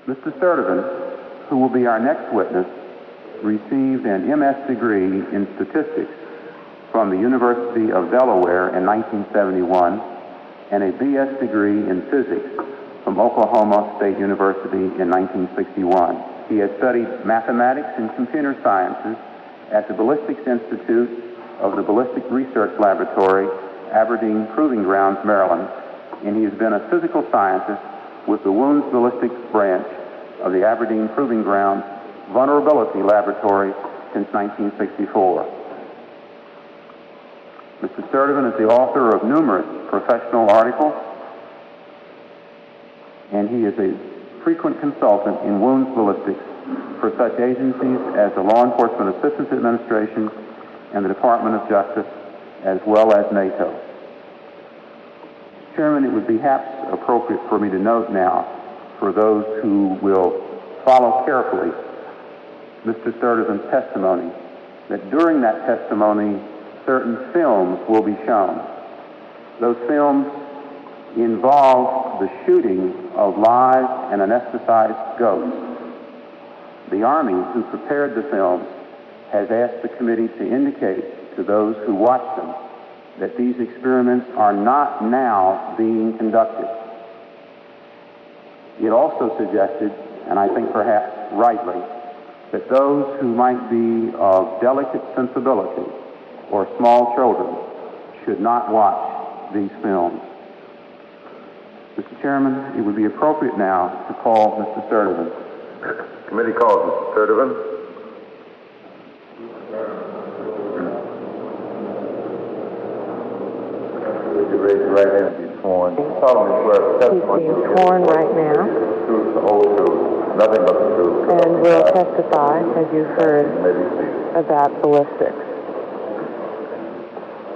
Mr. Sturdivan, who will be our next witness, received an MS degree in statistics from the University of Delaware in 1971 and a BS degree in physics from Oklahoma State University in 1961. He has studied mathematics and computer sciences at the Ballistics Institute of the Ballistic Research Laboratory, Aberdeen Proving Grounds, Maryland, and he has been a physical scientist with the Wounds Ballistics branch of the Aberdeen Proving Grounds Vulnerability Laboratory since 1964. Mr. Sturdivan is the author of numerous professional articles, and he is a frequent consultant in wounds ballistics for such agencies as the Law Enforcement Assistance Administration and the Department of Justice, as well as NATO. Chairman, it would be perhaps appropriate for me to note now, for those who will follow carefully Mr. Sturdivan's testimony, that during that testimony, certain films will be shown. Those films involve the shooting of live and anesthetized ghosts. The Army, who prepared the films, has asked the committee to indicate to those who watch them that these experiments are not now being conducted. It also suggested, and I think perhaps rightly, that those who might be of delicate sensibility or small children should not watch these films. Mr. Chairman, it would be appropriate now to call Mr. Sturdivan. Committee calls Mr. Sturdivan. Would you raise your right hand and be sworn? Solemnly swear the testimony He's being sworn right now. Truth, the whole truth, nothing but the truth. And will testify, as you've heard, about ballistics.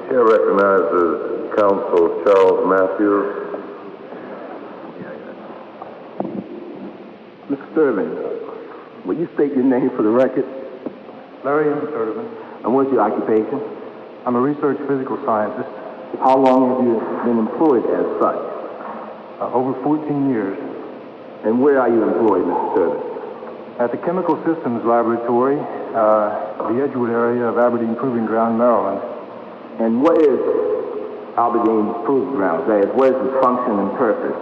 Chair recognizes Counsel Charles Matthews. Mr. Sturdivan, will you state your name for the record? Larry M. Sturdivan. And what's your occupation? I'm a research physical scientist. How long have you been employed as such? Over 14 years. And where are you employed, Mr. Sturdivan? At the Chemical Systems Laboratory, the Edgewood area of Aberdeen Proving Ground, Maryland. And what is Aberdeen Proving Grounds? That is, what is its function and purpose?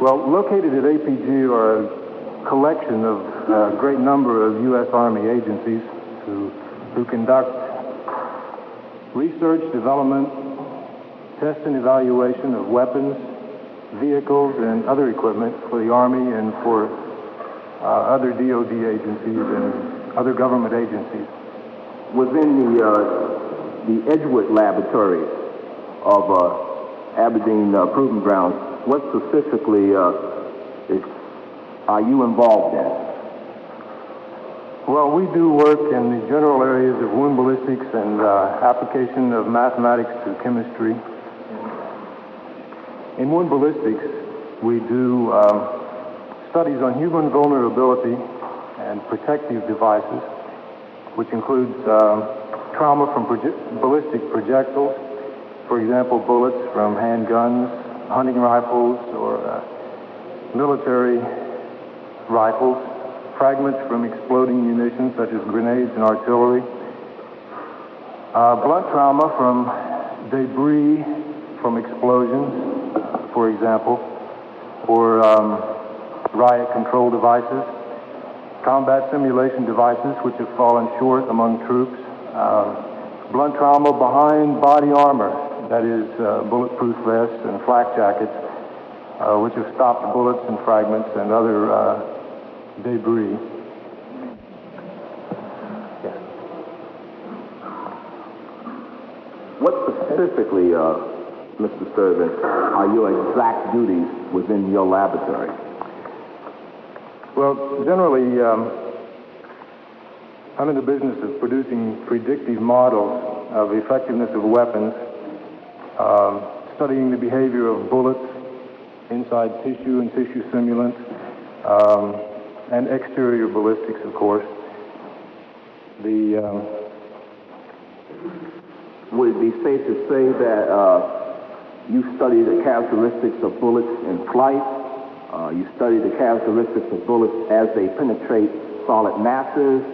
Well, located at APG are a collection of a great number of U.S. Army agencies who conduct research, development, test and evaluation of weapons, vehicles, and other equipment for the Army and for other DOD agencies and other government agencies. Within the Edgewood Laboratory of Aberdeen Proving Grounds, what specifically are you involved in? Well, we do work in the general areas of wound ballistics and application of mathematics to chemistry. In wound ballistics, we do studies on human vulnerability and protective devices, which includes trauma from ballistic projectiles, for example, bullets from handguns, hunting rifles, or military rifles, fragments from exploding munitions such as grenades and artillery, blunt trauma from debris from explosions, for example, or riot control devices, combat simulation devices which have fallen short among troops, blunt trauma behind body armor, that is bulletproof vests and flak jackets, which have stopped bullets and fragments and other debris. Yes. What specifically, Mr. Sturdivan, are your exact duties within your laboratory? Well, generally, I'm in the business of producing predictive models of effectiveness of weapons, studying the behavior of bullets inside tissue and tissue simulants, and exterior ballistics, of course. Would it be safe to say that you study the characteristics of bullets in flight, You study the characteristics of bullets as they penetrate solid masses,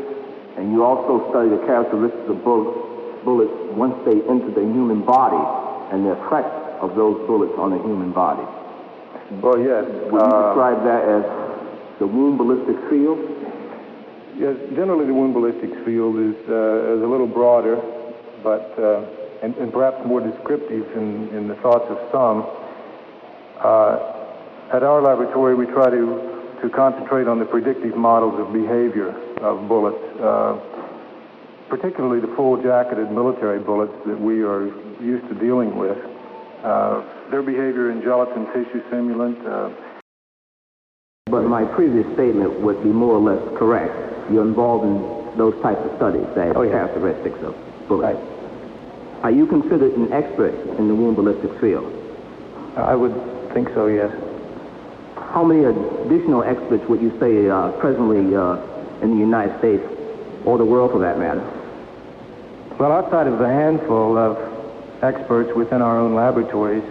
and you also study the characteristics of bullets once they enter the human body and the effect of those bullets on the human body. Well, yes. Would you describe that as the wound ballistics field? Yes, generally the wound ballistics field is a little broader, but and perhaps more descriptive in the thoughts of some. At our laboratory, we try to concentrate on the predictive models of behavior of bullets, particularly the full-jacketed military bullets that we are used to dealing with. Their behavior in gelatin tissue simulant. But my previous statement would be more or less correct. You're involved in those types of studies, the characteristics of bullets. Right. Are you considered an expert in the wound ballistics field? I would think so, yes. How many additional experts would you say presently in the United States, or the world for that matter? Well, outside of the handful of experts within our own laboratories,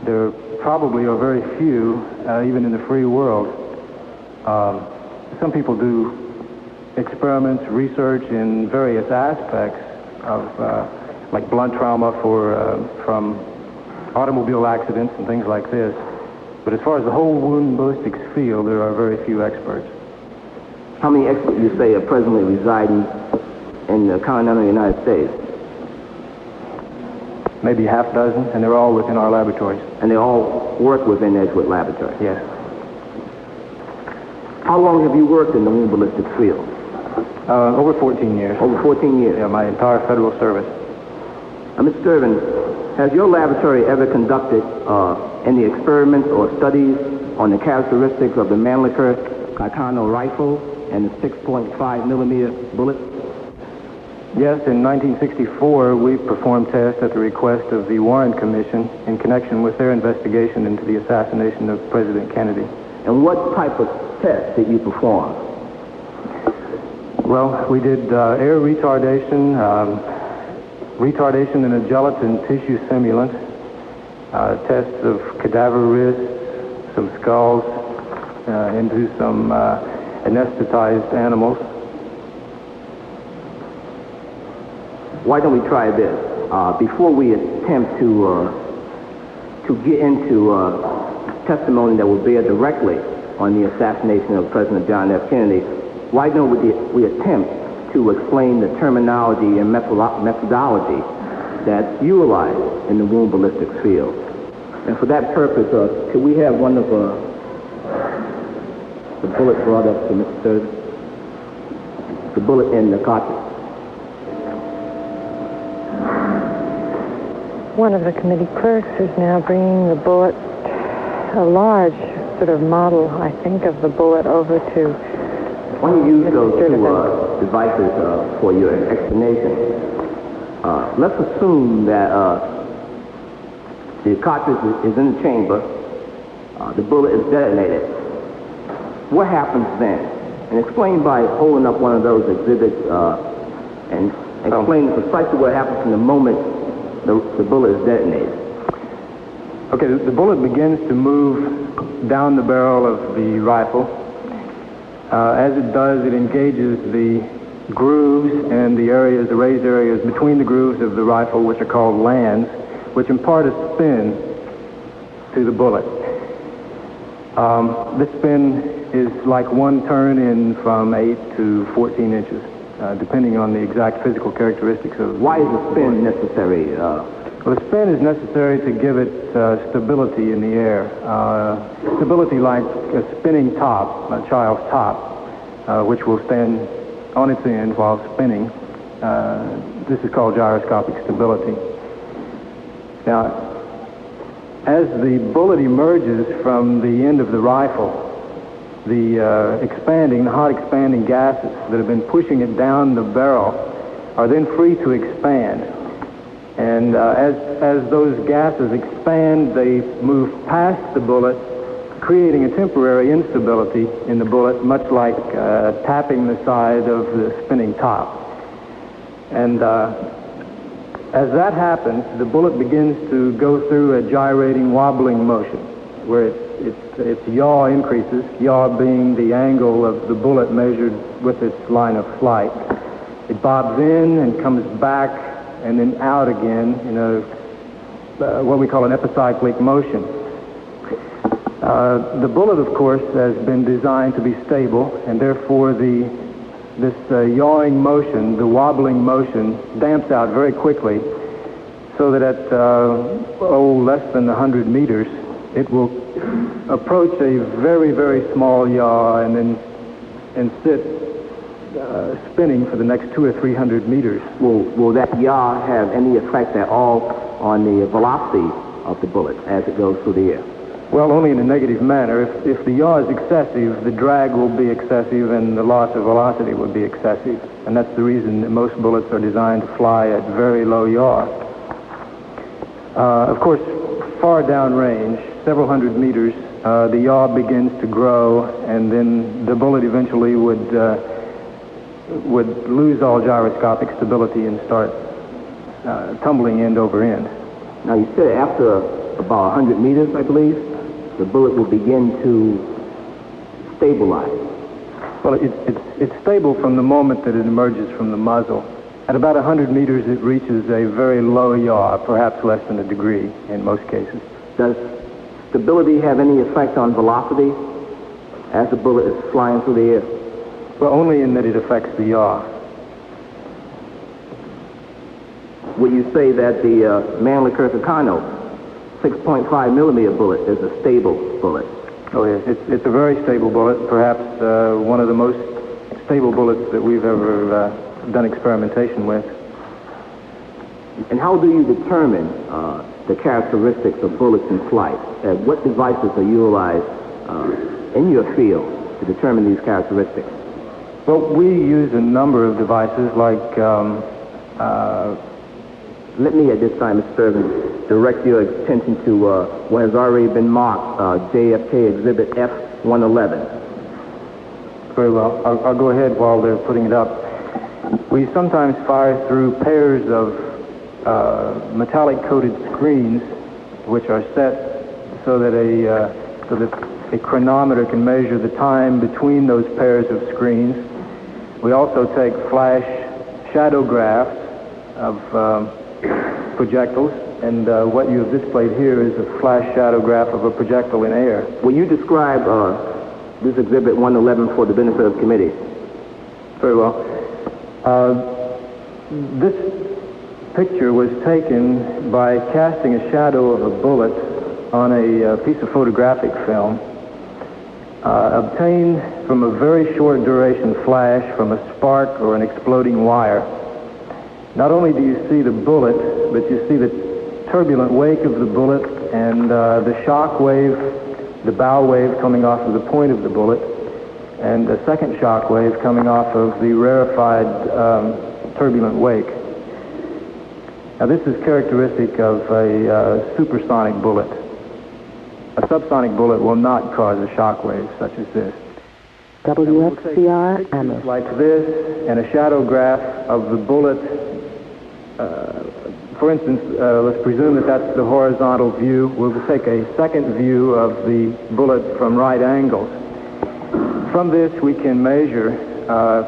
there probably are very few, even in the free world. Some people do experiments, research in various aspects of, like blunt trauma from automobile accidents and things like this. But as far as the whole wound ballistics field, there are very few experts. How many experts you say are presently residing in the continental United States? Maybe half dozen, and they're all within our laboratories. And they all work within Edgewood Laboratory? Yes. How long have you worked in the wound ballistics field? Over 14 years. Over 14 years? Yeah, my entire federal service. Mr. Sturdivan, has your laboratory ever conducted any experiments or studies on the characteristics of the Mannlicher Carcano rifle and the 6.5 millimeter bullet? Yes, in 1964, we performed tests at the request of the Warren Commission in connection with their investigation into the assassination of President Kennedy. And what type of tests did you perform? Well, we did air retardation, retardation in a gelatin tissue simulant, tests of cadaver wrists, some skulls, into some anesthetized animals. Why don't we try this? Before we attempt to get into testimony that will bear directly on the assassination of President John F. Kennedy, why don't we attempt to explain the terminology and methodology that's utilized in the wound ballistics field? And for that purpose, could we have one of the bullet brought up to Mr. Sturdivan? The bullet in the cartridge. One of the committee clerks is now bringing the bullet, a large sort of model, I think, of the bullet over to When you use those two Sturdivan. devices for your explanation, let's assume that the cartridge is in the chamber, the bullet is detonated. What happens then? And explain by holding up one of those exhibits and explain precisely what happens in the moment the bullet is detonated. Okay, the bullet begins to move down the barrel of the rifle. As it does, it engages the grooves and the areas, the raised areas between the grooves of the rifle, which are called lands, which impart a spin to the bullet. This spin is like one turn in from 8 to 14 inches, depending on the exact physical characteristics of. Why is the spin necessary? Well, the spin is necessary to give it stability in the air. Stability like a spinning top, a child's top, which will stand on its end while spinning. This is called gyroscopic stability. Now, as the bullet emerges from the end of the rifle, the hot expanding gases that have been pushing it down the barrel are then free to expand. And as those gases expand, they move past the bullet, creating a temporary instability in the bullet, much like tapping the side of the spinning top. And as that happens, the bullet begins to go through a gyrating, wobbling motion, where it its yaw increases, yaw being the angle of the bullet measured with its line of flight. It bobs in and comes back and then out again in what we call an epicyclic motion. The bullet, of course, has been designed to be stable, and therefore this yawing motion, the wobbling motion, damps out very quickly, so that at less than 100 meters, it will approach a very, very small yaw and sit spinning for the next 200 or 300 meters. Will that yaw have any effect at all on the velocity of the bullet as it goes through the air? Well, only in a negative manner. If the yaw is excessive, the drag will be excessive and the loss of velocity will be excessive. And that's the reason that most bullets are designed to fly at very low yaw. Of course, far downrange, several hundred meters, the yaw begins to grow, and then the bullet eventually would lose all gyroscopic stability and start tumbling end over end. Now, you said after about 100 meters, I believe, the bullet will begin to stabilize. Well, it's stable from the moment that it emerges from the muzzle. At about 100 meters, it reaches a very low yaw, perhaps less than a degree in most cases. Does stability have any effect on velocity as the bullet is flying through the air? Well, only in that it affects the yaw. Would you say that the Manley Kersicano 6.5 millimeter bullet is a stable bullet? Oh, yes. It's a very stable bullet, perhaps one of the most stable bullets that we've ever done experimentation with. And how do you determine the characteristics of bullets in flight? What devices are utilized in your field to determine these characteristics? Well, we use a number of devices like... Let me at this time, Mr. Sturdivan, direct your attention to what has already been marked, JFK Exhibit F-111. Very well. I'll go ahead while they're putting it up. We sometimes fire through pairs of metallic-coated screens, which are set so that a chronometer can measure the time between those pairs of screens. We also take flash shadowgraphs of projectiles, and what you have displayed here is a flash shadowgraph of a projectile in air. Will you describe this Exhibit 111 for the benefit of the committee? Very well. This picture was taken by casting a shadow of a bullet on a piece of photographic film, obtained from a very short duration flash from a spark or an exploding wire. Not only do you see the bullet, but you see the turbulent wake of the bullet and the shock wave, the bow wave coming off of the point of the bullet, and a second shock wave coming off of the rarefied turbulent wake. Now, this is characteristic of a supersonic bullet. A subsonic bullet will not cause a shock wave such as this. WXCR Pictures like this and a shadowgraph of the bullet. For instance, let's presume that that's the horizontal view. We'll take a second view of the bullet from right angles. From this, we can measure,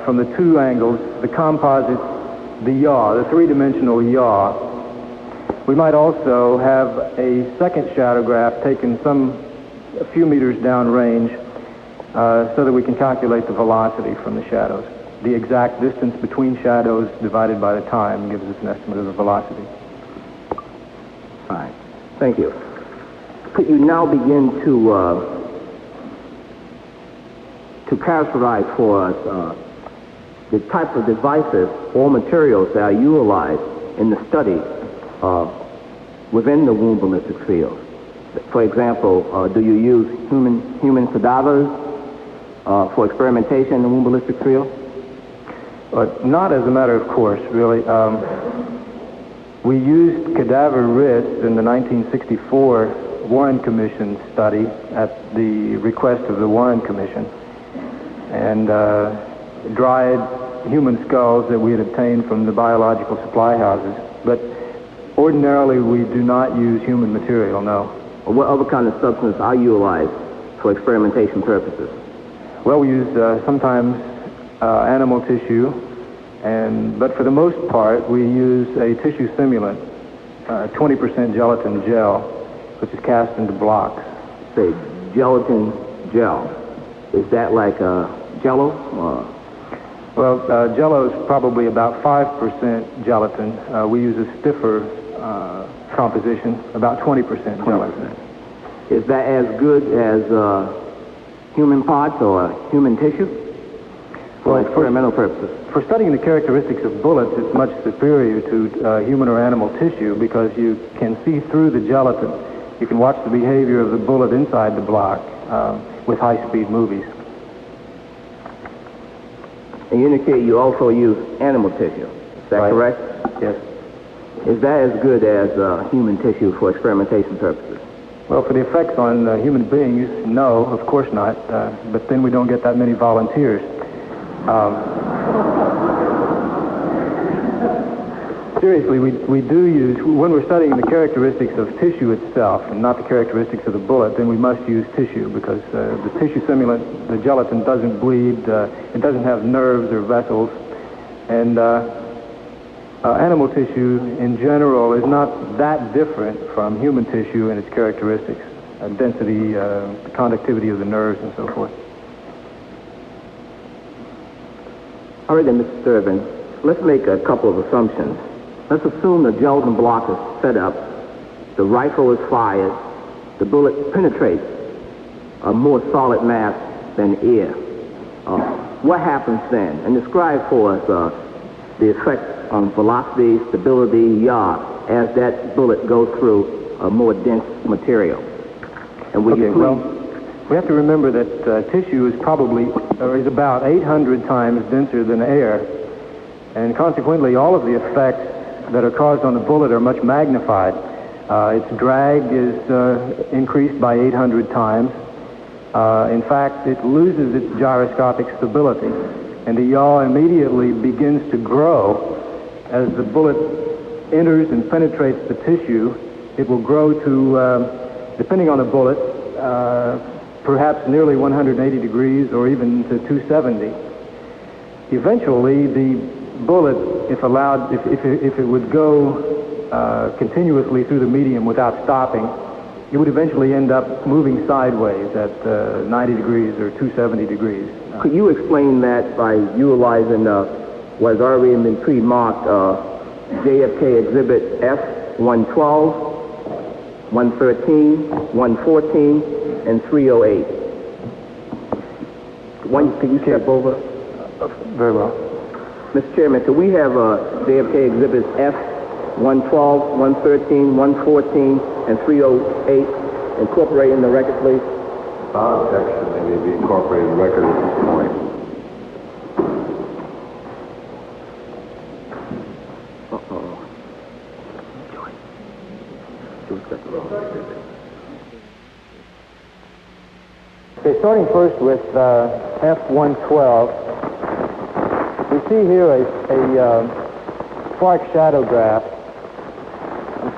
from the two angles, the composite, the yaw, the three-dimensional yaw. We might also have a second shadowgraph taken a few meters downrange so that we can calculate the velocity from the shadows. The exact distance between shadows divided by the time gives us an estimate of the velocity. Fine. Thank you. Could you now begin to characterize for us the type of devices or materials that are utilized in the study within the wound ballistics field? For example, do you use human cadavers for experimentation in the wound ballistics field? Not as a matter of course, really. We used cadaver wrists in the 1964 Warren Commission study at the request of the Warren Commission, and dried human skulls that we had obtained from the biological supply houses. But ordinarily, we do not use human material, no. Or what other kind of substance are utilized for experimentation purposes? Well, we use sometimes animal tissue, but for the most part, we use a tissue simulant, 20% gelatin gel, which is cast into blocks. Say, gelatin gel. Is that like Jello? Well, Jello is probably about 5% gelatin. We use a stiffer composition, about 20% gelatin. Is that as good as human parts or human tissue for experimental purposes? For studying the characteristics of bullets, it's much superior to human or animal tissue because you can see through the gelatin. You can watch the behavior of the bullet inside the block with high-speed movies. And you indicate you also use animal tissue. Is that correct? Yes. Is that as good as human tissue for experimentation purposes? Well, for the effects on human beings, no, of course not. But then we don't get that many volunteers. Seriously, we do use, when we're studying the characteristics of tissue itself and not the characteristics of the bullet, then we must use tissue because the tissue simulant, the gelatin, doesn't bleed, it doesn't have nerves or vessels, and animal tissue in general is not that different from human tissue in its characteristics, density, the conductivity of the nerves, and so forth. All right then, Mr. Sturdivan, let's make a couple of assumptions. Let's assume the gelatin block is set up, the rifle is fired, the bullet penetrates a more solid mass than air. What happens then? And describe for us the effect on velocity, stability, yaw, as that bullet goes through a more dense material. And we have to remember that tissue is about 800 times denser than air, and consequently all of the effects that are caused on the bullet are much magnified. Its drag is increased by 800 times. In fact, it loses its gyroscopic stability, and the yaw immediately begins to grow. As the bullet enters and penetrates the tissue, it will grow to, depending on the bullet, perhaps nearly 180 degrees or even to 270. Eventually, the bullet, if allowed, if it would go continuously through the medium without stopping, it would eventually end up moving sideways at 90 degrees or 270 degrees. Could you explain that by utilizing what has already been pre-marked JFK Exhibit F-112, 113, 114, and 308? Could you step over? Very well. Mr. Chairman, so we have JFK Exhibits F-112, 113, 114, and 308 incorporated in the record, please. Objection, they may be incorporated in the record at this point. Okay, starting first with F-112, we see here a Clark shadowgraph,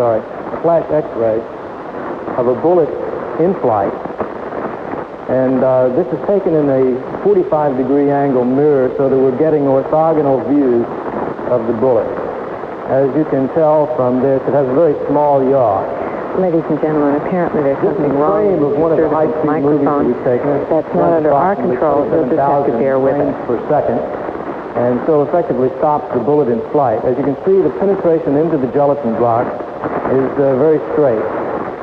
a flash X-ray of a bullet in flight. And this is taken in a 45-degree angle mirror so that we're getting orthogonal views of the bullet. As you can tell from this, it has a very small yaw. Ladies and gentlemen, apparently there's something wrong with one of the high-speed movies that microphone. we've taken. That's not under our control, so you'll just have to bear with us. Per second, and so effectively stops the bullet in flight. As you can see, the penetration into the gelatin block is very straight,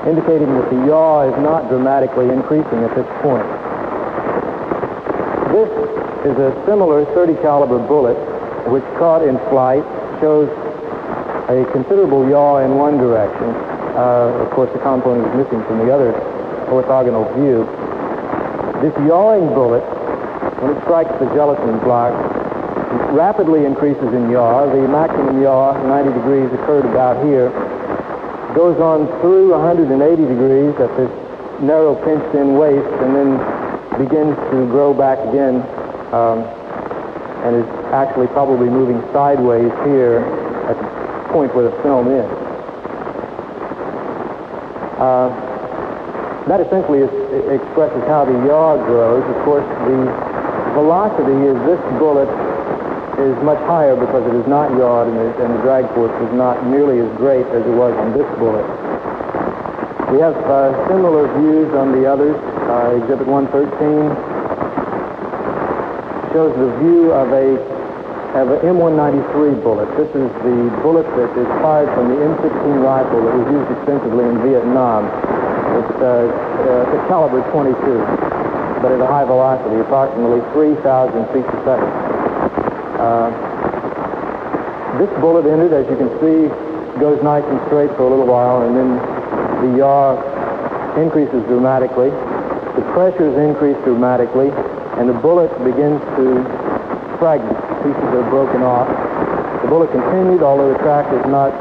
indicating that the yaw is not dramatically increasing at this point. This is a similar 30 caliber bullet which caught in flight shows a considerable yaw in one direction. Of course, the component is missing from the other orthogonal view. This yawing bullet, when it strikes the gelatin block, rapidly increases in yaw. The maximum yaw, 90 degrees, occurred about here. Goes on through 180 degrees at this narrow pinched-in waist, and then begins to grow back again, and is actually probably moving sideways here at the point where the film is. that essentially expresses how the yaw grows. Of course, the velocity of this bullet is much higher because it is not yawed, and the drag force is not nearly as great as it was on this bullet. We have similar views on the others. Exhibit 113 shows the view of an M193 bullet. This is the bullet that is fired from the M16 rifle that was used extensively in Vietnam. It's a caliber 22, but at a high velocity, approximately 3,000 feet per second. This bullet ended, as you can see, goes nice and straight for a little while, and then the yaw increases dramatically. The pressures increase dramatically, and the bullet begins to fragment. Pieces are broken off. The bullet continued, although the track is not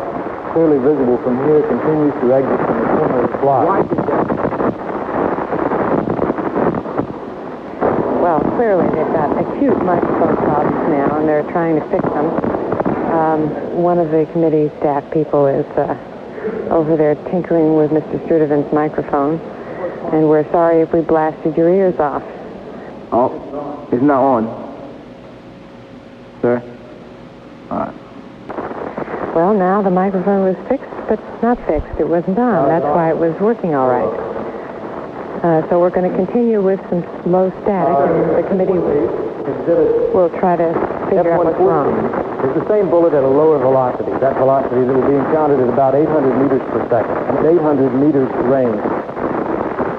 clearly visible from here, continues to exit from the corner of the block. Why did that? Well, clearly they've got acute microphone problems now, and they're trying to fix them. One of the committee staff people is over there tinkering with Mr. Sturdivan's microphone, and we're sorry if we blasted your ears off. Oh, it's not on. Sir? All right. Well, now the microphone was fixed, but not fixed. It wasn't on. That's why it was working all right. So we're going to continue with some low static, and the committee will try to figure out what's wrong. It's the same bullet at a lower velocity. That velocity that will be encountered at about 800 meters per second, at 800 meters range.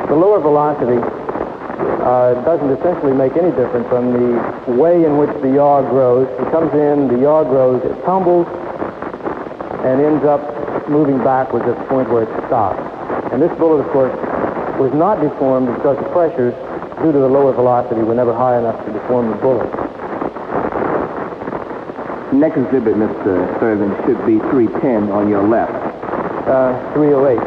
The lower velocity doesn't essentially make any difference from the way in which the yaw grows. It comes in, the yaw grows, it tumbles, and ends up moving backwards at the point where it stops. And this bullet, of course, was not deformed because the pressures, due to the lower velocity, were never high enough to deform the bullet. The next exhibit, Mr. Sturdivan, should be 310 on your left. 308.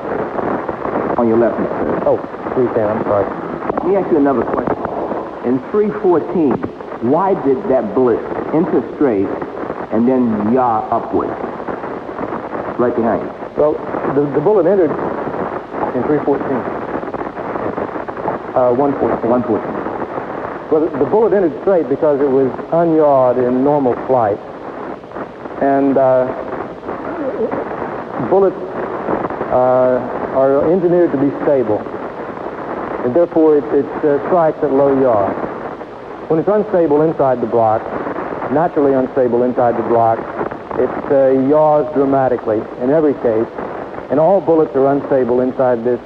On your left, Mr. Oh, 310, I'm sorry. Let me ask you another question. In 314, why did that bullet enter straight and then yaw upward? Right behind you. Well, the bullet entered in 314. 114. 114. Well, the bullet entered straight because it was unyawed in normal flight. And bullets are engineered to be stable. And therefore, it strikes at low yaw. When it's unstable inside the block, naturally unstable inside the block, it yaws dramatically in every case. And all bullets are unstable inside this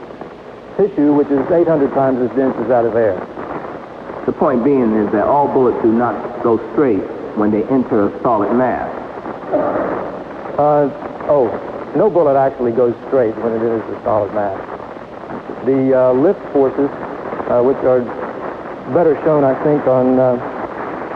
tissue, which is 800 times as dense as that of air. The point being is that all bullets do not go straight when they enter a solid mass. No bullet actually goes straight when it enters a solid mass. The lift forces, which are better shown, I think, on...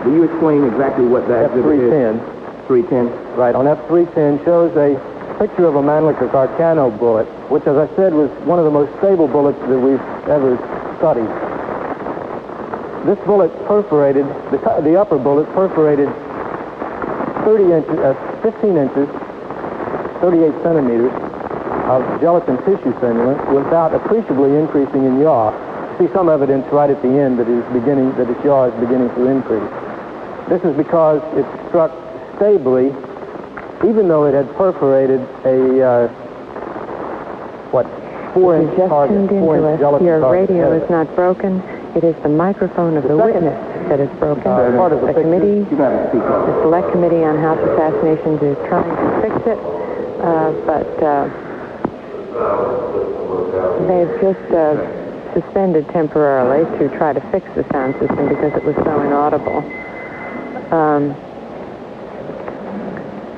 Will you explain exactly what that F310. 310? Right, on F310 shows a picture of a Mannlicher Carcano bullet, which, as I said, was one of the most stable bullets that we've ever studied. This bullet perforated, the upper bullet perforated 15 inches, 38 centimeters of gelatin tissue simulant without appreciably increasing in yaw. See some evidence right at the end that its yaw is beginning to increase. This is because it struck stably, even though it had perforated a 4-inch target, 4-inch gelatin Your target. radio is not broken. It is the microphone of the witness that is broken. Part of the committee, You got to speak up. the Select Committee on House Assassinations is trying to fix it, but they've just suspended temporarily to try to fix the sound system because it was so inaudible.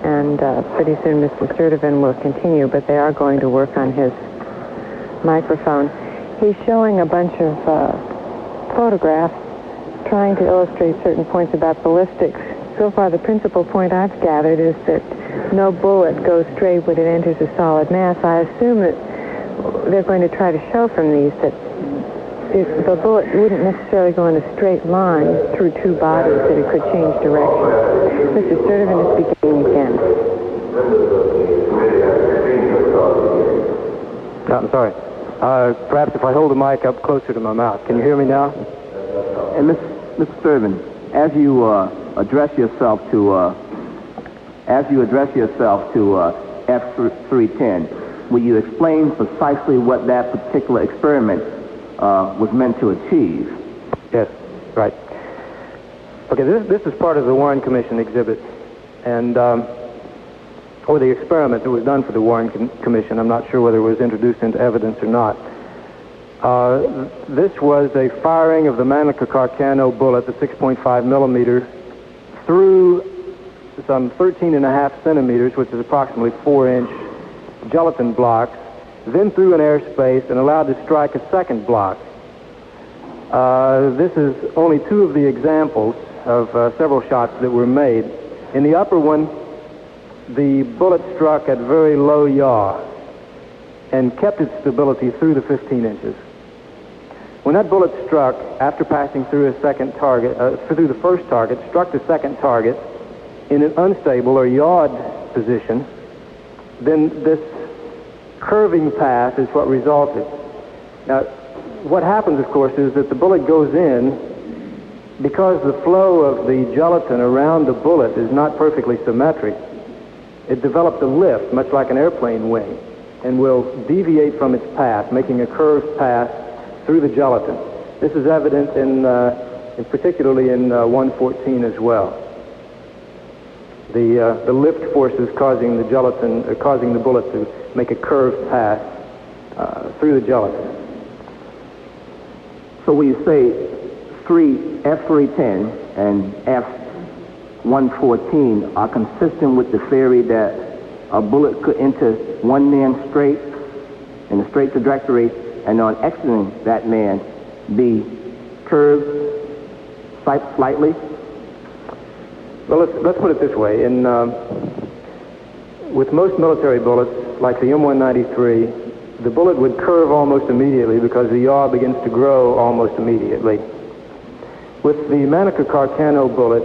And pretty soon Mr. Sturdivan will continue, but they are going to work on his microphone. He's showing a bunch of photographs trying to illustrate certain points about ballistics. So far, the principal point I've gathered is that no bullet goes straight when it enters a solid mass. I assume that they're going to try to show from these that the bullet wouldn't necessarily go in a straight line through two bodies, that it could change direction. Mr. Sturdivan is beginning again. No, I'm sorry. Perhaps if I hold the mic up closer to my mouth. Can you hear me now? And Mr. Sturdivan, as you address yourself to F310, will you explain precisely what that particular experiment was meant to achieve? Yes, right. Okay, this is part of the Warren Commission exhibit, and or the experiment that was done for the Warren Commission. I'm not sure whether it was introduced into evidence or not. This was a firing of the Mannlicher-Carcano bullet, the 6.5 millimeter, through some 13.5 centimeters, which is approximately 4-inch gelatin blocks, then through an airspace and allowed to strike a second block. This is only two of the examples of several shots that were made. In the upper one, the bullet struck at very low yaw and kept its stability through the 15 inches. When that bullet struck, after passing through a second target, through the first target, struck the second target in an unstable or yawed position, then this curving path is what resulted. Now, what happens, of course, is that the bullet goes in because the flow of the gelatin around the bullet is not perfectly symmetric. It develops a lift, much like an airplane wing, and will deviate from its path, making a curved path through the gelatin. This is evident in particularly in 114 as well. The lift forces causing the gelatin, causing the bullet to make a curved path through the gelatin. So when you say F310 and F114 are consistent with the theory that a bullet could enter one man straight in a straight trajectory, and on exiting that man be curved slightly? Well, let's put it this way. With most military bullets, like the M193, the bullet would curve almost immediately because the yaw begins to grow almost immediately. With the Mannlicher-Carcano bullet,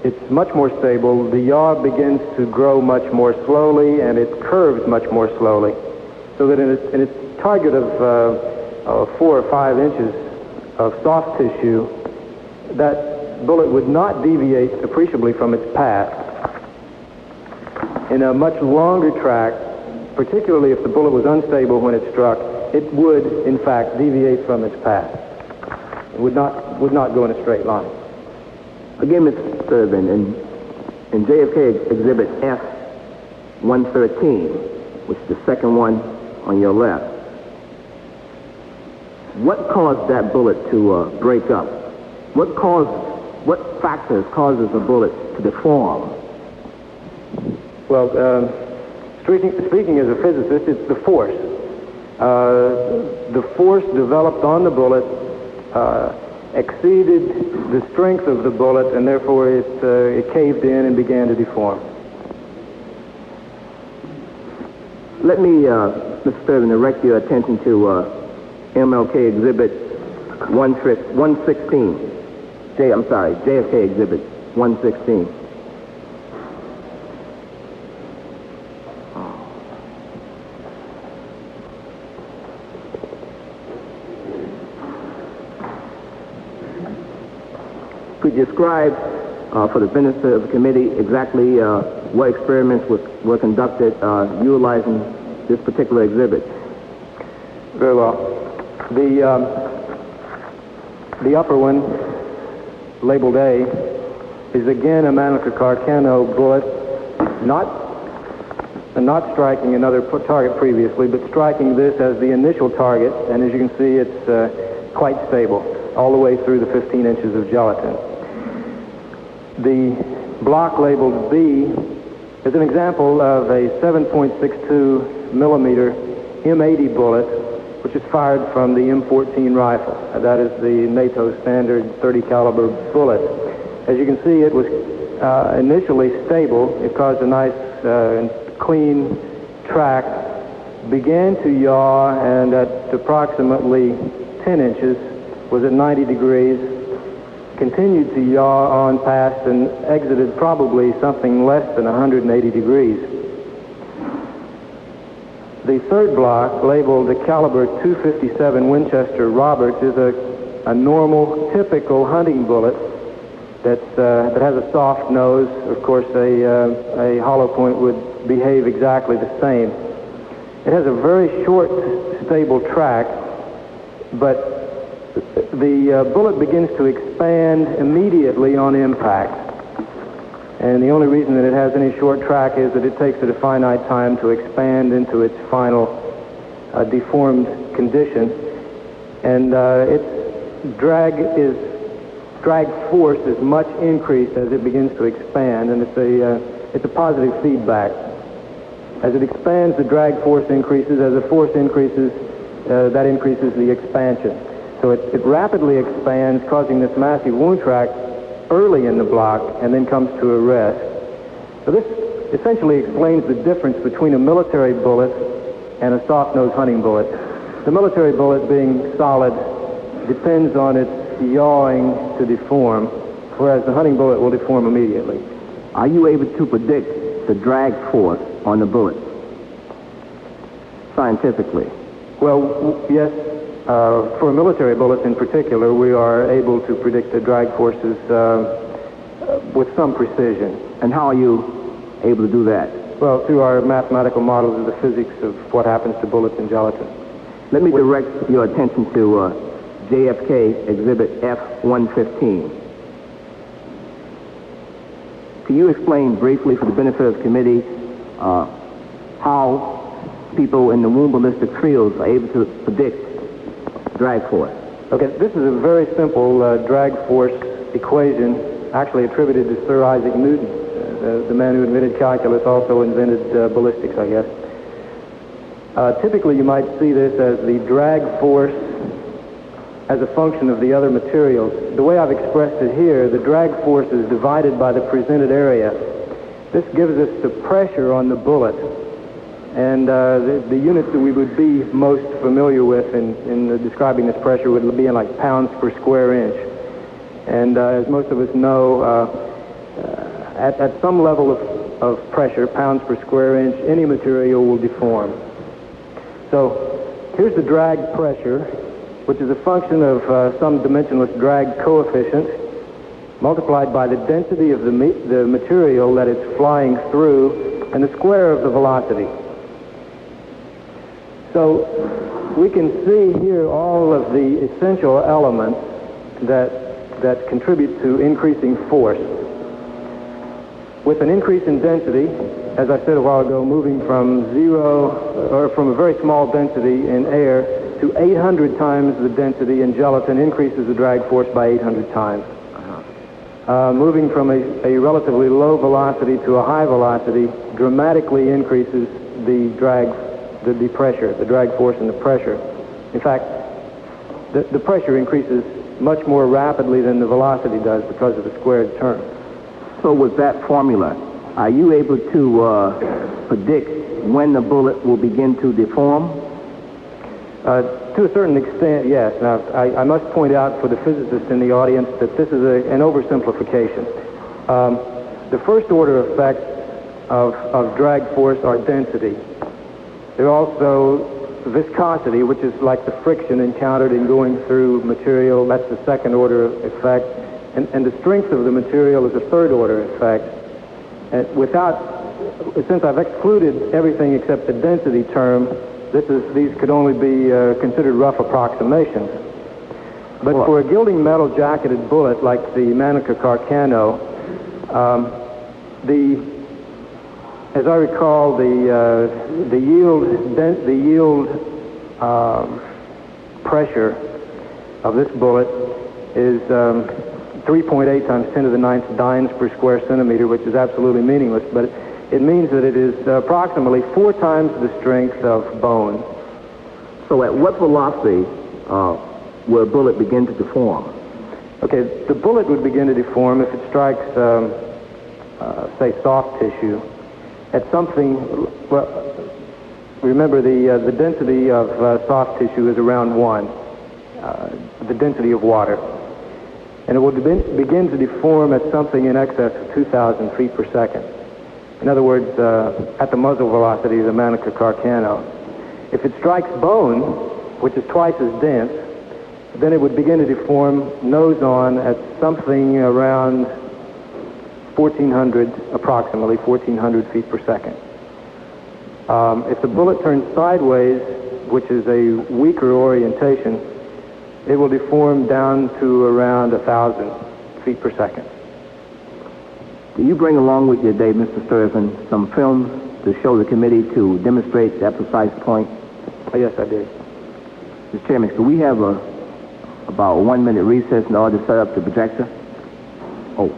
it's much more stable. The yaw begins to grow much more slowly, and it curves much more slowly, so that in its target of 4 or 5 inches of soft tissue, that bullet would not deviate appreciably from its path. In a much longer track, particularly if the bullet was unstable when it struck, it would, in fact, deviate from its path. It would not go in a straight line. Again, Mr. Sturdivan, in JFK Exhibit F113, which is the second one on your left, what caused that bullet to break up? What factors causes a bullet to deform? Well, speaking as a physicist, it's the force. The force developed on the bullet exceeded the strength of the bullet, and therefore it caved in and began to deform. Let me, Mr. Sturdivan, direct your attention to MLK Exhibit 116. JFK Exhibit 116. Could you describe, for the benefit of the committee, exactly what experiments were conducted utilizing this particular exhibit? Very well. The upper one, labeled A, is again a Mannlicher-Carcano bullet, not striking another target previously, but striking this as the initial target, and as you can see, it's quite stable all the way through the 15 inches of gelatin. The block labeled B is an example of a 7.62 millimeter M80 bullet, which is fired from the M14 rifle. That is the NATO standard 30 caliber bullet. As you can see, it was initially stable. It caused a nice clean track, began to yaw, and at approximately 10 inches was at 90 degrees, continued to yaw on past, and exited probably something less than 180 degrees. The third block, labeled the caliber .257 Winchester Roberts, is a normal, typical hunting bullet that has a soft nose. Of course, a hollow point would behave exactly the same. It has a very short, stable track, but the bullet begins to expand immediately on impact. And the only reason that it has any short track is that it takes it a finite time to expand into its final deformed condition. And its drag force is much increased as it begins to expand, and it's a positive feedback. As it expands, the drag force increases. As the force increases, that increases the expansion. So it rapidly expands, causing this massive wound track early in the block, and then comes to a rest. So this essentially explains the difference between a military bullet and a soft-nosed hunting bullet. The military bullet, being solid, depends on its yawing to deform, whereas the hunting bullet will deform immediately. Are you able to predict the drag force on the bullet scientifically? Well, yes. For military bullets in particular, we are able to predict the drag forces with some precision. And how are you able to do that? Well, through our mathematical models of the physics of what happens to bullets in gelatin. Let me direct your attention to JFK Exhibit F-115. Can you explain briefly, for the benefit of the committee, how people in the wound ballistic fields are able to predict drag force? Okay, this is a very simple drag force equation, actually attributed to Sir Isaac Newton, the man who invented calculus, also invented ballistics, I guess. Typically, you might see this as the drag force as a function of the other materials. The way I've expressed it here, the drag force is divided by the presented area. This gives us the pressure on the bullet. And the units that we would be most familiar with in describing this pressure would be in like pounds per square inch. And as most of us know, at some level of pressure, pounds per square inch, any material will deform. So here's the drag pressure, which is a function of some dimensionless drag coefficient multiplied by the density of the material that it's flying through and the square of the velocity. So we can see here all of the essential elements that contribute to increasing force. With an increase in density, as I said a while ago, moving from from a very small density in air to 800 times the density in gelatin increases the drag force by 800 times. Moving from a relatively low velocity to a high velocity dramatically increases the pressure, the drag force and the pressure. In fact, the pressure increases much more rapidly than the velocity does because of the squared term. So with that formula, are you able to predict when the bullet will begin to deform? To a certain extent, yes. Now, I must point out for the physicists in the audience that this is an oversimplification. The first order effects of drag force are density. There are also viscosity, which is like the friction encountered in going through material. That's the second order effect. And the strength of the material is a third order effect. And since I've excluded everything except the density term, these could only be considered rough approximations. But for a gilding metal jacketed bullet like the Manica Carcano, as I recall, the yield pressure of this bullet is 3.8 times 10 to the 9th dynes per square centimeter, which is absolutely meaningless, but it means that it is approximately 4 times the strength of bone. So at what velocity will a bullet begin to deform? Okay, the bullet would begin to deform if it strikes, say, soft tissue. At something, well, remember the density of soft tissue is around 1, the density of water. And it will begin to deform at something in excess of 2,000 feet per second. In other words, at the muzzle velocity of the Manica Carcano. If it strikes bone, which is twice as dense, then it would begin to deform nose on at something around 1,400, approximately 1,400 feet per second. If the bullet turns sideways, which is a weaker orientation, it will deform down to around 1,000 feet per second. Do you bring along with you today, Mr. Sturdivan, some films to show the committee to demonstrate that precise point? Oh, yes, I did. Mr. Chairman, could we have about a 1-minute recess in order to set up the projector? Oh.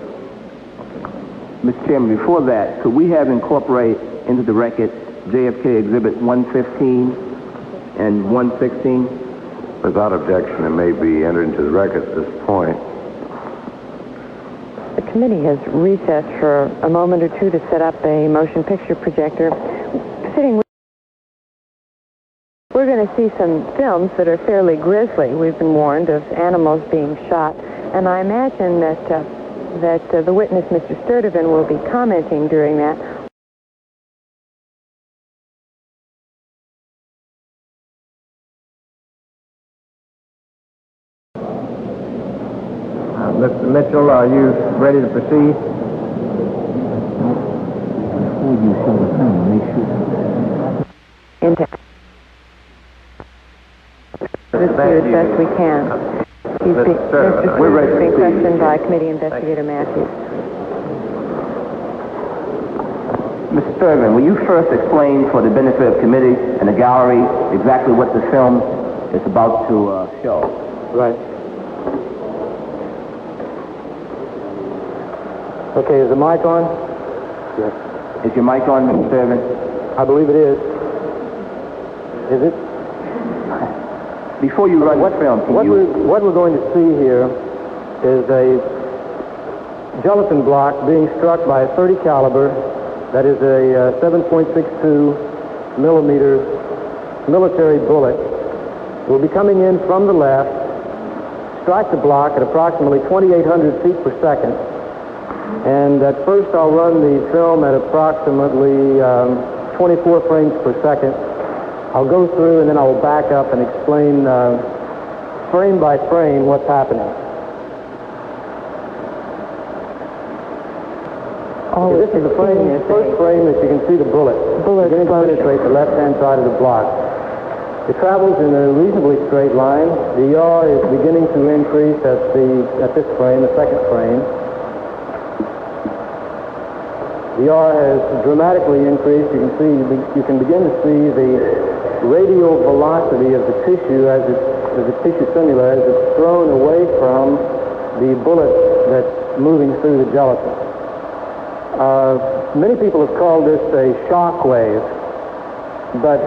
Mr. Chairman, before that, could we have incorporate into the record JFK Exhibit 115 and 116? Without objection, it may be entered into the record at this point. The committee has recessed for a moment or two to set up a motion picture projector. We're going to see some films that are fairly grisly. We've been warned of animals being shot, and I imagine that the witness, Mr. Sturdivan, will be commenting during that. Mr. Mitchell, are you ready to proceed? Before you show the film, make sure. Let's do as best we can. Mr. Sturdivan is being questioned by Committee Investigator Matthews. Mr. Sturdivan, will you first explain for the benefit of committee and the gallery exactly what the film is about to show? Right. Okay, is the mic on? Yes. Is your mic on, Mr. Sturdivan? I believe it is. Is it? Before you run the film, what we're going to see here is a gelatin block being struck by a .30 caliber. That is a 7.62 millimeter military bullet. It will be coming in from the left, strike the block at approximately 2,800 feet per second. And at first I'll run the film at approximately 24 frames per second. I'll go through and then I'll back up and explain frame by frame what's happening. Okay, this is the first frame that you can see the bullet beginning to penetrate the left-hand side of the block. It travels in a reasonably straight line. The yaw is beginning to increase at this frame, the second frame. The yaw has dramatically increased. You can begin to see the radial velocity of the tissue as the tissue simula as it's thrown away from the bullet that's moving through the gelatin. Many people have called this a shock wave, but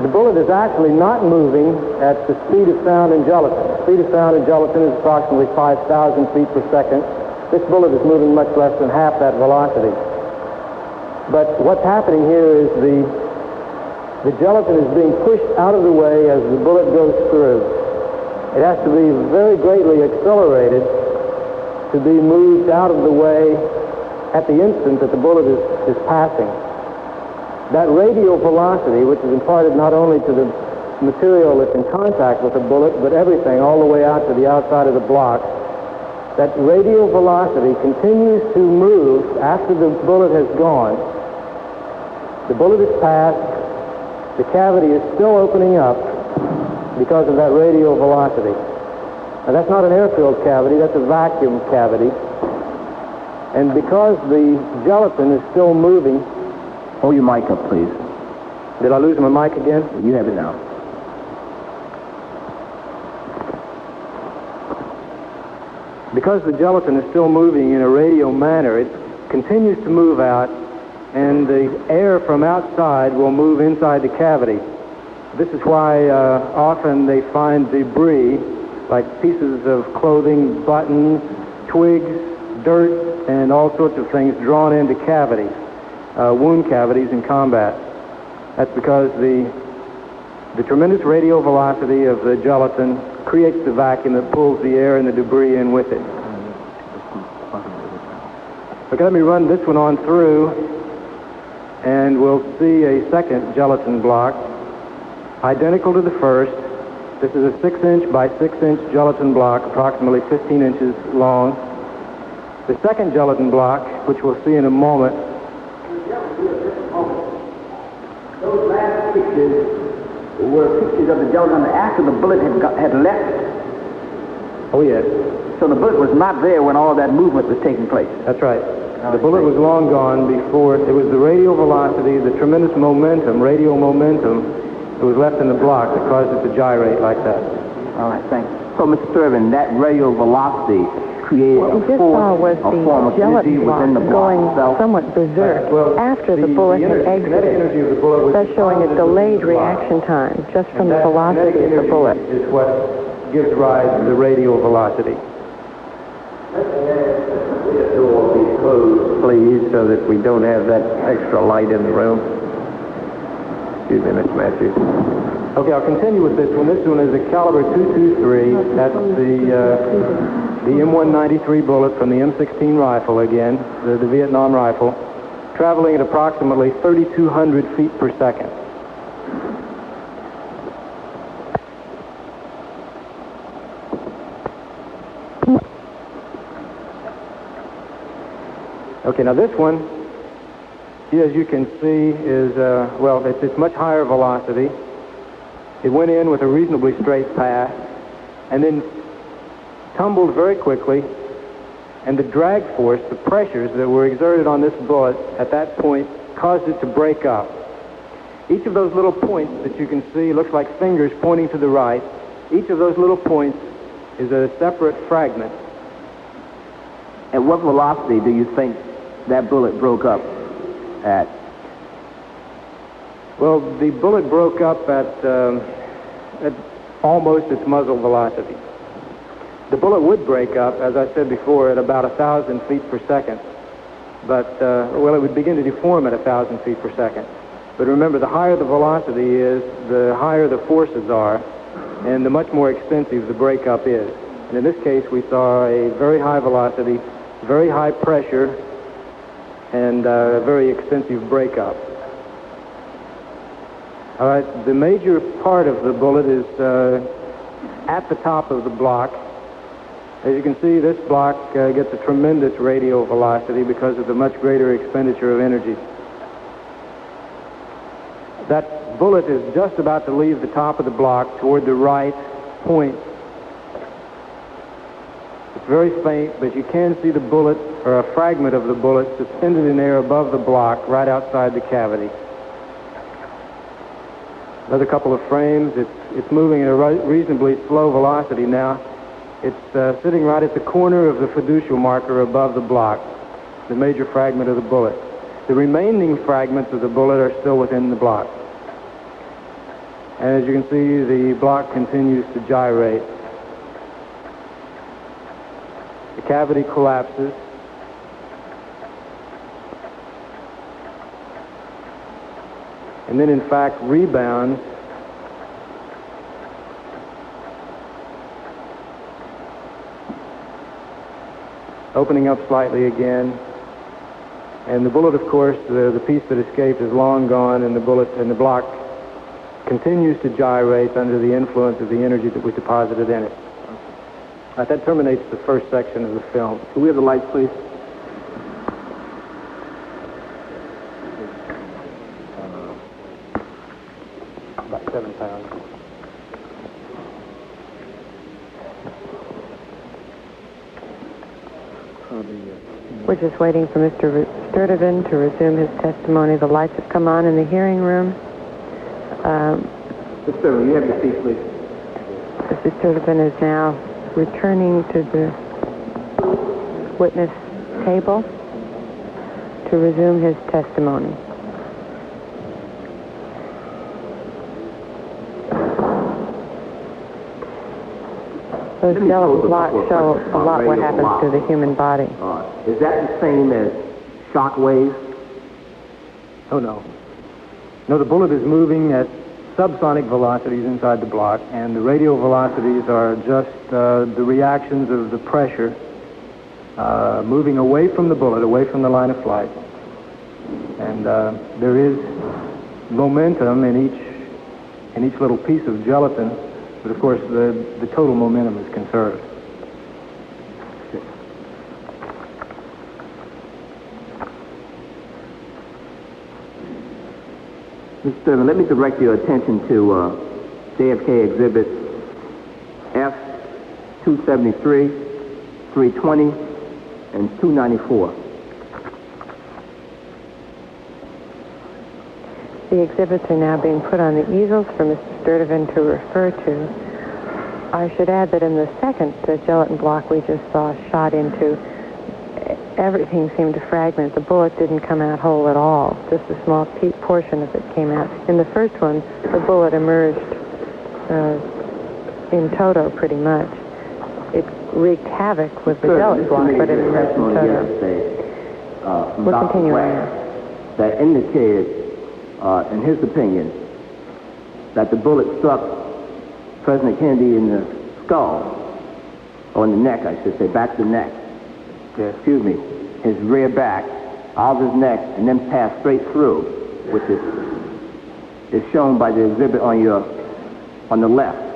the bullet is actually not moving at the speed of sound in gelatin. The speed of sound in gelatin is approximately 5,000 feet per second. This bullet is moving much less than half that velocity. But what's happening here is the gelatin is being pushed out of the way as the bullet goes through. It has to be very greatly accelerated to be moved out of the way at the instant that the bullet is passing. That radial velocity, which is imparted not only to the material that's in contact with the bullet, but everything all the way out to the outside of the block, that radial velocity continues to move after the bullet has gone. The bullet is passed, the cavity is still opening up because of that radial velocity. Now that's not an air-filled cavity, that's a vacuum cavity. And because the gelatin is still moving... Hold your mic up, please. Did I lose my mic again? You have it now. Because the gelatin is still moving in a radial manner, it continues to move out, and the air from outside will move inside the cavity. This is why often they find debris, like pieces of clothing, buttons, twigs, dirt, and all sorts of things drawn into cavities, wound cavities in combat. That's because the tremendous radial velocity of the gelatin creates the vacuum that pulls the air and the debris in with it. Okay, let me run this one on through, and we'll see a second gelatin block. identical to the first. This is a 6-inch by 6-inch gelatin block, approximately 15 inches long. The second gelatin block, which we'll see in a moment. Those last pictures were pictures of the gelatin after the bullet had left. Oh, yes. So the bullet was not there when all that movement was taking place. That's right. The bullet was long gone before. It was the radial velocity, the tremendous momentum, radial momentum, that was left in the block that caused it to gyrate like that. All right, thanks. So, Mr. Sturdivan, that radial velocity created What we just saw was the gelatin block going somewhat berserk after the bullet had exited, thus showing a delayed reaction time just from the velocity of the bullet. Is what gives rise to the radial velocity. The door be closed, please, so that we don't have that extra light in the room. Excuse me, Mr. Matthews. Okay, I'll continue with this one. This one is a caliber .223. That's the M193 bullet from the M16 rifle again, the Vietnam rifle, traveling at approximately 3,200 feet per second. Okay, now this one, as you can see, is, well, it's much higher velocity. It went in with a reasonably straight path and then tumbled very quickly, and the drag force, the pressures that were exerted on this bullet at that point caused it to break up. Each of those little points that you can see looks like fingers pointing to the right. Each of those little points is a separate fragment. At what velocity do you think that bullet broke up at? Well, the bullet broke up at almost its muzzle velocity. The bullet would break up, as I said before, at about 1,000 feet per second. But, well, it would begin to deform at 1,000 feet per second. But remember, the higher the velocity is, the higher the forces are, and the much more extensive the breakup is. And in this case, we saw a very high velocity, very high pressure, and a very extensive breakup. All right, the major part of the bullet is at the top of the block. As you can see, this block gets a tremendous radial velocity because of the much greater expenditure of energy. That bullet is just about to leave the top of the block toward the right point. It's very faint, but you can see the bullet, or a fragment of the bullet, suspended in air above the block right outside the cavity. Another couple of frames. It's moving at a reasonably slow velocity now. It's sitting right at the corner of the fiducial marker above the block, the major fragment of the bullet. The remaining fragments of the bullet are still within the block. And as you can see, the block continues to gyrate. The cavity collapses. And then, in fact, rebounds. Opening up slightly again. And the bullet, of course, the piece that escaped is long gone, and the bullet and the block continues to gyrate under the influence of the energy that we deposited in it. That terminates the first section of the film. Can we have the lights, please? About 7 pounds. We're just waiting for Mr. Sturdivan to resume his testimony. The lights have come on in the hearing room. Mr. Sturdivan, you have your seat, please. Mr. Sturdivan is now returning to the witness table to resume his testimony. Those gelatin blocks show a lot what happens to the human body. Is that the same as shock waves? Oh, no. No, the bullet is moving at subsonic velocities inside the block, and the radial velocities are just the reactions of the pressure moving away from the bullet, away from the line of flight. And there is momentum in in each little piece of gelatin, but of course the total momentum is conserved. Mr. Sturdivan, let me direct your attention to JFK Exhibit F-273, 320, and 294. The exhibits are now being put on the easels for Mr. Sturdivan to refer to. I should add that in the second gelatin block we just saw shot into, everything seemed to fragment. The bullet didn't come out whole at all. Just a small portion of it came out. In the first one, the bullet emerged in toto pretty much. It wreaked havoc with the gelatin block, but it emerged in toto. We'll continue on now. That indicated, in his opinion, that the bullet struck President Kennedy in the skull, or in the neck, I should say, back to the neck. Excuse me, his rear back, out of his neck, and then passed straight through, which is shown by the exhibit on the left.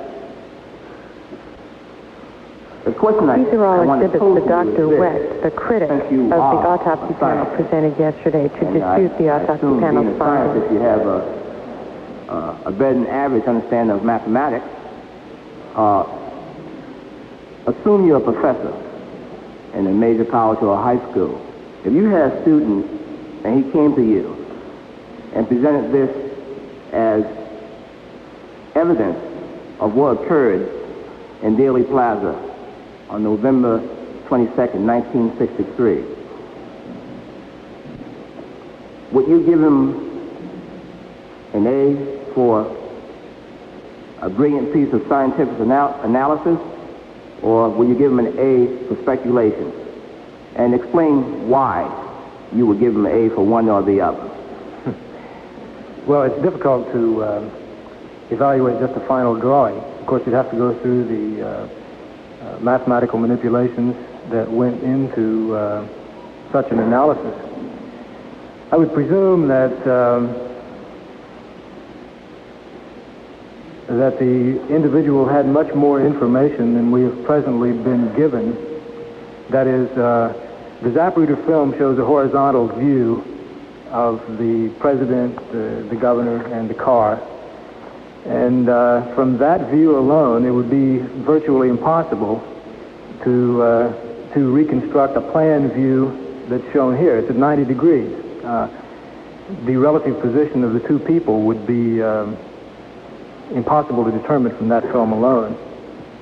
The question These are all I want to exhibits pose that to you Dr. is Wecht, the critic of the autopsy panel, presented yesterday to dispute the autopsy panel's findings. If you have a better than average understanding of mathematics, assume you're a professor in a major college or a high school. If you had a student and he came to you and presented this as evidence of what occurred in Dealey Plaza on November 22nd, 1963, would you give him an A for a brilliant piece of scientific analysis, or will you give him an A for speculation? And explain why you would give him an A for one or the other. Well, it's difficult to evaluate just a final drawing. Of course, you'd have to go through the mathematical manipulations that went into such an analysis. I would presume that that the individual had much more information than we have presently been given. That is, the Zapruder film shows a horizontal view of the president, the governor, and the car. And from that view alone, it would be virtually impossible to reconstruct a plan view that's shown here. It's at 90 degrees. The relative position of the two people would be impossible to determine from that film alone.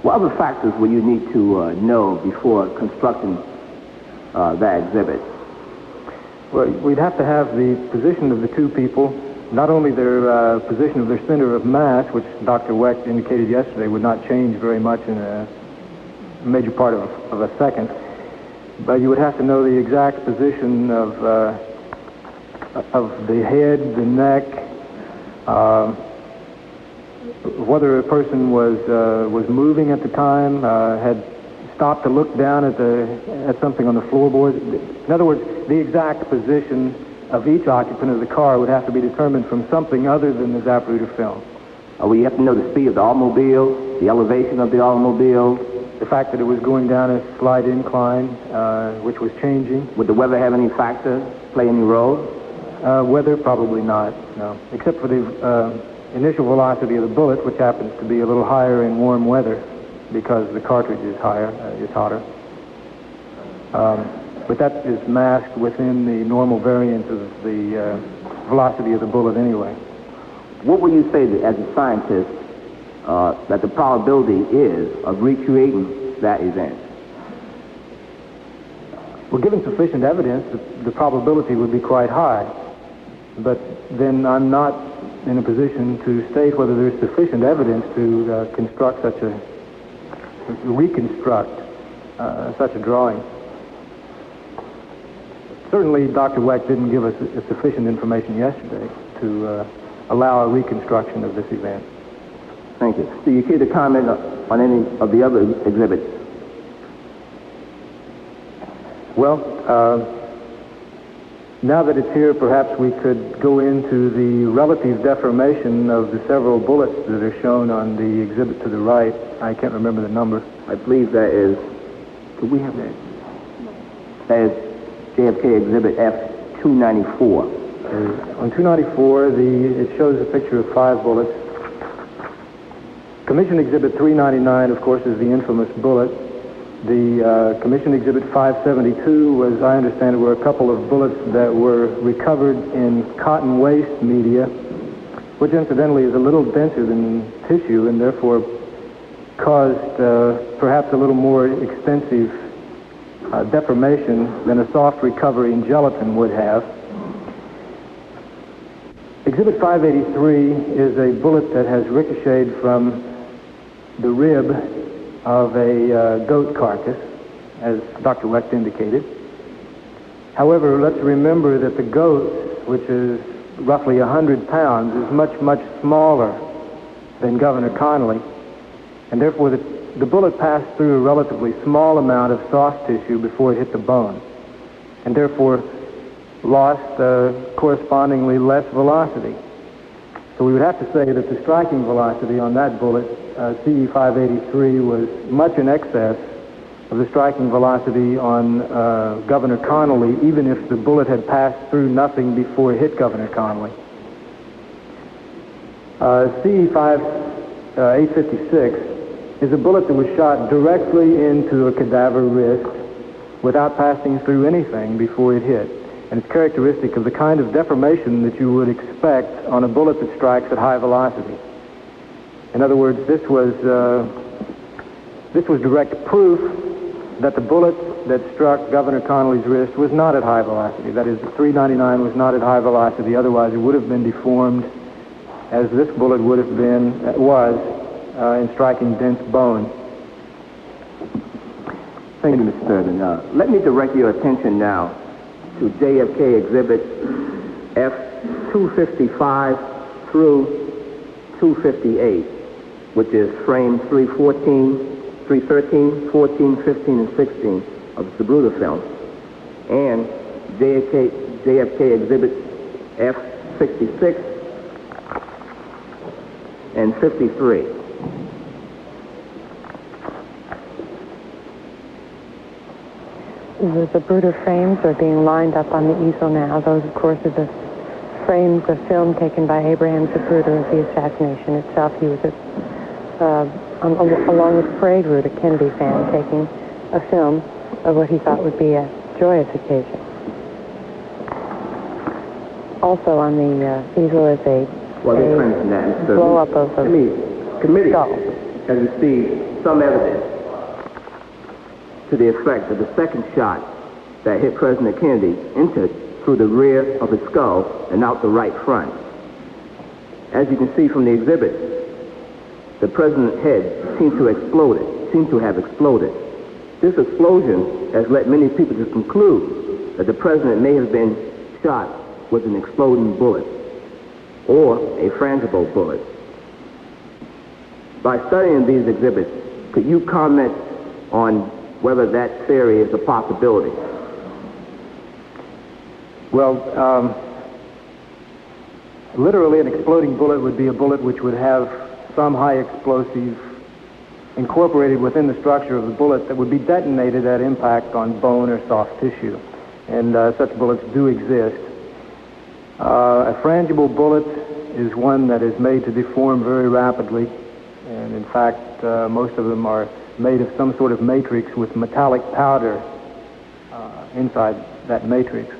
What other factors will you need to know before constructing that exhibit? Well, we'd have to have the position of the two people, not only their position of their center of mass, which Dr. Wecht indicated yesterday would not change very much in a major part of a second, but you would have to know the exact position of the head, the neck, whether a person was moving at the time, had stopped to look down at something on the floorboard. In other words, the exact position of each occupant of the car would have to be determined from something other than the Zapruder film. Well, you have to know the speed of the automobile, the elevation of the automobile, the fact that it was going down a slight incline, which was changing. Would the weather have any factor, play any role? Weather, probably not, no. Except for the initial velocity of the bullet, which happens to be a little higher in warm weather because the cartridge is higher, is hotter. But that is masked within the normal variance of the velocity of the bullet anyway. What would you say that, as a scientist, that the probability is of recreating that event? Well, given sufficient evidence, the probability would be quite high. But then I'm not in a position to state whether there's sufficient evidence to reconstruct such a drawing. Certainly, Dr. Wecht didn't give us sufficient information yesterday to allow a reconstruction of this event. Thank you. Do you care to comment on any of the other exhibits? Well, Now that it's here, perhaps we could go into the relative deformation of the several bullets that are shown on the exhibit to the right. I can't remember the number. I believe that is, do we have that? That is JFK Exhibit F-294. On 294, it shows a picture of 5 bullets. Commission Exhibit 399, of course, is the infamous bullet. The Commission Exhibit 572 was, I understand, were a couple of bullets that were recovered in cotton waste media, which incidentally is a little denser than tissue and therefore caused perhaps a little more extensive deformation than a soft recovery in gelatin would have. Exhibit 583 is a bullet that has ricocheted from the rib of a goat carcass, as Dr. Wecht indicated. However, let's remember that the goat, which is roughly 100 pounds, is much, much smaller than Governor Connolly, and therefore the bullet passed through a relatively small amount of soft tissue before it hit the bone, and therefore lost correspondingly less velocity. So we would have to say that the striking velocity on that bullet, CE 583, was much in excess of the striking velocity on Governor Connolly, even if the bullet had passed through nothing before it hit Governor Connolly. CE 856 is a bullet that was shot directly into a cadaver wrist without passing through anything before it hit. And it's characteristic of the kind of deformation that you would expect on a bullet that strikes at high velocity. In other words, this was direct proof that the bullet that struck Governor Connolly's wrist was not at high velocity. That is, the 399 was not at high velocity. Otherwise, it would have been deformed as this bullet would have been, was, in striking dense bone. Thank you, Mr. Sturdivan. Let me direct your attention now to JFK Exhibit F-255 through 258, which is frame 313, 14, 15, and 16 of the Sabruta film, and JFK Exhibit F-66 and 53. The Sabruta frames are being lined up on the easel now. Those, of course, are the frames of film taken by Abraham Zapruder of the assassination itself. He was along with the parade route, a Kennedy fan, taking a film of what he thought would be a joyous occasion. Also on the easel is a blow-up of a committee skull. Has received some evidence to the effect that the second shot that hit President Kennedy entered through the rear of his skull and out the right front. As you can see from the exhibit, the president's head seemed to have exploded. This explosion has led many people to conclude that the president may have been shot with an exploding bullet or a frangible bullet. By studying these exhibits, could you comment on whether that theory is a possibility? Well, literally an exploding bullet would be a bullet which would have some high explosive incorporated within the structure of the bullet that would be detonated at impact on bone or soft tissue. And such bullets do exist. A frangible bullet is one that is made to deform very rapidly. And in fact, most of them are made of some sort of matrix with metallic powder inside that matrix.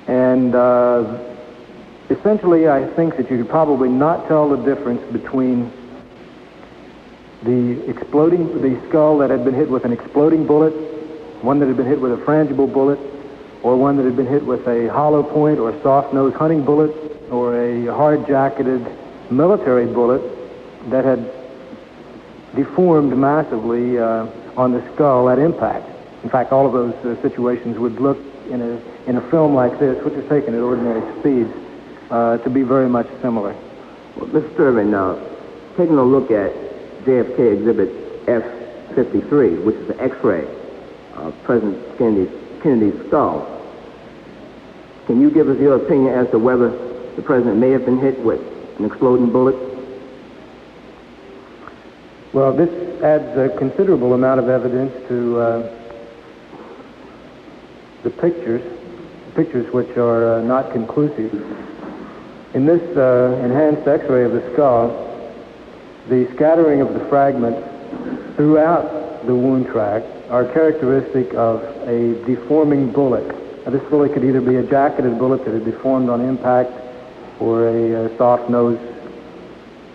And essentially, I think that you could probably not tell the difference between the skull that had been hit with an exploding bullet, one that had been hit with a frangible bullet, or one that had been hit with a hollow point or soft-nosed hunting bullet, or a hard-jacketed military bullet that had deformed massively on the skull at impact. In fact, all of those situations would look in a film like this, which is taken at ordinary speeds, to be very much similar. Well, Mr. Sturdivan, taking a look at JFK Exhibit F-53, which is the X-ray of President Kennedy's skull, Can you give us your opinion as to whether the president may have been hit with an exploding bullet? Well, this adds a considerable amount of evidence to the pictures which are not conclusive. In this enhanced X-ray of the skull, the scattering of the fragments throughout the wound tract are characteristic of a deforming bullet. Now, this bullet could either be a jacketed bullet that had deformed on impact, or a soft nose,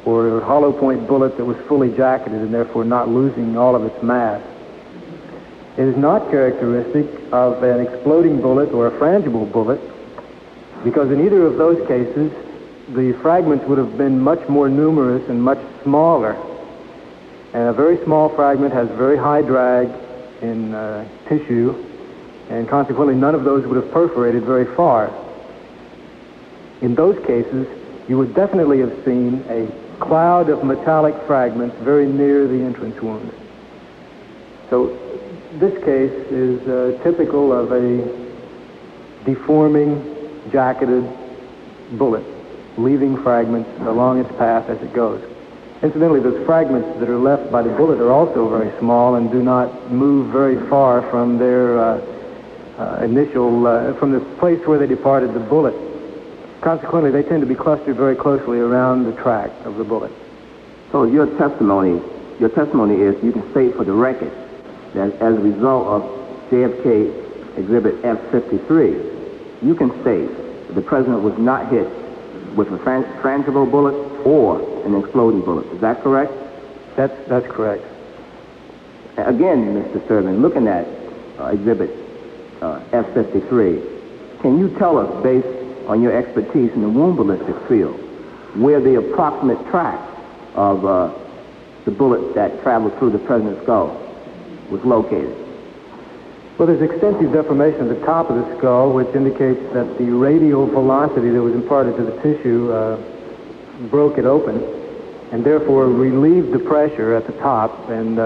or a hollow point bullet that was fully jacketed and therefore not losing all of its mass. It is not characteristic of an exploding bullet or a frangible bullet, because in either of those cases, the fragments would have been much more numerous and much smaller. And a very small fragment has very high drag in tissue, and consequently none of those would have perforated very far. In those cases, you would definitely have seen a cloud of metallic fragments very near the entrance wound. So this case is typical of a deforming, jacketed bullet, leaving fragments along its path as it goes. Incidentally, those fragments that are left by the bullet are also very small and do not move very far from their from the place where they departed the bullet. Consequently, they tend to be clustered very closely around the track of the bullet. So your testimony is, you can state for the record that as a result of JFK Exhibit F-53, you can state that the president was not hit with a frangible bullet or an exploding bullet. Is that correct? That's correct. Again, Mr. Sturdivan, looking at Exhibit F-53, can you tell us, based on your expertise in the wound ballistics field, where the approximate track of the bullet that traveled through the president's skull was located? Well, there's extensive deformation at the top of the skull, which indicates that the radial velocity that was imparted to the tissue broke it open, and therefore relieved the pressure at the top, and,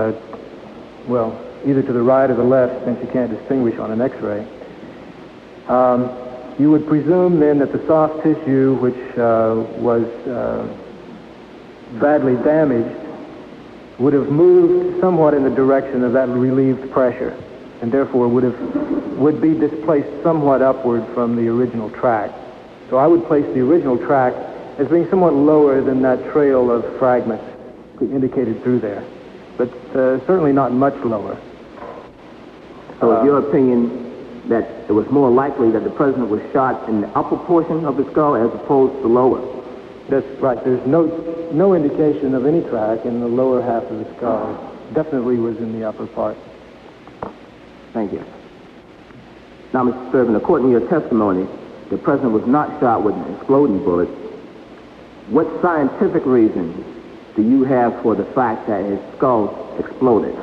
well, either to the right or the left, since you can't distinguish on an X-ray. You would presume then that the soft tissue, which was badly damaged, would have moved somewhat in the direction of that relieved pressure, and therefore would be displaced somewhat upward from the original track. So I would place the original track as being somewhat lower than that trail of fragments indicated through there, but certainly not much lower. So it's your opinion that it was more likely that the president was shot in the upper portion of the skull as opposed to lower? That's right. There's no indication of any track in the lower half of the skull. Definitely was in the upper part. Thank you. Now, Mr. Sturdivan, according to your testimony, the president was not shot with an exploding bullet. What scientific reason do you have for the fact that his skull exploded?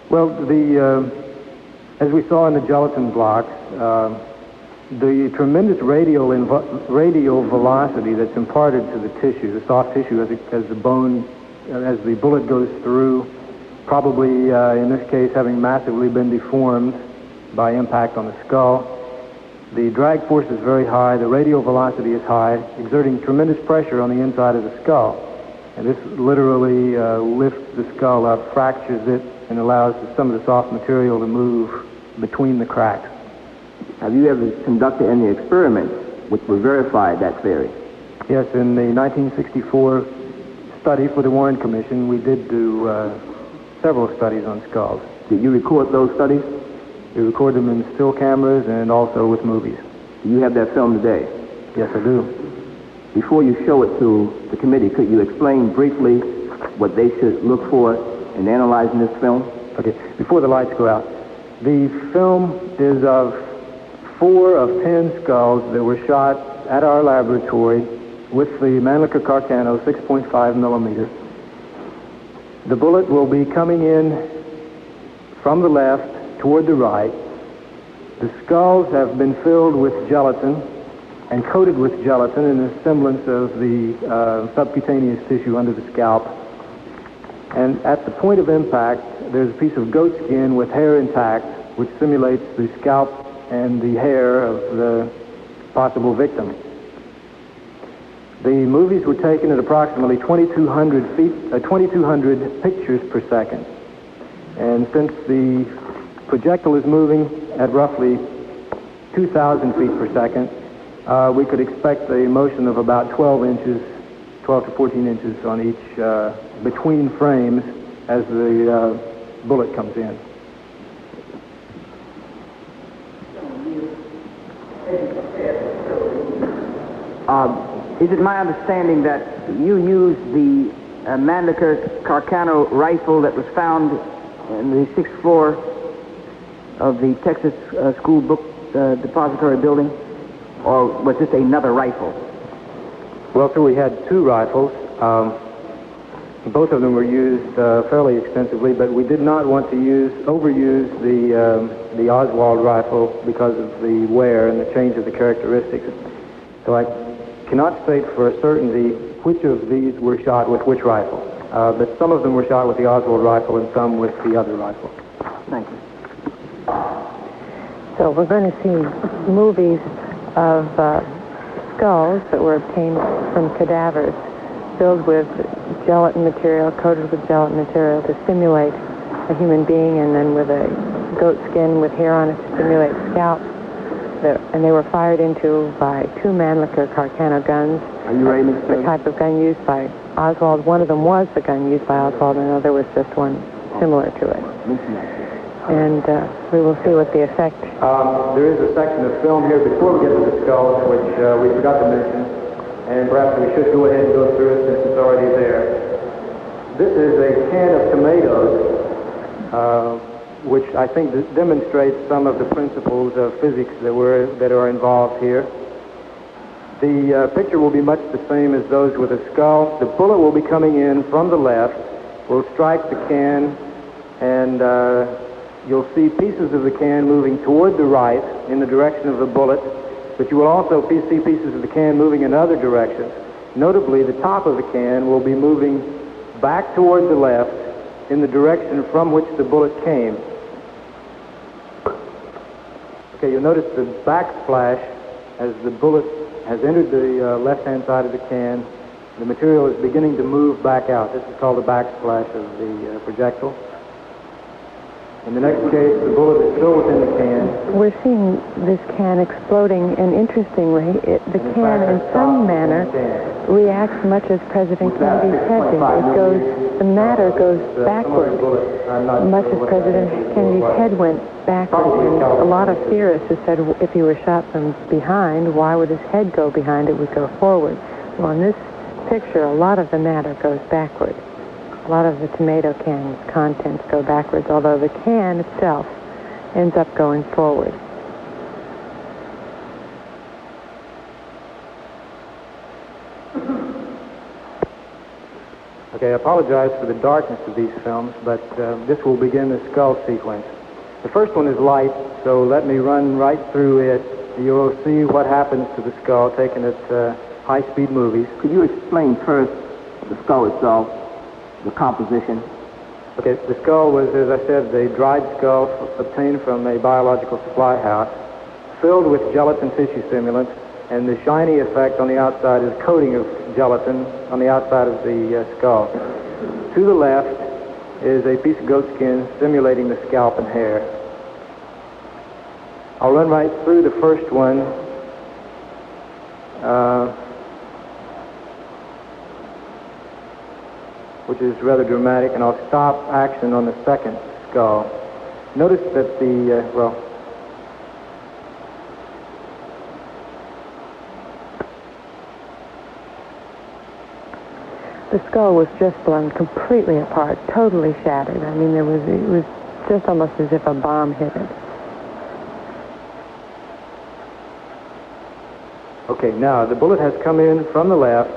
Well, as we saw in the gelatin blocks, the tremendous radial velocity that's imparted to the tissue, the soft tissue, as the bone, as the bullet goes through, probably in this case having massively been deformed by impact on the skull. The drag force is very high, the radial velocity is high, exerting tremendous pressure on the inside of the skull. And this literally lifts the skull up, fractures it, and allows some of the soft material to move between the cracks. Have you ever conducted any experiments which would verify that theory? Yes, in the 1964 study for the Warren Commission, we did do several studies on skulls. Did you record those studies? We record them in still cameras and also with movies. Do you have that film today? Yes, I do. Before you show it to the committee, could you explain briefly what they should look for in analyzing this film? Okay, before the lights go out. The film is of 4 of 10 skulls that were shot at our laboratory with the Mannlicher Carcano 6.5 millimeter. The bullet will be coming in from the left toward the right. The skulls have been filled with gelatin and coated with gelatin in the semblance of the subcutaneous tissue under the scalp. And at the point of impact, there's a piece of goat skin with hair intact, which simulates the scalp and the hair of the possible victim. The movies were taken at approximately 2,200 pictures per second. And since the projectile is moving at roughly 2,000 feet per second, we could expect a motion of about 12 to 14 inches on each, between frames as the bullet comes in. Is it my understanding that you used the Mannlicher Carcano rifle that was found in the 6th floor of the Texas School Book Depository building, or was this another rifle? Well, sir, we had two rifles. Both of them were used fairly extensively, but we did not want to overuse the Oswald rifle because of the wear and the change of the characteristics. So I cannot state for a certainty which of these were shot with which rifle, but some of them were shot with the Oswald rifle and some with the other rifle. Thank you. So we're going to see movies of skulls that were obtained from cadavers filled with gelatin material, coated with gelatin material to simulate a human being, and then with a goat skin with hair on it to simulate scalp. And they were fired into by two Mannlicher Carcano guns. Are you ready, Mr. The type of gun used by Oswald. One of them was the gun used by Oswald, and another was just one similar to it. And we will see what the effect... There is a section of film here before we get to the skulls, which we forgot to mention, and perhaps we should go ahead and go through it since it's already there. This is a can of tomatoes, which I think demonstrates some of the principles of physics that are involved here. The picture will be much the same as those with a skull. The bullet will be coming in from the left, will strike the can, and you'll see pieces of the can moving toward the right in the direction of the bullet, but you will also see pieces of the can moving in other directions. Notably, the top of the can will be moving back toward the left in the direction from which the bullet came. Okay, you'll notice the backsplash as the bullet has entered the left-hand side of the can. The material is beginning to move back out. This is called the backsplash of the projectile. In the next case, the bullet is still within the can. We're seeing this can exploding, and interestingly, the can in some manner reacts much as President Kennedy's head did. The matter goes backward, much as President Kennedy's head went backward. And a lot of theorists have said if he were shot from behind, why would his head go behind? It would go forward. Well, in this picture, a lot of the matter goes backward. A lot of the tomato can's contents go backwards, although the can itself ends up going forward. Okay, I apologize for the darkness of these films, but this will begin the skull sequence. The first one is light, so let me run right through it. You'll see what happens to the skull taken at high-speed movies. Could you explain first the skull itself, the composition? Okay, the skull was, as I said, the dried skull obtained from a biological supply house, filled with gelatin tissue simulant, and the shiny effect on the outside is coating of gelatin on the outside of the skull. To the left is a piece of goat skin simulating the scalp and hair. I'll run right through the first one. Which is rather dramatic, and I'll stop action on the second skull. Notice that The skull was just blown completely apart, totally shattered. I mean, it was just almost as if a bomb hit it. Okay, now the bullet has come in from the left,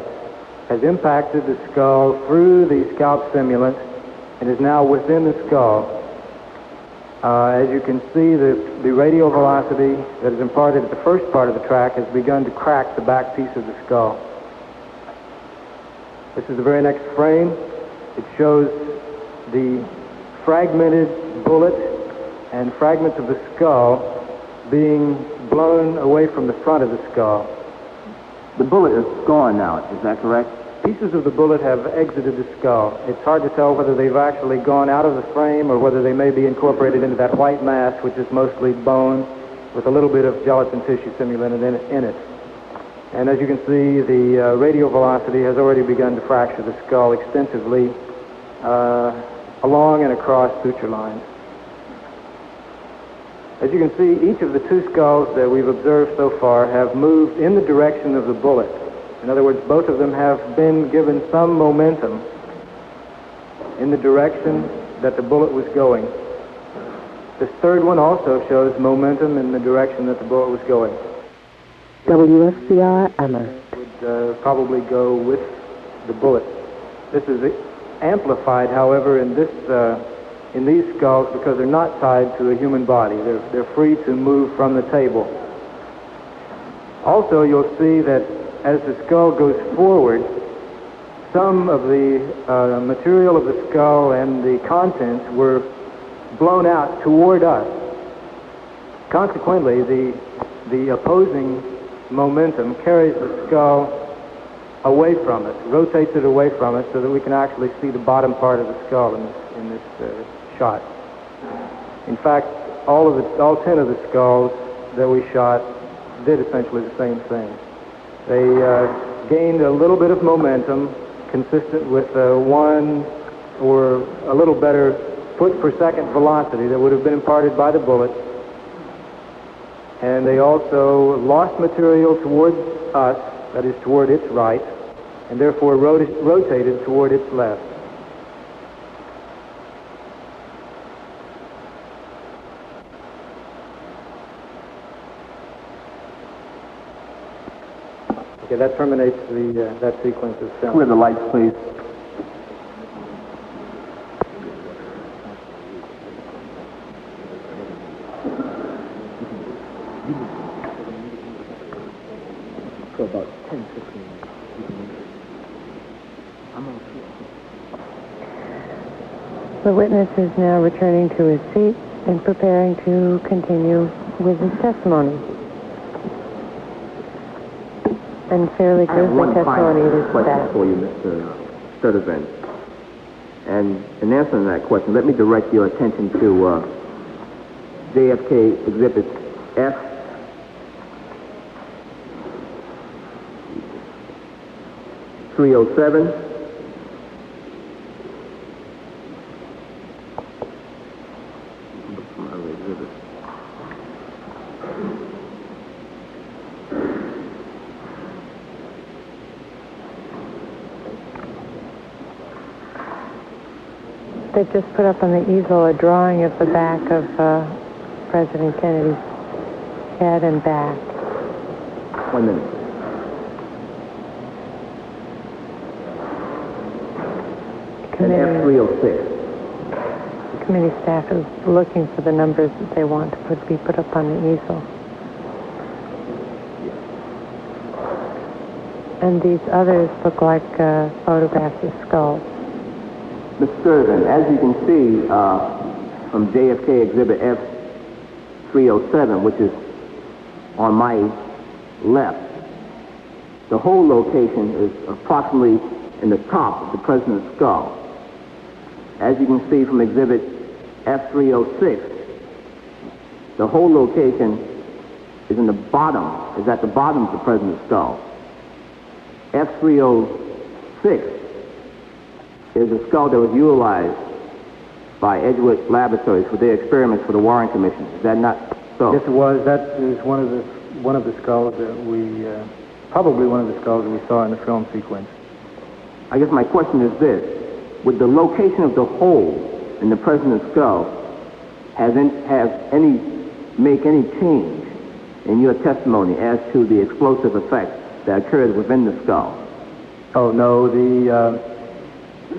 has impacted the skull through the scalp simulant, and is now within the skull. As you can see, the radial velocity that is imparted at the first part of the track has begun to crack the back piece of the skull. This is the very next frame. It shows the fragmented bullet and fragments of the skull being blown away from the front of the skull. The bullet is gone now, is that correct? Pieces of the bullet have exited the skull. It's hard to tell whether they've actually gone out of the frame or whether they may be incorporated into that white mass, which is mostly bone with a little bit of gelatin tissue simulant in it. And as you can see, the radial velocity has already begun to fracture the skull extensively along and across suture lines. As you can see, each of the two skulls that we've observed so far have moved in the direction of the bullet. In other words, both of them have been given some momentum in the direction that the bullet was going. This third one also shows momentum in the direction that the bullet was going. WSCR Amherst. Would probably go with the bullet. This is amplified, however, in these skulls because they're not tied to a human body. They're free to move from the table. Also, you'll see that as the skull goes forward, some of the material of the skull and the contents were blown out toward us. Consequently, the opposing momentum carries the skull away from us, rotates it away from us so that we can actually see the bottom part of the skull in this shot. In fact, all 10 of the skulls that we shot did essentially the same thing. They gained a little bit of momentum consistent with one or a little better foot per second velocity that would have been imparted by the bullet. And they also lost material towards us, that is toward its right, and therefore rotated toward its left. Okay, that terminates that sequence of film. Clear the lights, please. For about 10, 15 minutes. The witness is now returning to his seat and preparing to continue with his testimony. And fairly I have gruesome one testimony final is question that. for you, Mr. Sturdivan. And in answering that question, let me direct your attention to JFK Exhibit F. .307. They just put up on the easel a drawing of the back of President Kennedy's head and back. 1 minute. And F306. The committee staff is looking for the numbers that they want to be put up on the easel. And these others look like photographs of skulls. Mr. Sturdivan, as you can see from JFK Exhibit F307, which is on my left, the whole location is approximately in the top of the president's skull. As you can see from Exhibit F306, the whole location is in the bottom, is at the bottom of the president's skull. F306 is a skull that was utilized by Edgewood Laboratories for their experiments for the Warren Commission. Is that not so? Yes, it was. That is one of the skulls that we, probably one of the skulls that we saw in the film sequence. I guess my question is this. Would the location of the hole in the president's skull make any change in your testimony as to the explosive effect that occurs within the skull? Oh, no.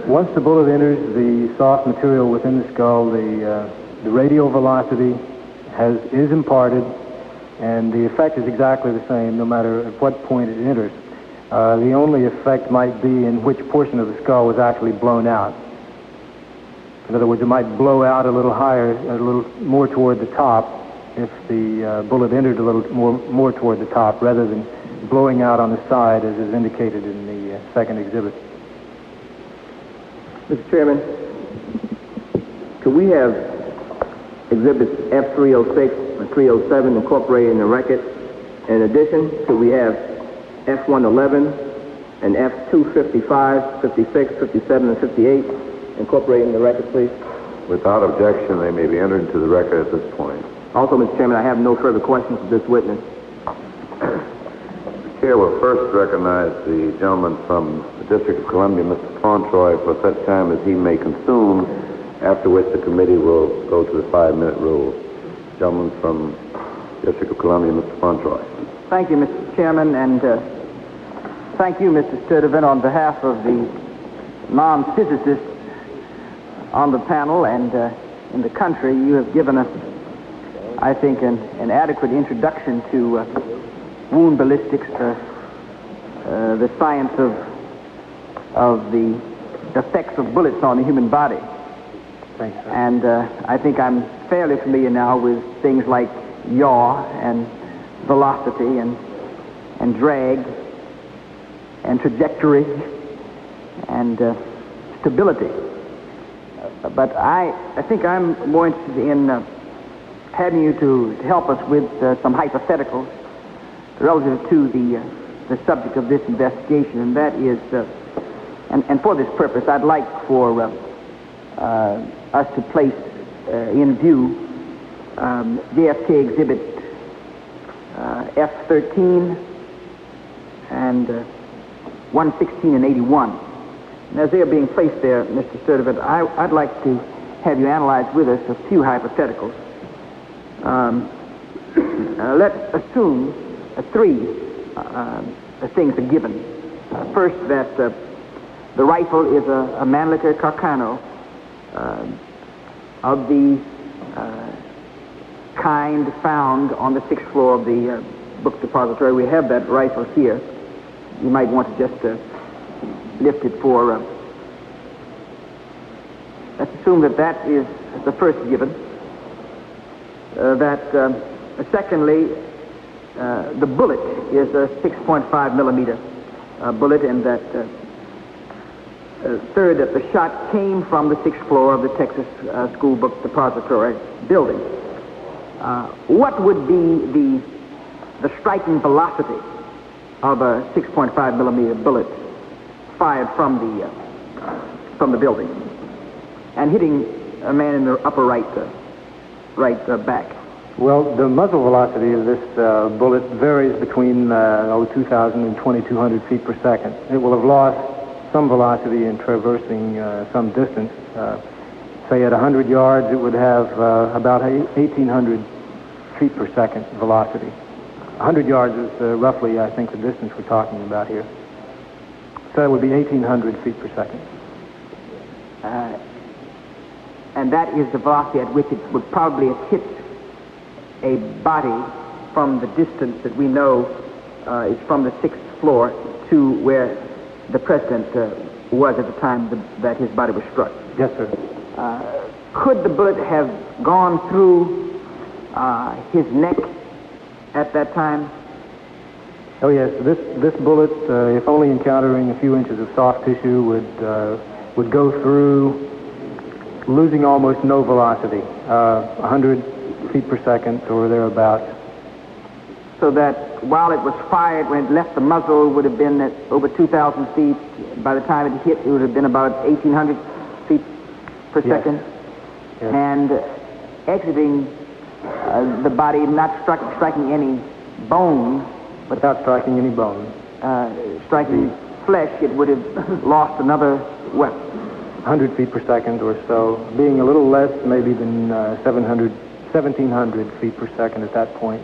Once the bullet enters the soft material within the skull, the radial velocity is imparted, and the effect is exactly the same no matter at what point it enters. The only effect might be in which portion of the skull was actually blown out. In other words, it might blow out a little higher, a little more toward the top, if the bullet entered a little more toward the top rather than blowing out on the side as is indicated in the second exhibit. Mr. Chairman, could we have exhibits F306 and 307 incorporated in the record? In addition, could we have F111 and F255, 56, 57, and 58 incorporated in the record, please? Without objection, they may be entered into the record at this point. Also, Mr. Chairman, I have no further questions of this witness. The chair will first recognize the gentleman from the District of Columbia, Mr. Fauntroy, for such time as he may consume, after which the committee will go to the 5-minute rule. Gentleman from District of Columbia, Mr. Fauntroy. Thank you, Mr. Chairman, and thank you, Mr. Sturdivan, on behalf of the non-physicists on the panel and in the country. You have given us, I think, an adequate introduction to wound ballistics, the science of the effects of bullets on the human body. Thanks, sir. And I think I'm fairly familiar now with things like yaw and velocity and drag and trajectory and stability. But I think I'm more interested in having you to help us with some hypotheticals relative to the subject of this investigation, and that is, and for this purpose, I'd like for us to place in view JFK Exhibit F13 and 116 and 81. And as they are being placed there, Mr. Sturdivan, I'd like to have you analyze with us a few hypotheticals. Let's assume three things are given. First, that the rifle is a Mannlicher Carcano of the kind found on the 6th floor of the book depository. We have that rifle here. You might want to just lift it for... let's assume that is the first given. Secondly, the bullet is a 6.5 millimeter bullet, and that third, that the shot came from the 6th floor of the Texas School Book Depository building. What would be the striking velocity of a 6.5 millimeter bullet fired from the building and hitting a man in the upper right back? Well, the muzzle velocity of this bullet varies between 2,000 and 2,200 feet per second. It will have lost some velocity in traversing some distance. Say at 100 yards, it would have about 1,800 feet per second velocity. 100 yards is roughly, I think, the distance we're talking about here. So it would be 1,800 feet per second. And that is the velocity at which it would probably have hit a body from the distance that we know is from the 6th floor to where the president was at the time that his body was struck. Yes, sir. Could the bullet have gone through his neck at that time? Oh, yes. This bullet, if only encountering a few inches of soft tissue, would go through, losing almost no velocity, 100 feet per second or thereabouts. So that while it was fired, when it left the muzzle, would have been at over 2,000 feet. By the time it hit, it would have been about 1,800 feet per second. Yes. And exiting the body, not striking any bone, but without striking any bone. Striking flesh, it would have lost another, what? 100 feet per second or so, being a little less maybe than 1,700 feet per second at that point.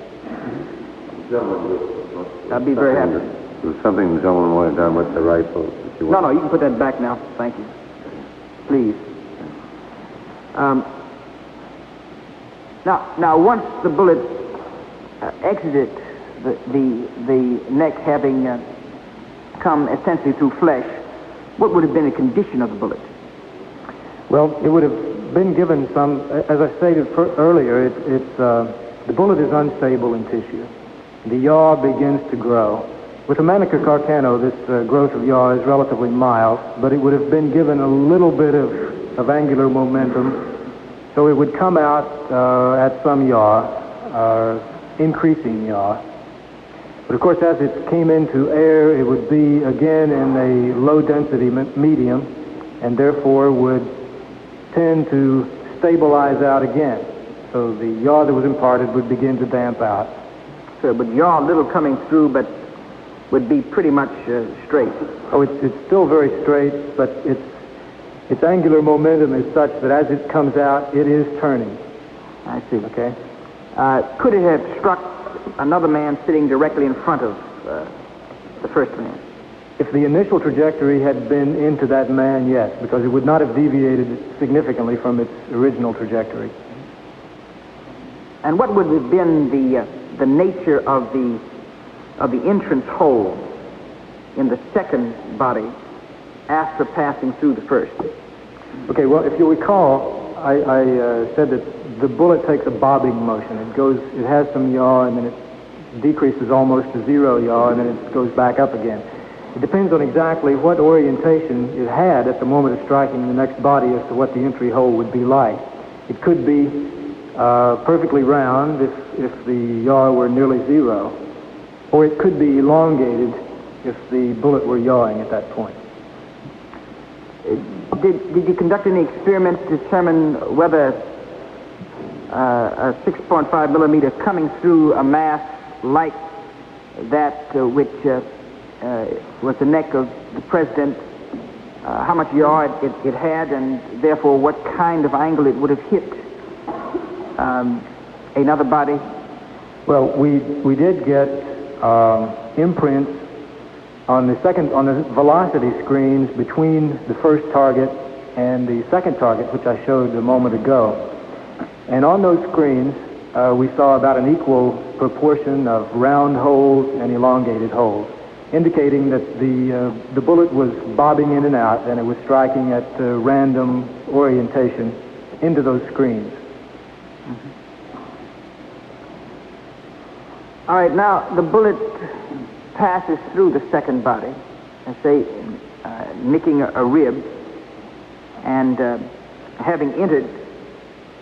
I'd be very happy. There's something the gentleman wanted done with the rifle. No, you can put that back now. Thank you. Please. Now, once the bullet exited the neck, having come essentially through flesh, what would have been the condition of the bullet? Well, it would have been given some, as I stated earlier, it's the bullet is unstable in tissue. The yaw begins to grow. With the Manicure Carcano, this growth of yaw is relatively mild, but it would have been given a little bit of angular momentum, so it would come out at some yaw, increasing yaw. But of course, as it came into air, it would be again in a low-density medium, and therefore would tend to stabilize out again. So the yaw that was imparted would begin to damp out. So, but yaw a little coming through, but would be pretty much straight. Oh, it's still very straight, but its angular momentum is such that as it comes out, it is turning. I see. Okay? Could it have struck another man sitting directly in front of the first man? If the initial trajectory had been into that man, yes, because it would not have deviated significantly from its original trajectory. And what would have been the nature of the entrance hole in the second body after passing through the first? Okay, well, if you recall, I said that the bullet takes a bobbing motion. It has some yaw, and then it decreases almost to zero yaw, and then it goes back up again. It depends on exactly what orientation it had at the moment of striking the next body as to what the entry hole would be like. It could be perfectly round if the yaw were nearly zero, or it could be elongated if the bullet were yawing at that point. Did you conduct any experiments to determine whether a 6.5 millimeter coming through a mass like that which was the neck of the president, how much yaw it had, and therefore what kind of angle it would have hit another body? Well, we did get imprints on the velocity screens between the first target and the second target, which I showed a moment ago. And on those screens, we saw about an equal proportion of round holes and elongated holes, indicating that the bullet was bobbing in and out, and it was striking at random orientation into those screens. Mm-hmm. All right, now the bullet passes through the second body, and say, nicking a rib, and having entered,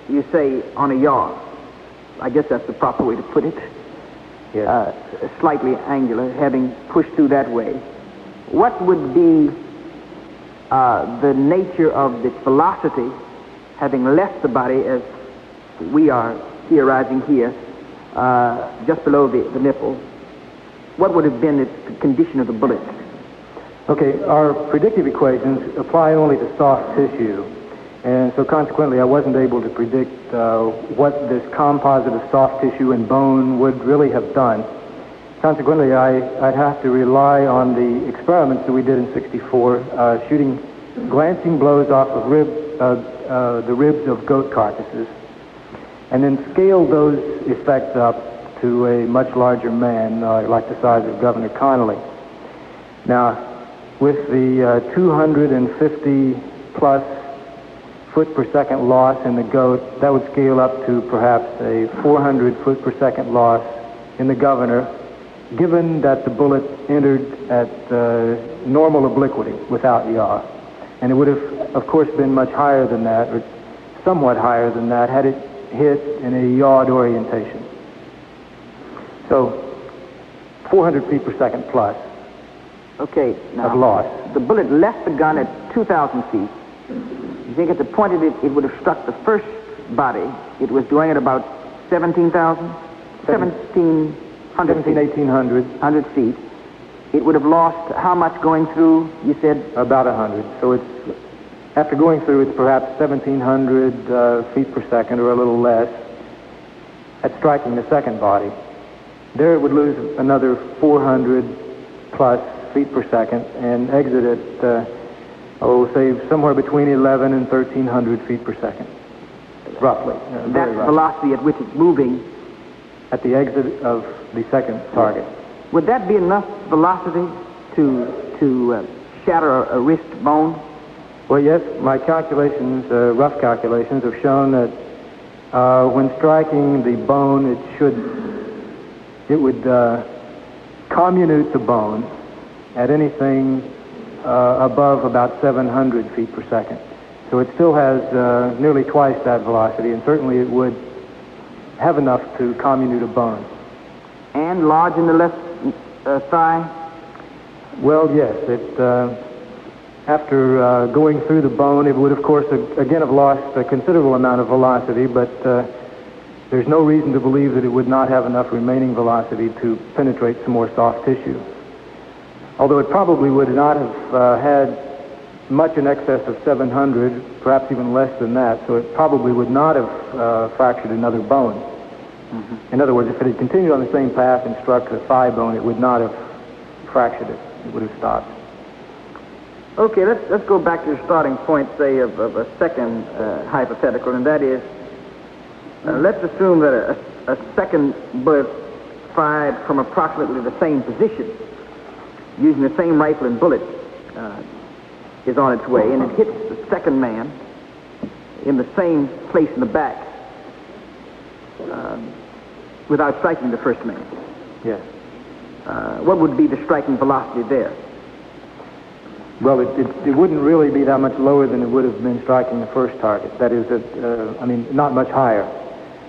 you say, on a yaw. I guess that's the proper way to put it. Yes. Slightly angular, having pushed through that way. What would be the nature of its velocity having left the body, as we are theorizing here, just below the nipple? What would have been its condition of the bullet? Okay, our predictive equations apply only to soft tissue, and so consequently I wasn't able to predict what this composite of soft tissue and bone would really have done. Consequently, I'd have to rely on the experiments that we did in '64, shooting glancing blows off of the ribs of goat carcasses, and then scale those effects up to a much larger man, like the size of Governor Connolly. Now, with the 250 plus foot per second loss in the goat, that would scale up to perhaps a 400 foot per second loss in the Governor, given that the bullet entered at normal obliquity without yaw. And it would have, of course, been much higher than that, or somewhat higher than that, had it hit in a yawed orientation. So, 400 feet per second plus. Okay, now, of loss. The bullet left the gun at 2,000 feet. You think at the point it would have struck the first body, it was doing at about 17,000? 1,800 feet. It would have lost how much going through, you said? About 100. So it's, after going through, it's perhaps 1,700 feet per second, or a little less, at striking the second body. There it would lose another 400 plus feet per second and exit at, say, somewhere between 1,100 and 1,300 feet per second, roughly. That's the velocity at which it's moving. At the exit of the second target. Would that be enough velocity to shatter a wrist bone? Well, yes, my calculations, rough calculations, have shown that When striking the bone, it would comminute the bone at anything above about 700 feet per second. So it still has nearly twice that velocity, and certainly it would have enough to comminute a bone. And large in the left thigh? Well, yes. After going through the bone, it would, of course, again have lost a considerable amount of velocity, but there's no reason to believe that it would not have enough remaining velocity to penetrate some more soft tissue. Although it probably would not have had much in excess of 700, perhaps even less than that, so it probably would not have fractured another bone. Mm-hmm. In other words, if it had continued on the same path and struck the thigh bone, it would not have fractured it. It would have stopped. Okay, let's go back to the starting point, say, of a second hypothetical, and that is, let's assume that a second bullet fired from approximately the same position, using the same rifle and bullet, is on its way, and it hits the second man in the same place in the back without striking the first man. Yes. What would be the striking velocity there? Well, it wouldn't really be that much lower than it would have been striking the first target. That is, not much higher.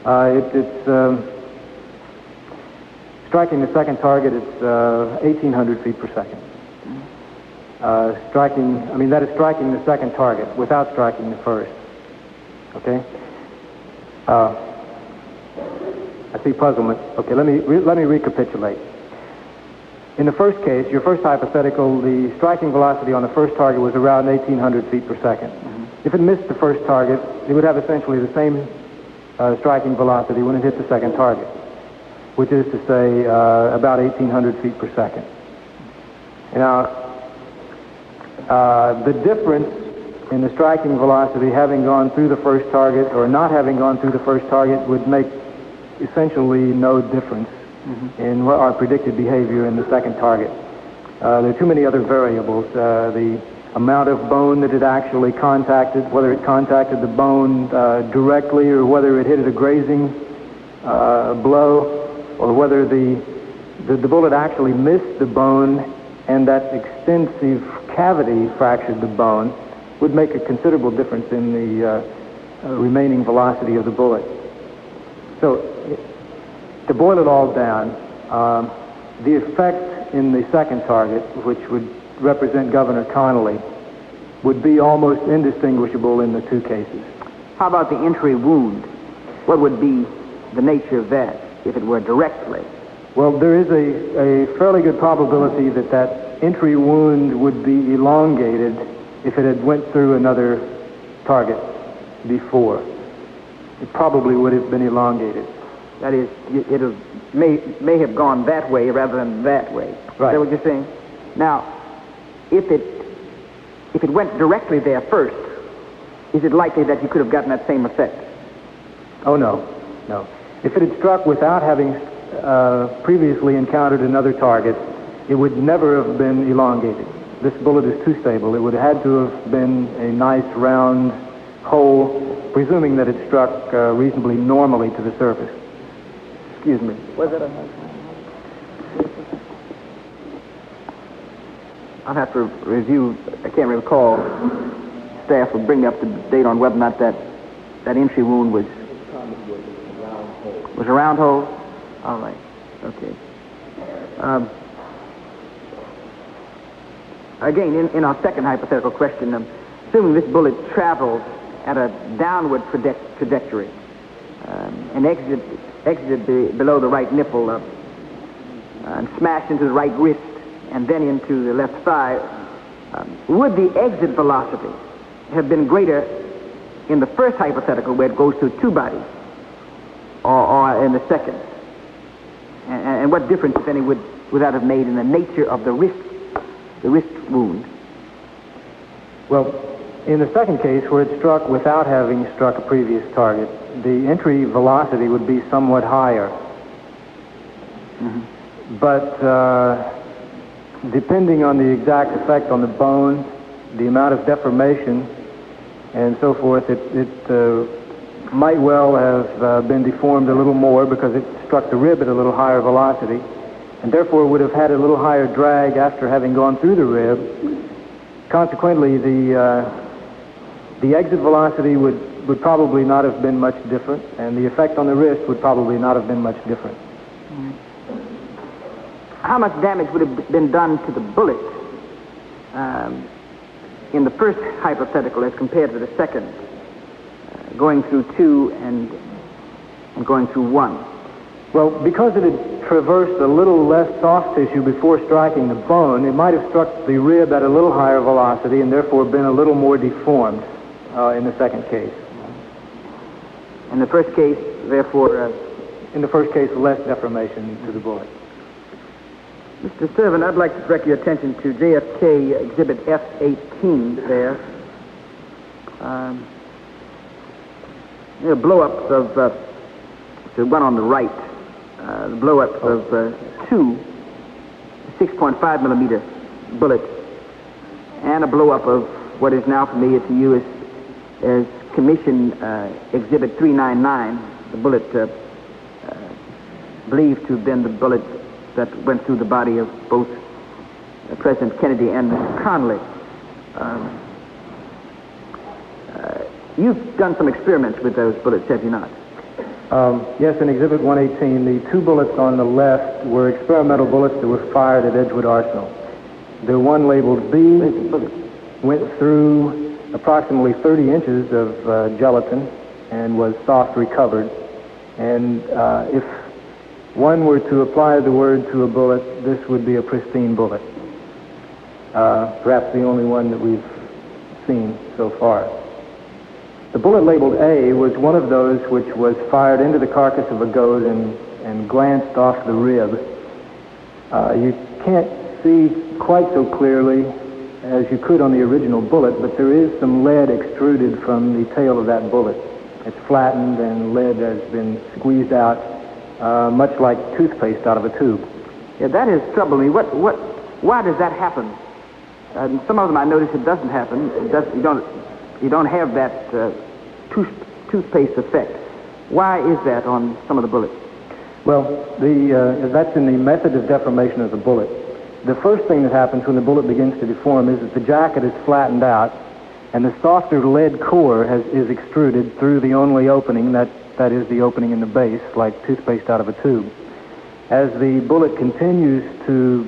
It's striking the second target, it's 1,800 feet per second. That is striking the second target without striking the first. Okay? I see puzzlement. Okay, let me recapitulate. In the first case, your first hypothetical, the striking velocity on the first target was around 1,800 feet per second. Mm-hmm. If it missed the first target, it would have essentially the same striking velocity when it hit the second target, which is to say about 1,800 feet per second. Now, the difference in the striking velocity having gone through the first target or not having gone through the first target would make essentially no difference in our predicted behavior in the second target. There are too many other variables. The amount of bone that it actually contacted, whether it contacted the bone directly or whether it hit it a grazing blow, or whether the bullet actually missed the bone and that extensive cavity fractured the bone, would make a considerable difference in the remaining velocity of the bullet. So, to boil it all down, the effect in the second target, which would represent Governor Connolly, would be almost indistinguishable in the two cases. How about the entry wound? What would be the nature of that if it were directly? Well, there is a fairly good probability that entry wound would be elongated if it had went through another target before. It probably would have been elongated. That is, it may have gone that way rather than that way. Right. Is that what you're saying? Now, if it went directly there first, is it likely that you could have gotten that same effect? Oh, no. If it had struck without having previously encountered another target, it would never have been elongated. This bullet is too stable. It would have had to have been a nice round hole, presuming that it struck reasonably normally to the surface. Excuse me. Was it a... I'll have to review. I can't recall. Staff will bring me up to date on whether or not that entry wound was a round hole. All right. Okay. Again, in our second hypothetical question, assuming this bullet traveled at a downward trajectory and exited below the right nipple and smashed into the right wrist and then into the left thigh, would the exit velocity have been greater in the first hypothetical where it goes through two bodies or in the second? And what difference, if any, would that have made in the nature of the wrist wound? Well, in the second case, where it struck without having struck a previous target, the entry velocity would be somewhat higher. Mm-hmm. But depending on the exact effect on the bone, the amount of deformation, and so forth, it might well have been deformed a little more because it struck the rib at a little higher velocity, and therefore would have had a little higher drag after having gone through the rib. Consequently, the exit velocity would probably not have been much different, and the effect on the wrist would probably not have been much different. How much damage would have been done to the bullet in the first hypothetical as compared to the second, going through 2 and going through 1? Well, because it had traversed a little less soft tissue before striking the bone, it might have struck the rib at a little higher velocity and therefore been a little more deformed in the second case. In the first case, therefore... in the first case, less deformation to the bullet. Mr. Sturdivan, I'd like to direct your attention to JFK Exhibit F-18 there. There are blow-ups of, the one on the right, the blow-ups of 2 6.5 millimeter bullets, and a blow-up of what is now familiar to you as Commission Exhibit 399, the bullet believed to have been the bullet that went through the body of both President Kennedy and Mr. Connally. You've done some experiments with those bullets, have you not? Yes, in Exhibit 118, the 2 bullets on the left were experimental bullets that were fired at Edgewood Arsenal. The one labeled B went through approximately 30 inches of gelatin and was soft recovered. And if one were to apply the word to a bullet, this would be a pristine bullet. Perhaps the only one that we've seen so far. The bullet labeled A was one of those which was fired into the carcass of a goat and glanced off the rib. You can't see quite so clearly as you could on the original bullet, but there is some lead extruded from the tail of that bullet. It's flattened and lead has been squeezed out, much like toothpaste out of a tube. Yeah, that has troubled me. Why does that happen? Some of them I notice it doesn't happen. You don't have that toothpaste effect. Why is that on some of the bullets? Well, that's in the method of deformation of the bullet. The first thing that happens when the bullet begins to deform is that the jacket is flattened out, and the softer lead core is extruded through the only opening, that is the opening in the base, like toothpaste out of a tube. As the bullet continues to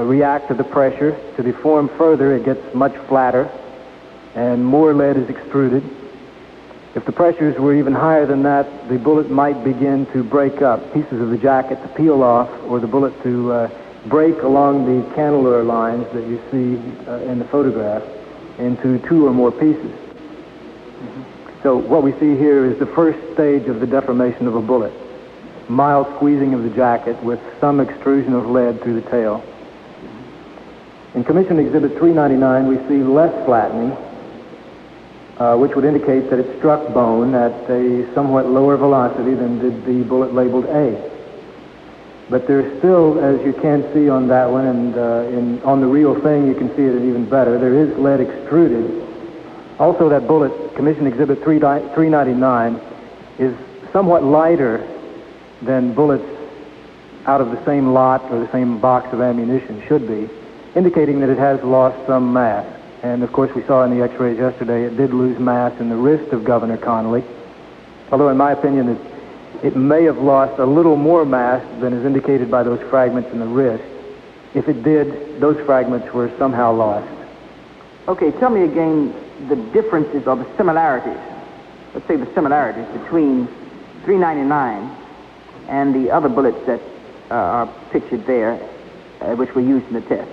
react to the pressure, to deform further, it gets much flatter, and more lead is extruded. If the pressures were even higher than that, the bullet might begin to break up, pieces of the jacket to peel off, or the bullet to break along the cantilever lines that you see in the photograph into 2 or more pieces. So what we see here is the first stage of the deformation of a bullet. Mild squeezing of the jacket with some extrusion of lead through the tail. In Commission Exhibit 399, we see less flattening, which would indicate that it struck bone at a somewhat lower velocity than did the bullet labeled A. But there's still, as you can see on that one, and on the real thing you can see it even better, there is lead extruded. Also, that bullet, Commission Exhibit 399, is somewhat lighter than bullets out of the same lot or the same box of ammunition should be, indicating that it has lost some mass. And of course, we saw in the x-rays yesterday it did lose mass in the wrist of Governor Connally, although in my opinion it may have lost a little more mass than is indicated by those fragments in the wrist. If it did, those fragments were somehow lost. Okay, tell me again the differences or the similarities, let's say the similarities between 399 and the other bullets that are pictured there, which were used in the test.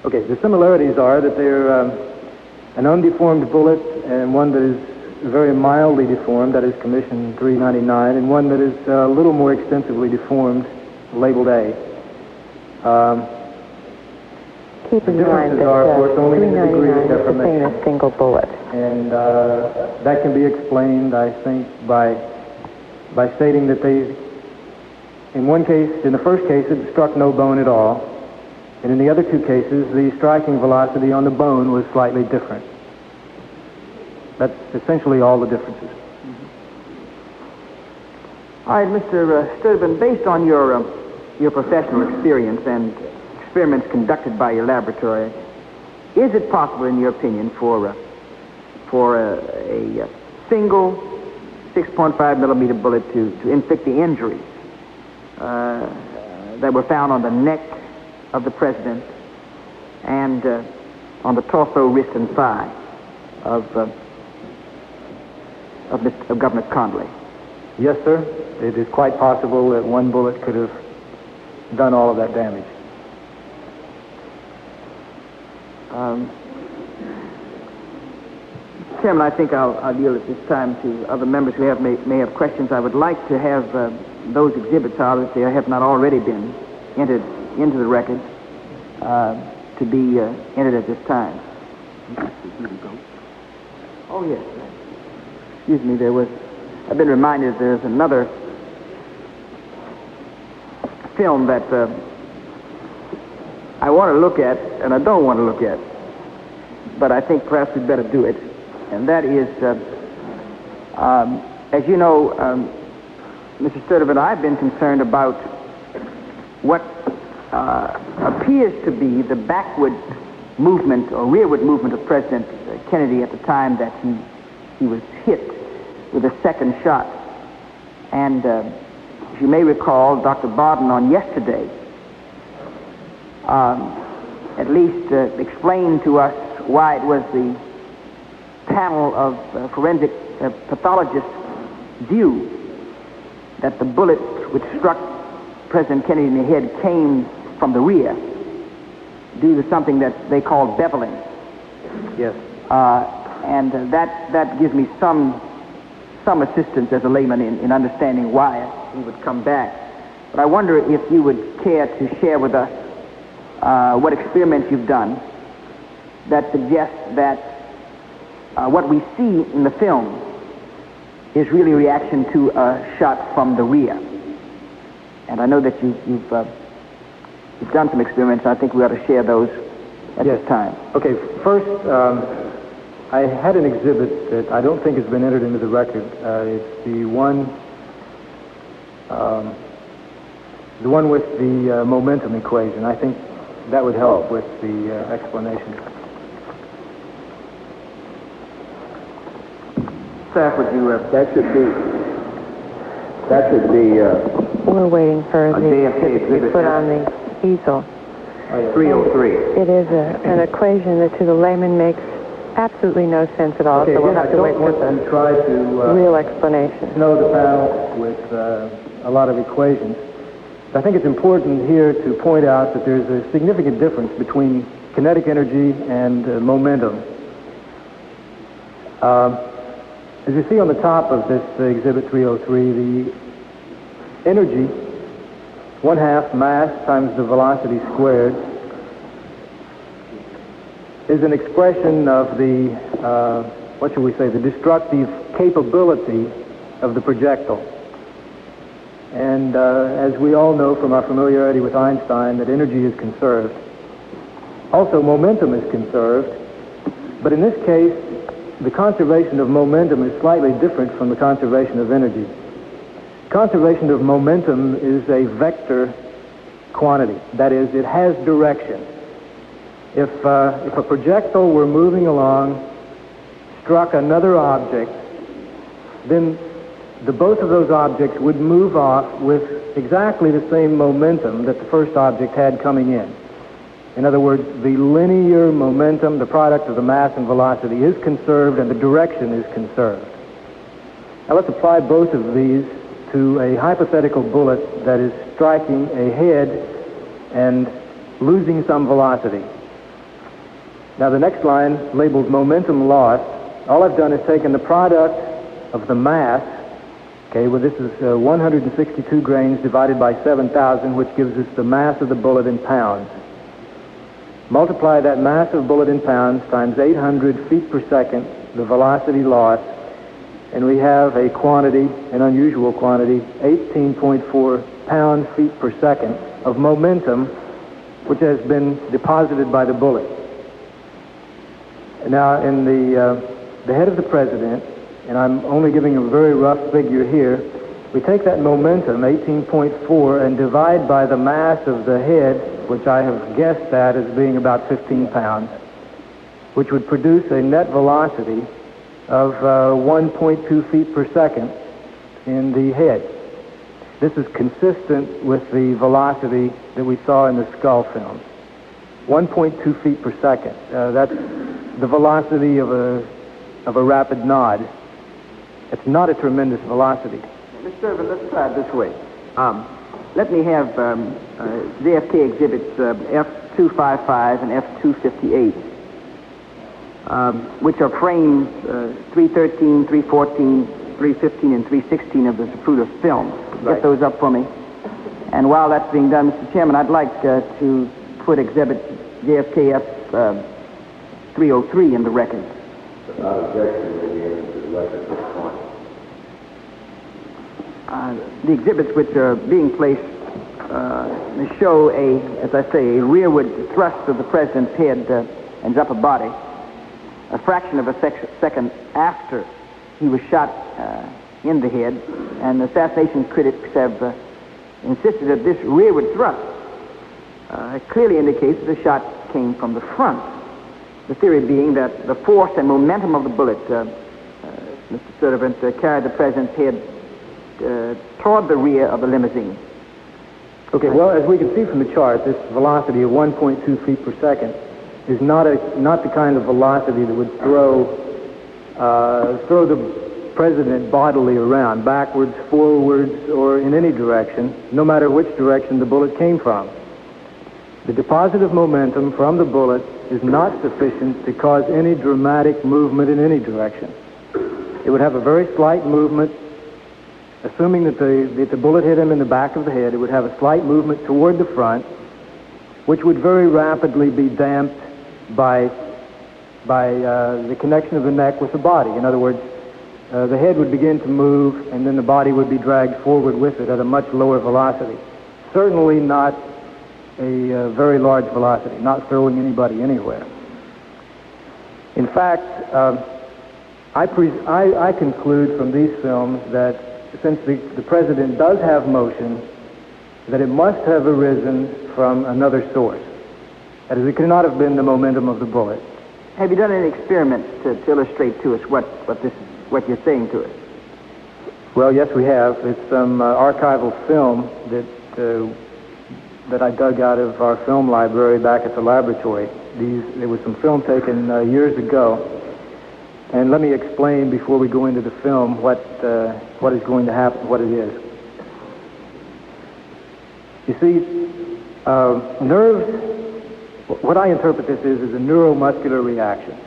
Okay, the similarities are that they're an undeformed bullet and one that is very mildly deformed, that is Commission 399, and one that is a little more extensively deformed, labeled A. Keep in mind that 399 is the same as single bullet. And that can be explained, I think, by stating that in the first case, it struck no bone at all. And in the other 2 cases, the striking velocity on the bone was slightly different. That's essentially all the differences. All right, Mr. Sturdivan, based on your professional experience and experiments conducted by your laboratory, is it possible, in your opinion, for a single 6.5 millimeter bullet to inflict the injuries that were found on the neck of the president and on the torso, wrist, and thigh of Governor Conley? Yes, sir. It is quite possible that one bullet could have done all of that damage. Chairman, I think I'll yield at this time to other members who may have questions. I would like to have those exhibits out, if they have not already been entered into the record, to be entered at this time. Oh, yes. Excuse me, I've been reminded there's another film that I want to look at and I don't want to look at, but I think perhaps we'd better do it. And that is, as you know, Mr. Sturdivan, I've been concerned about what appears to be the backward movement or rearward movement of President Kennedy at the time that he was hit with a second shot. And as you may recall, Dr. Barden on yesterday at least explained to us why it was the panel of forensic pathologists' view that the bullet which struck President Kennedy in the head came from the rear due to something that they call beveling. Yes. And that gives me some assistance as a layman in understanding why he would come back. But I wonder if you would care to share with us what experiments you've done that suggest that what we see in the film is really a reaction to a shot from the rear. And I know that you've done some experiments. I think we ought to share those at this time. Okay, first, I had an exhibit that I don't think has been entered into the record. It's the one with the momentum equation. I think that would help with the explanation. Staff, would you... That should be... We're waiting for the JFK to be exhibit put there. on the easel. 303. It is an equation that to the layman makes absolutely no sense at all, Okay, so we'll again, have I to wait don't for want the to try to real explanation. snow the panel with a lot of equations. I think it's important here to point out that there's a significant difference between kinetic energy and momentum. As you see on the top of this Exhibit 303, the energy, 1/2 mass times the velocity squared, is an expression of the, what shall we say, the destructive capability of the projectile. And as we all know from our familiarity with Einstein, that energy is conserved. Also, momentum is conserved, but in this case, the conservation of momentum is slightly different from the conservation of energy. Conservation of momentum is a vector quantity. That is, it has direction. If a projectile were moving along, struck another object, then both of those objects would move off with exactly the same momentum that the first object had coming in. In other words, the linear momentum, the product of the mass and velocity, is conserved and the direction is conserved. Now let's apply both of these to a hypothetical bullet that is striking a head and losing some velocity. Now the next line, labeled momentum lost, all I've done is taken the product of the mass, okay, well this is 162 grains divided by 7,000, which gives us the mass of the bullet in pounds. Multiply that mass of bullet in pounds times 800 feet per second, the velocity lost, and we have a quantity, an unusual quantity, 18.4 pound-feet per second of momentum, which has been deposited by the bullet. Now, in the head of the president and I'm only giving a very rough figure here, we take that momentum, 18.4, and divide by the mass of the head, which I have guessed at as being about 15 pounds, which would produce a net velocity of 1.2 feet per second in the head. This is consistent with the velocity that we saw in the skull film. 1.2 feet per second. That's the velocity of a rapid nod. It's not a tremendous velocity. Mr. Sturdivan, let's try it this way. Let me have JFK exhibits F255 and F258, which are frames 313, 314, 315, and 316 of the Zapruder film. Right. Get those up for me. And while that's being done, Mr. Chairman, I'd like to put exhibit JFK F303 in the record. Without objection, will be into the record at this point. The exhibits which are being placed show as I say, a rearward thrust of the president's head and upper body, a fraction of a second after he was shot in the head, and assassination critics have insisted that this rearward thrust clearly indicates that the shot came from the front. The theory being that the force and momentum of the bullet, Mr. Sturdivan, carried the president's head toward the rear of the limousine. Okay, well, as we can see from the chart, this velocity of 1.2 feet per second is not the kind of velocity that would throw the president bodily around, backwards, forwards, or in any direction, no matter which direction the bullet came from. The deposit of momentum from the bullet is not sufficient to cause any dramatic movement in any direction. It would have a very slight movement. Assuming that the bullet hit him in the back of the head, it would have a slight movement toward the front, which would very rapidly be damped by the connection of the neck with the body. In other words, the head would begin to move, and then the body would be dragged forward with it at a much lower velocity. Certainly not a very large velocity, not throwing anybody anywhere. In fact, I conclude from these films that since the president does have motion, that it must have arisen from another source. That is, it could not have been the momentum of the bullet. Have you done any experiments to illustrate to us what you're saying to us? Well, yes, we have. It's some archival film that I dug out of our film library back at the laboratory. There was some film taken years ago. And let me explain before we go into the film what is going to happen, what it is. You see, nerves, what I interpret this is a neuromuscular reaction.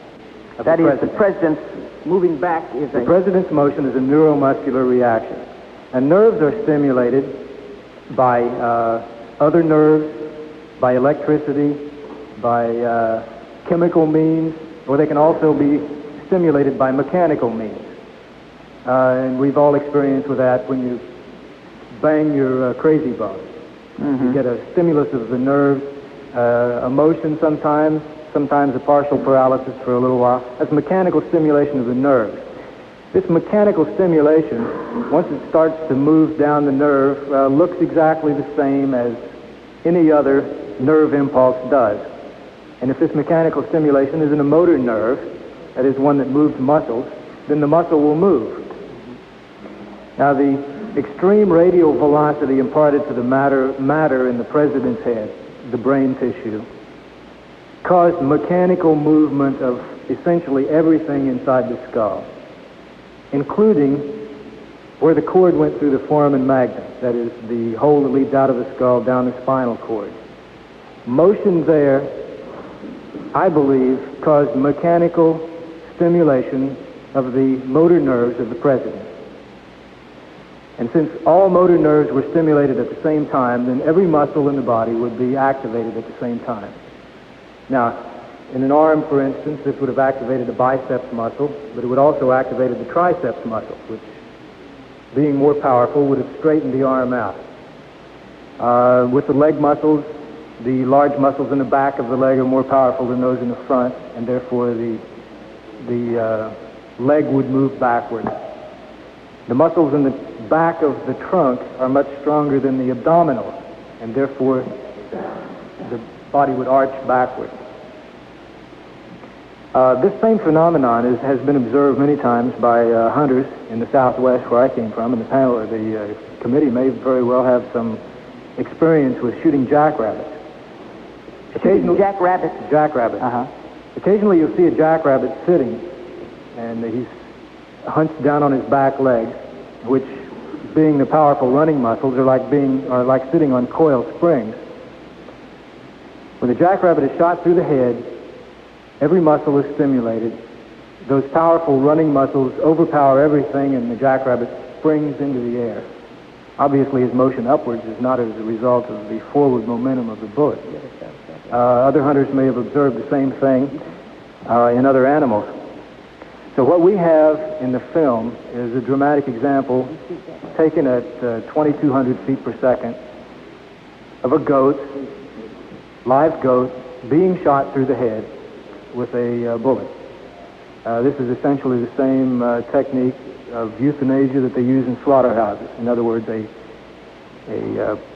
That is, the president's moving back is the president's motion is a neuromuscular reaction. And nerves are stimulated by other nerves, by electricity, by chemical means, or they can also be stimulated by mechanical means. And we've all experienced with that when you bang your crazy bone. Mm-hmm. You get a stimulus of the nerves, a motion sometimes a partial paralysis for a little while. That's mechanical stimulation of the nerves. This mechanical stimulation, once it starts to move down the nerve, looks exactly the same as any other nerve impulse does. And if this mechanical stimulation is in a motor nerve, that is one that moves muscles, then the muscle will move. Now, the extreme radial velocity imparted to the matter in the president's head, the brain tissue, caused mechanical movement of essentially everything inside the skull, including where the cord went through the foramen magnum, that is, the hole that leads out of the skull down the spinal cord. Motion there, I believe, caused mechanical stimulation of the motor nerves of the president. And since all motor nerves were stimulated at the same time, then every muscle in the body would be activated at the same time. Now, in an arm, for instance, this would have activated the biceps muscle, but it would also activate the triceps muscle, which, being more powerful, would have straightened the arm out. With the leg muscles, the large muscles in the back of the leg are more powerful than those in the front, and therefore the leg would move backward. The muscles in the back of the trunk are much stronger than the abdominals, and therefore the body would arch backward. This same phenomenon has been observed many times by hunters in the Southwest where I came from, and the panel or the committee may very well have some experience with shooting jackrabbits. Shooting jackrabbits? Jackrabbits. Occasionally you'll see a jackrabbit sitting, and he's hunched down on his back legs, which, being the powerful running muscles, are like sitting on coiled springs. When the jackrabbit is shot through the head, every muscle is stimulated. Those powerful running muscles overpower everything, and the jackrabbit springs into the air. Obviously, his motion upwards is not as a result of the forward momentum of the bullet. Other hunters may have observed the same thing in other animals. So what we have in the film is a dramatic example taken at 2,200 feet per second of a goat, live goat, being shot through the head with a bullet. This is essentially the same technique of euthanasia that they use in slaughterhouses. In other words, a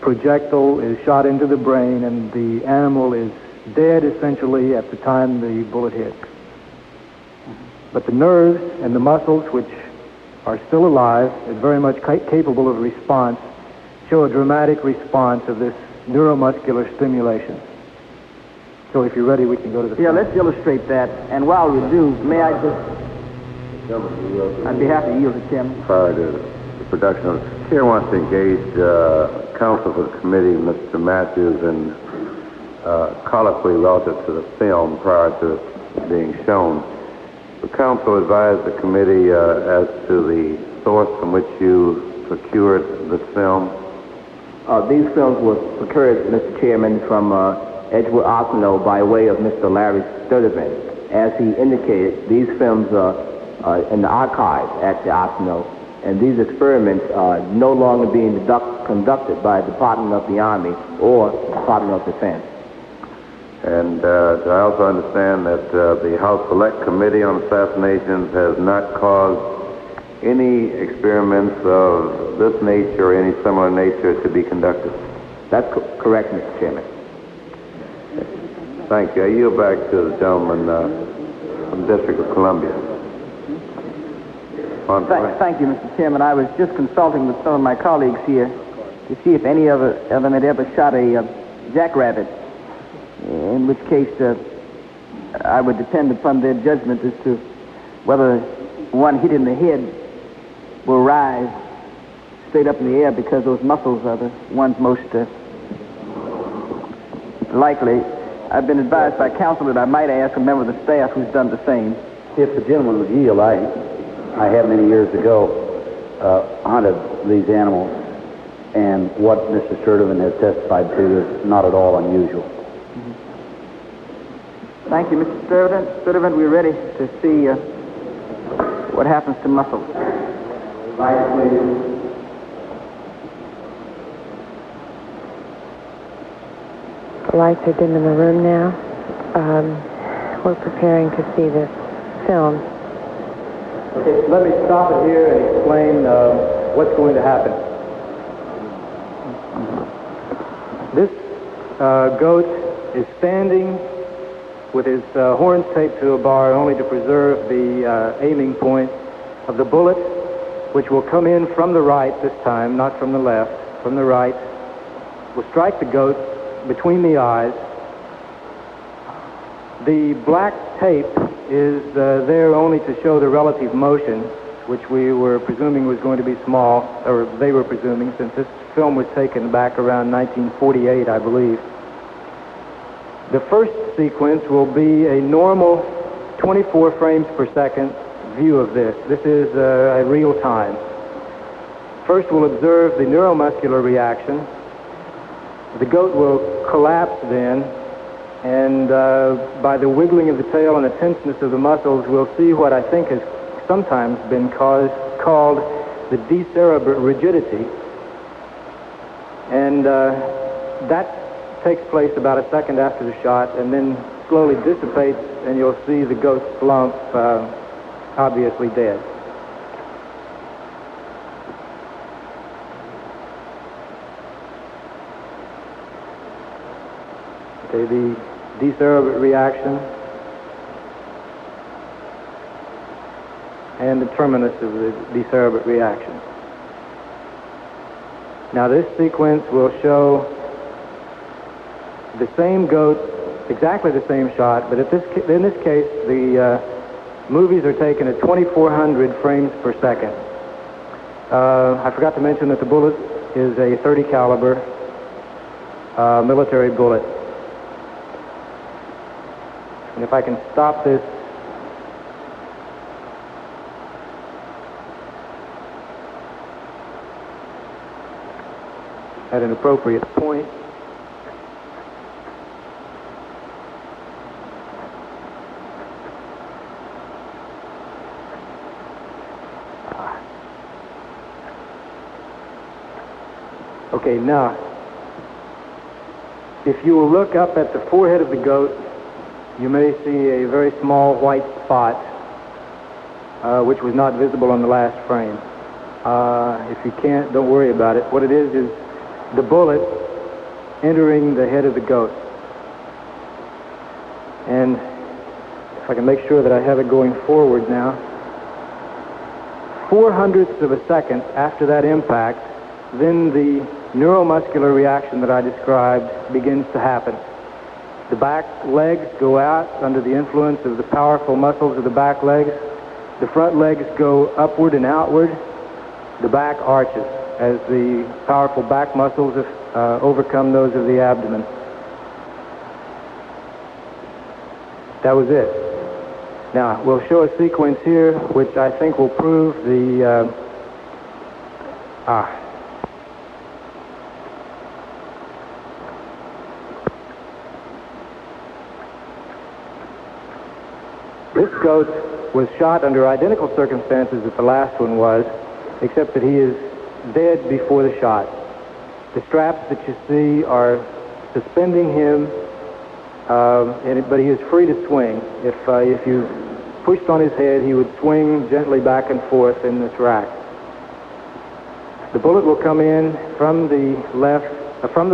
projectile is shot into the brain, and the animal is dead essentially at the time the bullet hits. But the nerves and the muscles, which are still alive and very much capable of response, show a dramatic response of this neuromuscular stimulation. So if you're ready, we can go to the film. Let's illustrate that. And while we do, may I just... I'd be happy to yield to Chairman. Prior to the production of the chair wants to engage counsel for the committee, Mr. Matthews, in colloquy relative to the film prior to it being shown. The counsel advised the committee as to the source from which you procured this film. These films were procured, Mr. Chairman, from Edgewood Arsenal by way of Mr. Larry Sturdivan. As he indicated, these films are in the archive at the Arsenal, and these experiments are no longer being conducted by the Department of the Army or Department of Defense. And I also understand that the House Select Committee on Assassinations has not caused any experiments of this nature or any similar nature to be conducted. That's correct, Mr. Chairman. Thank you. I yield back to the gentleman from the District of Columbia. Thank you, Mr. Chairman. I was just consulting with some of my colleagues here to see if any of them had ever shot a jackrabbit, in which case I would depend upon their judgment as to whether one hit in the head will rise straight up in the air, because those muscles are the ones most likely. I've been advised by counsel that I might ask a member of the staff who's done the same. If the gentleman would yield, I have many years ago hunted these animals, and what Mr. Sturdivan has testified to is not at all unusual. Thank you, Mr. Sturdivan. We're ready to see what happens to muscles. Right, please. The lights are dim in the room now. We're preparing to see this film. Okay, let me stop it here and explain what's going to happen. This goat is standing with his horns taped to a bar only to preserve the aiming point of the bullet, which will come in from the right this time, not from the left, from the right, will strike the goat between the eyes. The black tape is there only to show the relative motion, which we were presuming was going to be small, or they were presuming, since this film was taken back around 1948, I believe. The first sequence will be a normal 24 frames per second view of this. This is a real time. First, we'll observe the neuromuscular reaction. The goat will collapse then, and by the wiggling of the tail and the tenseness of the muscles, we'll see what I think has sometimes been called the decerebrate rigidity. And that takes place about a second after the shot, and then slowly dissipates, and you'll see the goat slump obviously dead. Okay, the desurrogate reaction and the terminus of the desurrogate reaction. Now this sequence will show the same goat, exactly the same shot, but in this case, the movies are taken at 2,400 frames per second. I forgot to mention that the bullet is a .30 caliber military bullet. And if I can stop this at an appropriate point. Okay, now, if you will look up at the forehead of the goat, you may see a very small white spot, which was not visible on the last frame. If you can't, don't worry about it. What it is the bullet entering the head of the goat. And if I can make sure that I have it going forward now, 0.04 of a second after that impact, then the neuromuscular reaction that I described begins to happen. The back legs go out under the influence of the powerful muscles of the back legs. The front legs go upward and outward. The back arches as the powerful back muscles overcome those of the abdomen. That was it. Now, we'll show a sequence here which I think will prove the... This goat was shot under identical circumstances that the last one was, except that he is dead before the shot. The straps that you see are suspending him, but he is free to swing. If you pushed on his head, he would swing gently back and forth in this rack. The bullet will come in from the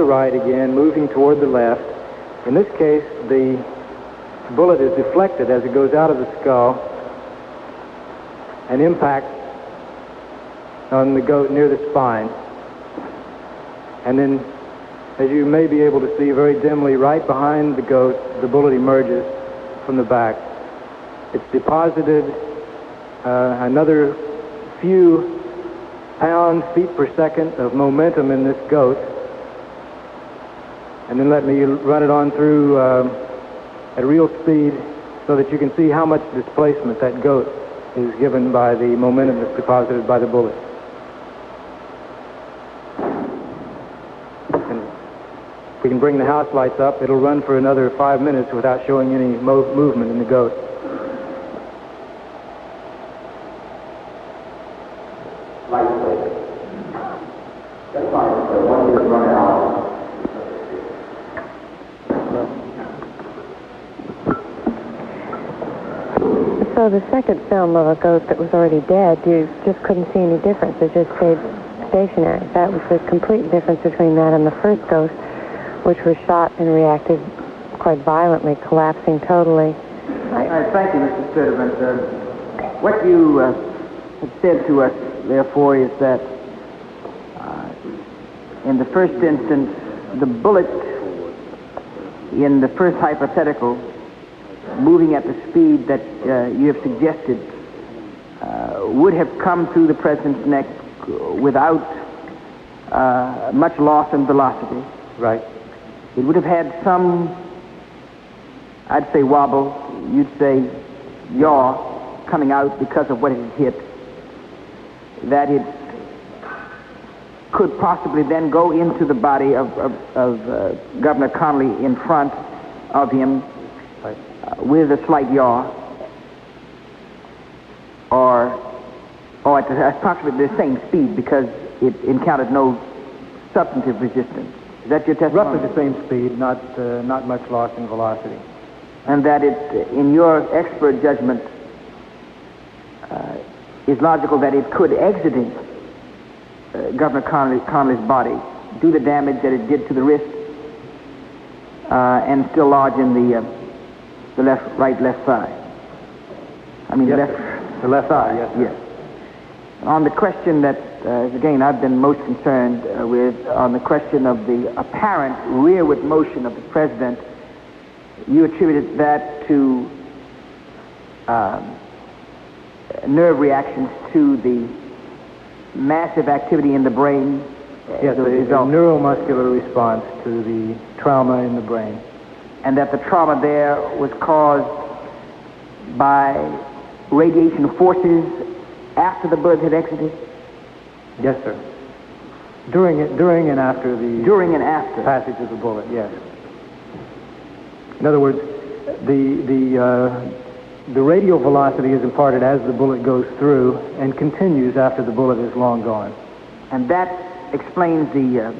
right again, moving toward the left. In this case, the bullet is deflected as it goes out of the skull and impacts on the goat near the spine. And then, as you may be able to see very dimly, right behind the goat, the bullet emerges from the back. It's deposited another few pound-feet per second of momentum in this goat. And then let me run it on through at real speed so that you can see how much displacement that goat is given by the momentum that's deposited by the bullet. And if we can bring the house lights up, it'll run for another 5 minutes without showing any movement in the goat. Lights, please. That's fine. So once you run it out. So the second film of a goat that was already dead, you just couldn't see any difference. It just stayed stationary. That was the complete difference between that and the first ghost, which was shot and reacted quite violently, collapsing totally. Thank you, Mr. Sturdivan. What you have said to us, therefore, is that in the first instance, the bullet in the first hypothetical, moving at the speed that you have suggested, would have come through the president's neck without much loss in velocity. Right. It would have had some, I'd say wobble, you'd say yaw, coming out because of what it had hit, that it could possibly then go into the body of Governor Connolly in front of him, right, with a slight yaw, or at approximately the same speed because it encountered no substantive resistance. Is that your testimony? Roughly the same speed, not much loss in velocity. And that it, in your expert judgment, is logical that it could, exiting Governor Connolly's body, do the damage that it did to the wrist and still lodge in the left side. I mean, yes, the left side, yes. Yes. On the question that, again, I've been most concerned with, on the question of the apparent rearward motion of the president, you attributed that to nerve reactions to the massive activity in the brain. Yes, a neuromuscular response to the trauma in the brain. And that the trauma there was caused by radiation forces after the bullet had exited? Yes, sir. During and after the... During and after. Passage of the bullet, yes. In other words, the radial velocity is imparted as the bullet goes through and continues after the bullet is long gone. And that explains the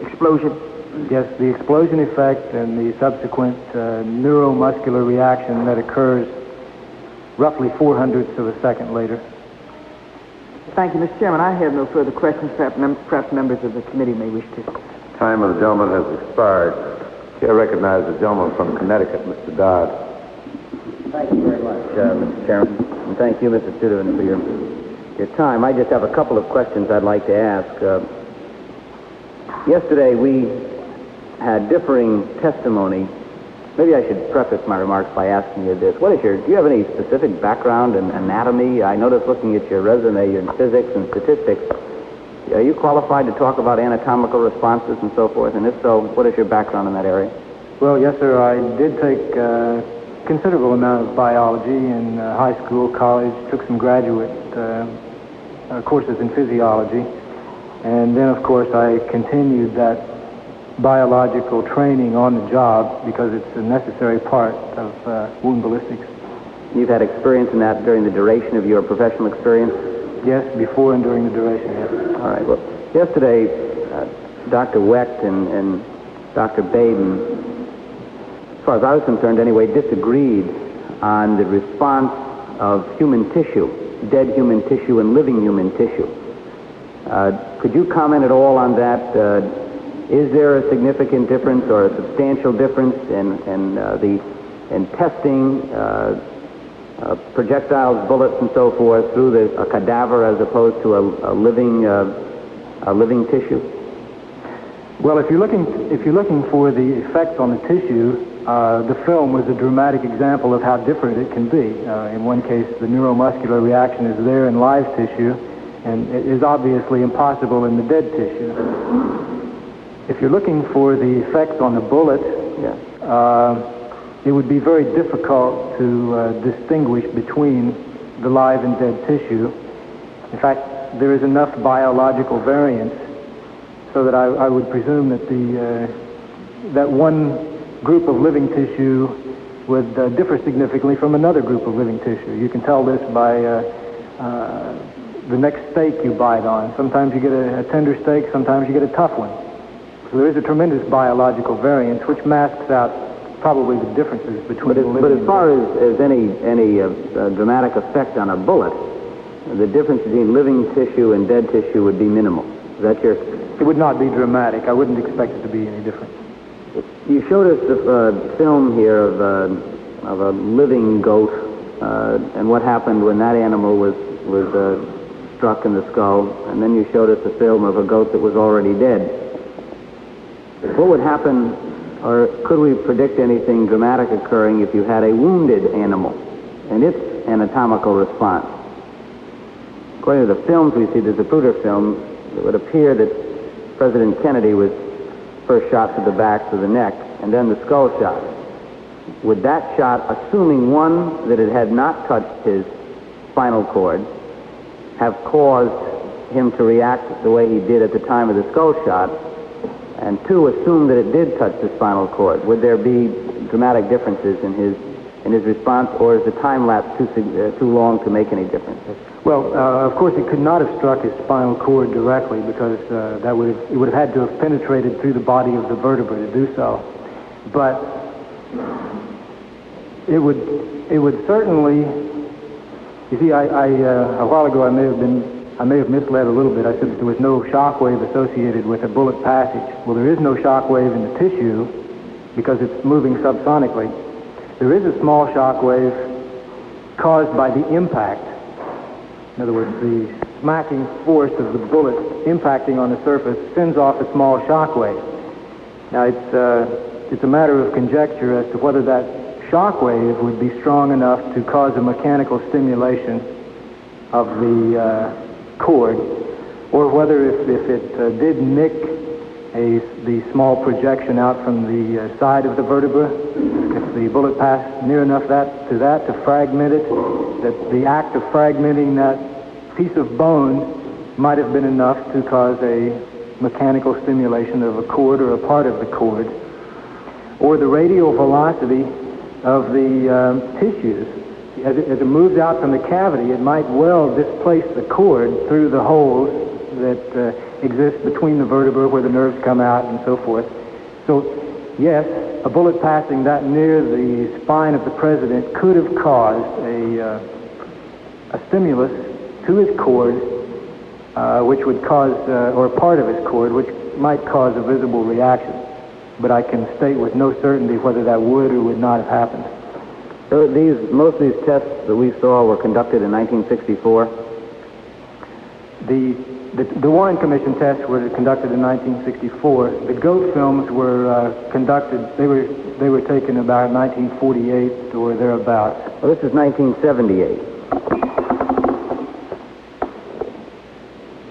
explosion? Yes, the explosion effect and the subsequent neuromuscular reaction that occurs roughly 0.04 of a second later. Thank you, Mr. Chairman. I have no further questions. Perhaps members of the committee may wish to. Time of the gentleman has expired. I recognize the gentleman from Connecticut, Mr. Dodd. Thank you very much, Mr. Chairman. And thank you, Mr. Sturdivan, for your time. I just have a couple of questions I'd like to ask. Yesterday we had differing testimony. Maybe I should preface my remarks by asking you this. Do you have any specific background in anatomy? I noticed looking at your resume, you're in physics and statistics. Are you qualified to talk about anatomical responses and so forth? And if so, what is your background in that area? Well, yes, sir. I did take a considerable amount of biology in high school, college, took some graduate courses in physiology. And then, of course, I continued that biological training on the job because it's a necessary part of wound ballistics. You've had experience in that during the duration of your professional experience? Yes, before and during the duration, yes. All right. Well, yesterday, Dr. Wecht and Dr. Baden, as far as I was concerned anyway, disagreed on the response of human tissue, dead human tissue and living human tissue. Could you comment at all on that? Is there a significant difference or a substantial difference in testing projectiles, bullets, and so forth through a cadaver as opposed to a living tissue? Well, if you're looking for the effects on the tissue, the film was a dramatic example of how different it can be. In one case, the neuromuscular reaction is there in live tissue, and it is obviously impossible in the dead tissue. If you're looking for the effects on the bullet, it would be very difficult to distinguish between the live and dead tissue. In fact, there is enough biological variance so that I would presume that that one group of living tissue would differ significantly from another group of living tissue. You can tell this by the next steak you bite on. Sometimes you get a tender steak, sometimes you get a tough one. So there is a tremendous biological variance which masks out probably the differences between the living. But as far as any dramatic effect on a bullet, the difference between living tissue and dead tissue would be minimal. Is that your... It would not be dramatic. I wouldn't expect it to be any different. You showed us the film here of a living goat and what happened when that animal was struck in the skull, and then you showed us a film of a goat that was already dead. What would happen, or could we predict anything dramatic occurring if you had a wounded animal and its anatomical response? According to the films we see, the Zapruder film, it would appear that President Kennedy was first shot to the back, to the neck, and then the skull shot. Would that shot, assuming one, that it had not touched his spinal cord, have caused him to react the way he did at the time of the skull shot, and two, assume that it did touch the spinal cord? Would there be dramatic differences in his response, or is the time lapse too long to make any difference? Well, of course, it could not have struck his spinal cord directly because it would have had to have penetrated through the body of the vertebrae to do so. But it would certainly You see, a while ago I may have misled a little bit. I said that there was no shock wave associated with a bullet passage. Well, there is no shock wave in the tissue because it's moving subsonically. There is a small shock wave caused by the impact. In other words, the smacking force of the bullet impacting on the surface sends off a small shock wave. Now, it's a matter of conjecture as to whether that shock wave would be strong enough to cause a mechanical stimulation of the cord, or whether if it did nick the small projection out from the side of the vertebra, if the bullet passed near enough to fragment it, that the act of fragmenting that piece of bone might have been enough to cause a mechanical stimulation of a cord or a part of the cord, or the radial velocity of the tissues. As it moves out from the cavity, it might well displace the cord through the holes that exist between the vertebra where the nerves come out and so forth. So, yes, a bullet passing that near the spine of the president could have caused a stimulus to his cord, which would cause, or part of his cord, which might cause a visible reaction. But I can state with no certainty whether that would or would not have happened. So most of these tests that we saw were conducted in 1964? The Warren Commission tests were conducted in 1964. The goat films were conducted, they were taken about 1948 or thereabouts. Well, this is 1978.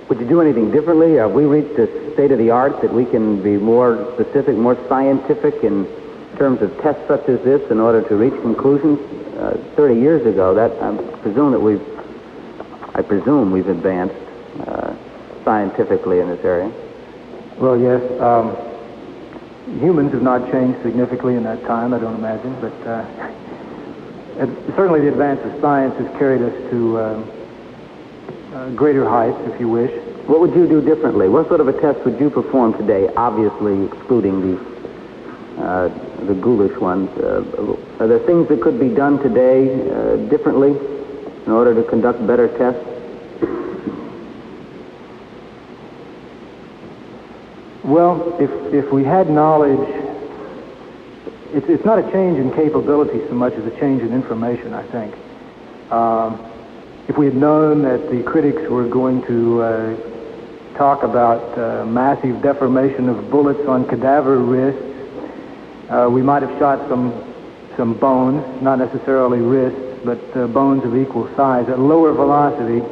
Would you do anything differently? Have we reached a state of the art that we can be more specific, more scientific in terms of tests such as this in order to reach conclusions? 30 years ago, I presume we've advanced scientifically in this area. Well, yes. Humans have not changed significantly in that time, I don't imagine, but certainly the advance of science has carried us to greater heights, if you wish. What would you do differently? What sort of a test would you perform today, obviously excluding the ghoulish ones? Are there things that could be done today differently in order to conduct better tests? Well, if we had knowledge, it's not a change in capability so much as a change in information, I think. If we had known that the critics were going to talk about massive deformation of bullets on cadaver wrists, we might have shot some bones, not necessarily wrists, but bones of equal size at lower velocity,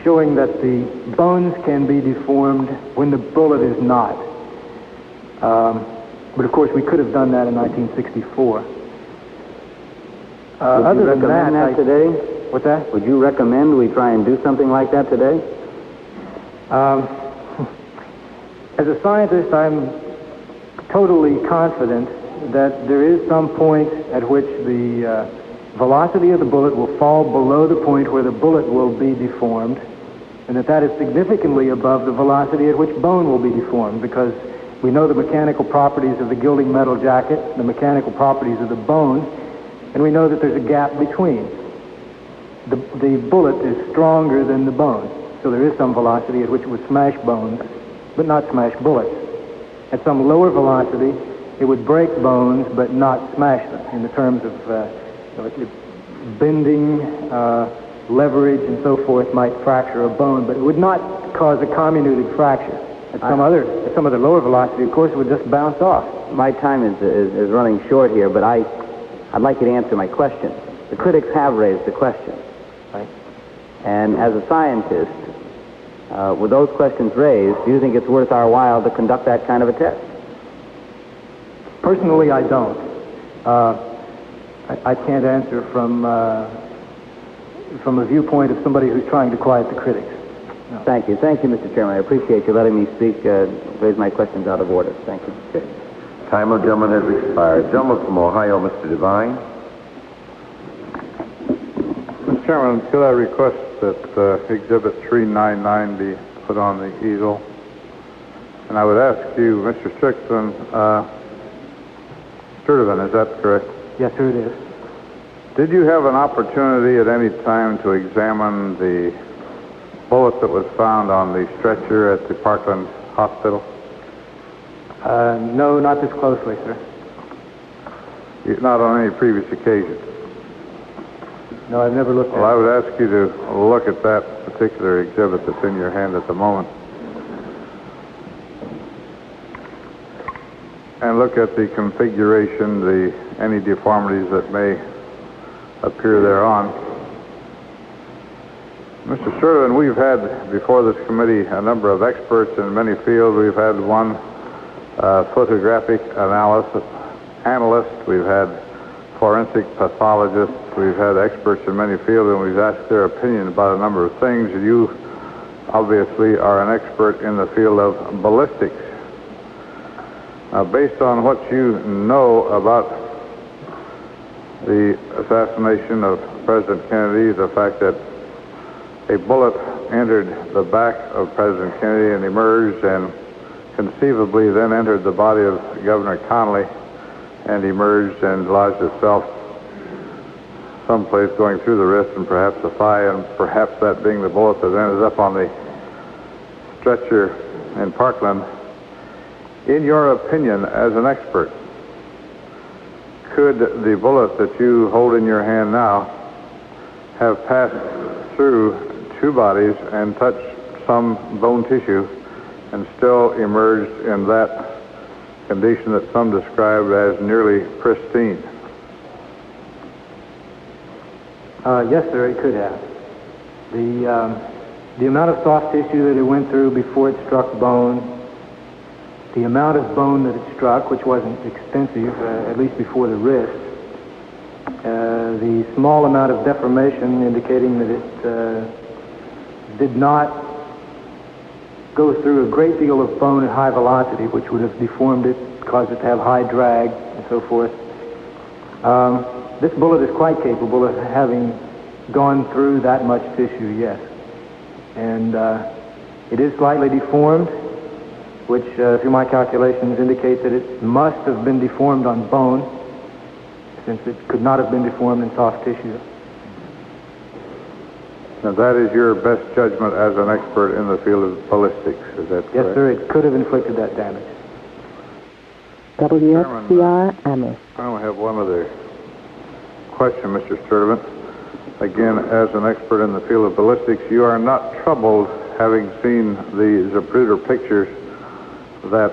showing that the bones can be deformed when the bullet is not. But of course, we could have done that in 1964. Would you recommend that today? What's that? Would you recommend we try and do something like that today? As a scientist, I'm totally confident that there is some point at which the velocity of the bullet will fall below the point where the bullet will be deformed, and that is significantly above the velocity at which bone will be deformed, because we know the mechanical properties of the gilding metal jacket, the mechanical properties of the bone, and we know that there's a gap between. The bullet is stronger than the bone, so there is some velocity at which it would smash bones, but not smash bullets. At some lower velocity, it would break bones, but not smash them, in the terms of bending, leverage, and so forth might fracture a bone, but it would not cause a comminuted fracture. At some other lower velocity, of course, it would just bounce off. My time is running short here, but I'd like you to answer my question. The critics have raised the question. Right. And as a scientist, with those questions raised, do you think it's worth our while to conduct that kind of a test? Personally, I don't. I can't answer from a viewpoint of somebody who's trying to quiet the critics. No. Thank you. Thank you, Mr. Chairman. I appreciate you letting me speak, raise my questions out of order. Thank you. Okay. Time of gentleman has expired. Gentleman from Ohio, Mr. Devine. Mr. Chairman, could I request that Exhibit 399 be put on the easel? And I would ask you, Mr. Strickland, Sturdivan, is that correct? Yes, sir, it is. Did you have an opportunity at any time to examine the bullet that was found on the stretcher at the Parkland Hospital? No, not this closely, sir. Not on any previous occasion? No, I've never looked at it. Well, I would ask you to look at that particular exhibit that's in your hand at the moment. And look at the configuration, any deformities that may appear thereon. Mr. Sturdivan, we've had before this committee a number of experts in many fields. We've had one photographic analyst, we've had forensic pathologists, we've had experts in many fields, and we've asked their opinion about a number of things. You obviously are an expert in the field of ballistics. Now, based on what you know about the assassination of President Kennedy, the fact that a bullet entered the back of President Kennedy and emerged and conceivably then entered the body of Governor Connally and emerged and lodged itself someplace going through the wrist and perhaps the thigh, and perhaps that being the bullet that ended up on the stretcher in Parkland. In your opinion, as an expert, could the bullet that you hold in your hand now have passed through two bodies and touched some bone tissue and still emerged in that condition that some describe as nearly pristine? Yes, sir, it could have. The amount of soft tissue that it went through before it struck bone, the amount of bone that it struck, which wasn't extensive, at least before the wrist, the small amount of deformation indicating that it did not go through a great deal of bone at high velocity, which would have deformed it, caused it to have high drag, and so forth. This bullet is quite capable of having gone through that much tissue, yes. And it is slightly deformed, which, through my calculations, indicate that it must have been deformed on bone, since it could not have been deformed in soft tissue. Now, that is your best judgment as an expert in the field of ballistics, is that correct? Yes, sir, it could have inflicted that damage. WSCR Amherst. I only have one other question, Mr. Sturdivan. Again, as an expert in the field of ballistics, you are not troubled, having seen the Zapruder pictures, that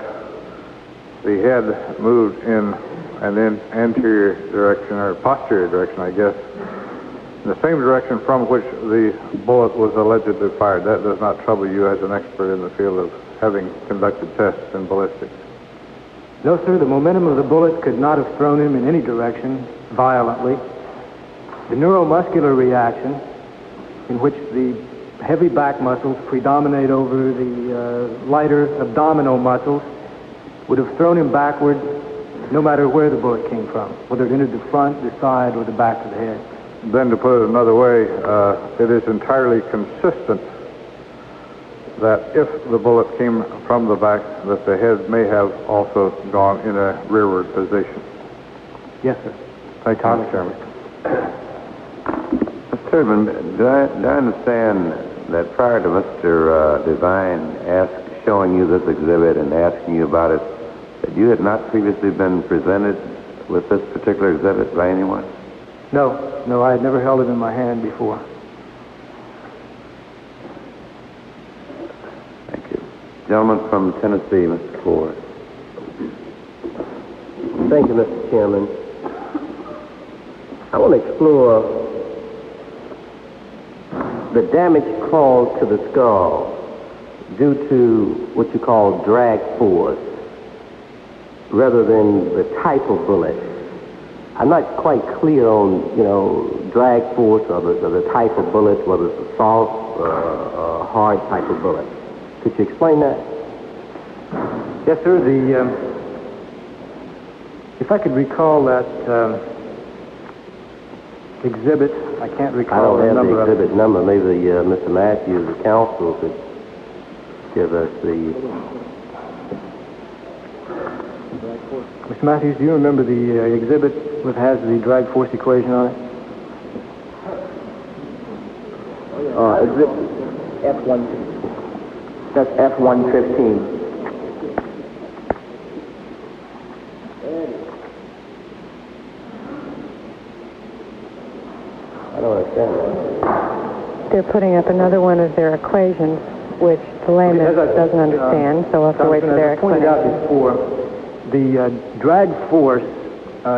the head moved in an anterior direction, or posterior direction, I guess, in the same direction from which the bullet was allegedly fired. That does not trouble you as an expert in the field of having conducted tests in ballistics? No, sir, the momentum of the bullet could not have thrown him in any direction violently. The neuromuscular reaction, in which the heavy back muscles predominate over the lighter abdominal muscles, would have thrown him backward no matter where the bullet came from, whether it entered the front, the side, or the back of the head. Then, to put it another way, it is entirely consistent that if the bullet came from the back, that the head may have also gone in a rearward position. Yes, sir. Thank you, Mr. Chairman. Mr. Sturdivan, do I understand that prior to Mr. Devine showing you this exhibit and asking you about it, that you had not previously been presented with this particular exhibit by anyone? No, I had never held it in my hand before. Thank you. Gentleman from Tennessee, Mr. Ford. Thank you, Mr. Chairman. I want to explore the damage caused to the skull due to what you call drag force rather than the type of bullet. I'm not quite clear on, drag force or the type of bullet, whether it's a soft or hard type of bullet. Could you explain that? Yes, sir. If I could recall that exhibit, I can't recall the number of it. I don't have the exhibit number. Maybe Mr. Matthews, the counsel, could give us the... Mr. Matthews, do you remember the exhibit that has the drag force equation on it? F1. That's F-115. I don't understand that. They're putting up another one of their equations, which the layman doesn't understand, so we'll have to wait for their As I pointed out explanation. before, the drag force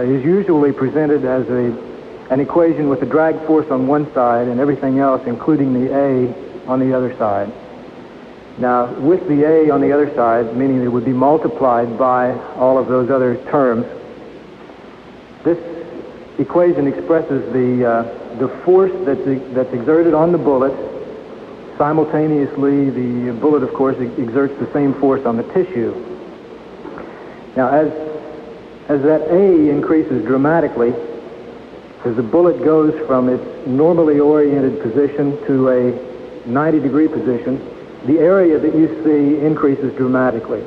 is usually presented as an equation with the drag force on one side and everything else, including the A, on the other side. Now, with the A on the other side, meaning it would be multiplied by all of those other terms, this equation expresses the force that's exerted on the bullet. Simultaneously, the bullet, of course, exerts the same force on the tissue. Now, as that A increases dramatically, as the bullet goes from its normally oriented position to a 90-degree position, the area that you see increases dramatically,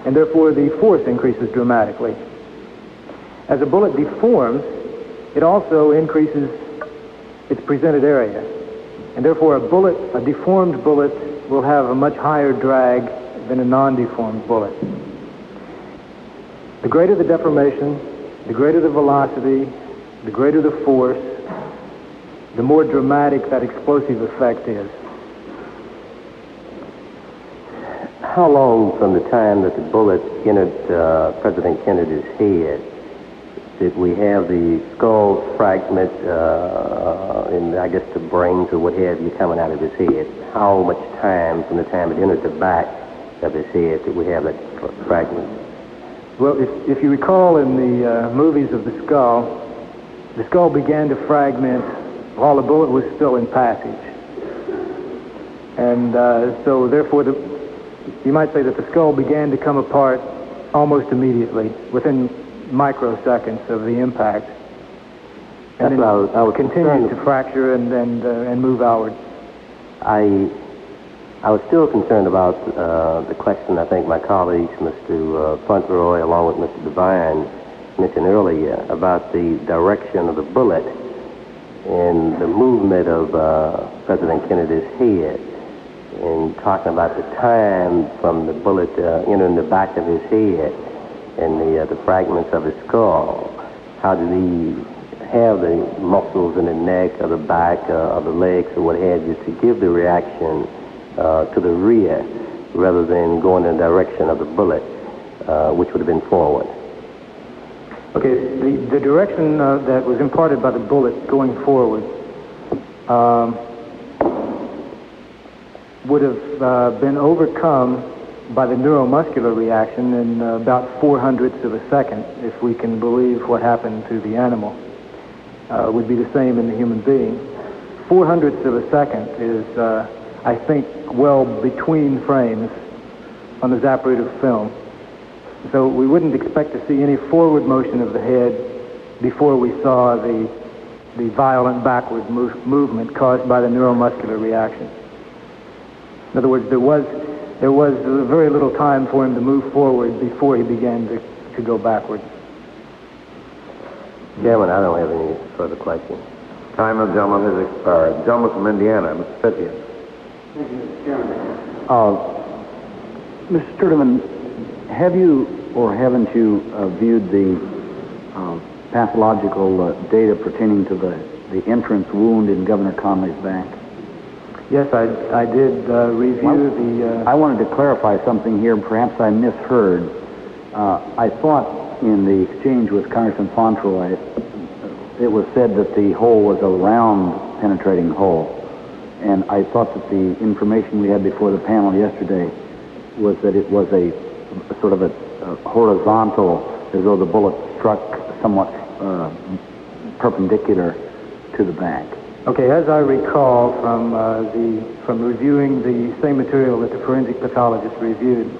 and therefore the force increases dramatically. As a bullet deforms, it also increases its presented area, and therefore a deformed bullet will have a much higher drag than a non-deformed bullet. The greater the deformation, the greater the velocity, the greater the force, the more dramatic that explosive effect is. How long from the time that the bullet entered President Kennedy's head did we have the skull fragment and I guess the brains or what have you coming out of his head? How much time from the time it entered the back of his head did we have that fragment? Well, if you recall in the movies of the skull began to fragment while the bullet was still in passage. And so therefore you might say that the skull began to come apart almost immediately, within microseconds of the impact. And then I was continued to fracture and move outward. I was still concerned about the question I think my colleagues, Mr. Fauntleroy, along with Mr. Devine, mentioned earlier about the direction of the bullet and the movement of President Kennedy's head, and talking about the time from the bullet entering the back of his head and the fragments of his skull. How did he have the muscles in the neck or the back or the legs or what have you to give the reaction to the rear rather than going in the direction of the bullet, which would have been forward? Okay, the direction that was imparted by the bullet going forward would have been overcome by the neuromuscular reaction in about 0.04 of a second, if we can believe what happened to the animal. Would be the same in the human being. 0.04 of a second is, I think, well between frames on the zapruder film. So we wouldn't expect to see any forward motion of the head before we saw the violent backward movement caused by the neuromuscular reaction. In other words, there was very little time for him to move forward before he began to go backward. Chairman, I don't have any further questions. Time of the gentleman has expired. Gentleman from Indiana, Mr. Fithian. Thank you, Mr. Chairman. Mr. Sturdivan, have you or haven't you viewed the pathological data pertaining to the entrance wound in Governor Connolly's back? Yes, I did review the... I wanted to clarify something here. Perhaps I misheard. I thought in the exchange with Congressman Fauntleroy, it was said that the hole was a round penetrating hole. And I thought that the information we had before the panel yesterday was that it was a sort of a horizontal, as though the bullet struck somewhat perpendicular to the back. Okay, as I recall from reviewing the same material that the forensic pathologist reviewed,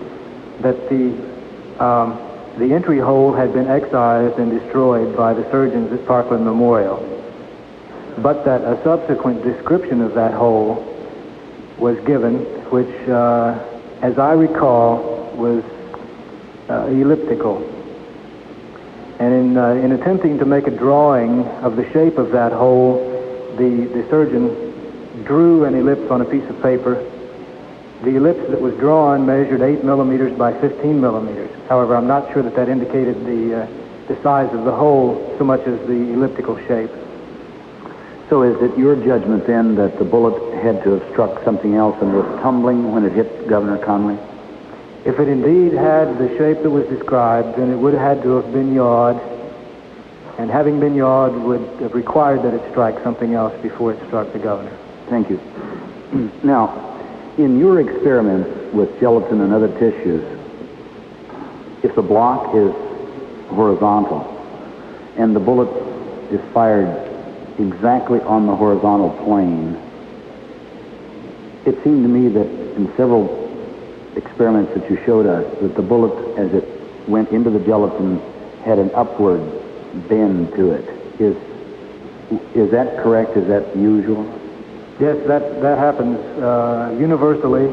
that the entry hole had been excised and destroyed by the surgeons at Parkland Memorial, but that a subsequent description of that hole was given, which, as I recall, was elliptical. And in attempting to make a drawing of the shape of that hole, the surgeon drew an ellipse on a piece of paper. The ellipse that was drawn measured 8 millimeters by 15 millimeters. However, I'm not sure that that indicated the size of the hole so much as the elliptical shape. So is it your judgment then that the bullet had to have struck something else and was tumbling when it hit Governor Conley? If it indeed had the shape that was described, then it would have had to have been yawed, and having been yawed would have required that it strike something else before it struck the governor. Thank you. Now, in your experiments with gelatin and other tissues, if the block is horizontal and the bullet is fired exactly on the horizontal plane, it seemed to me that in several experiments that you showed us that the bullet, as it went into the gelatin, had an upward bend to it. Is that correct? Is that usual? Yes, that happens universally.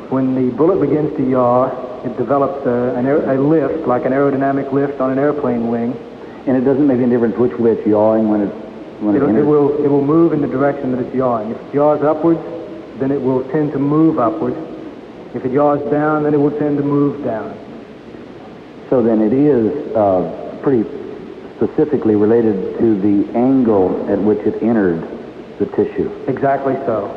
When the bullet begins to yaw, it develops a lift, like an aerodynamic lift on an airplane wing. And it doesn't make any difference which way it's yawing when it enters? It will move in the direction that it's yawing. If it yaws upwards, then it will tend to move upwards. If it yaws down, then it will tend to move down. So then it is pretty specifically related to the angle at which it entered the tissue. Exactly so.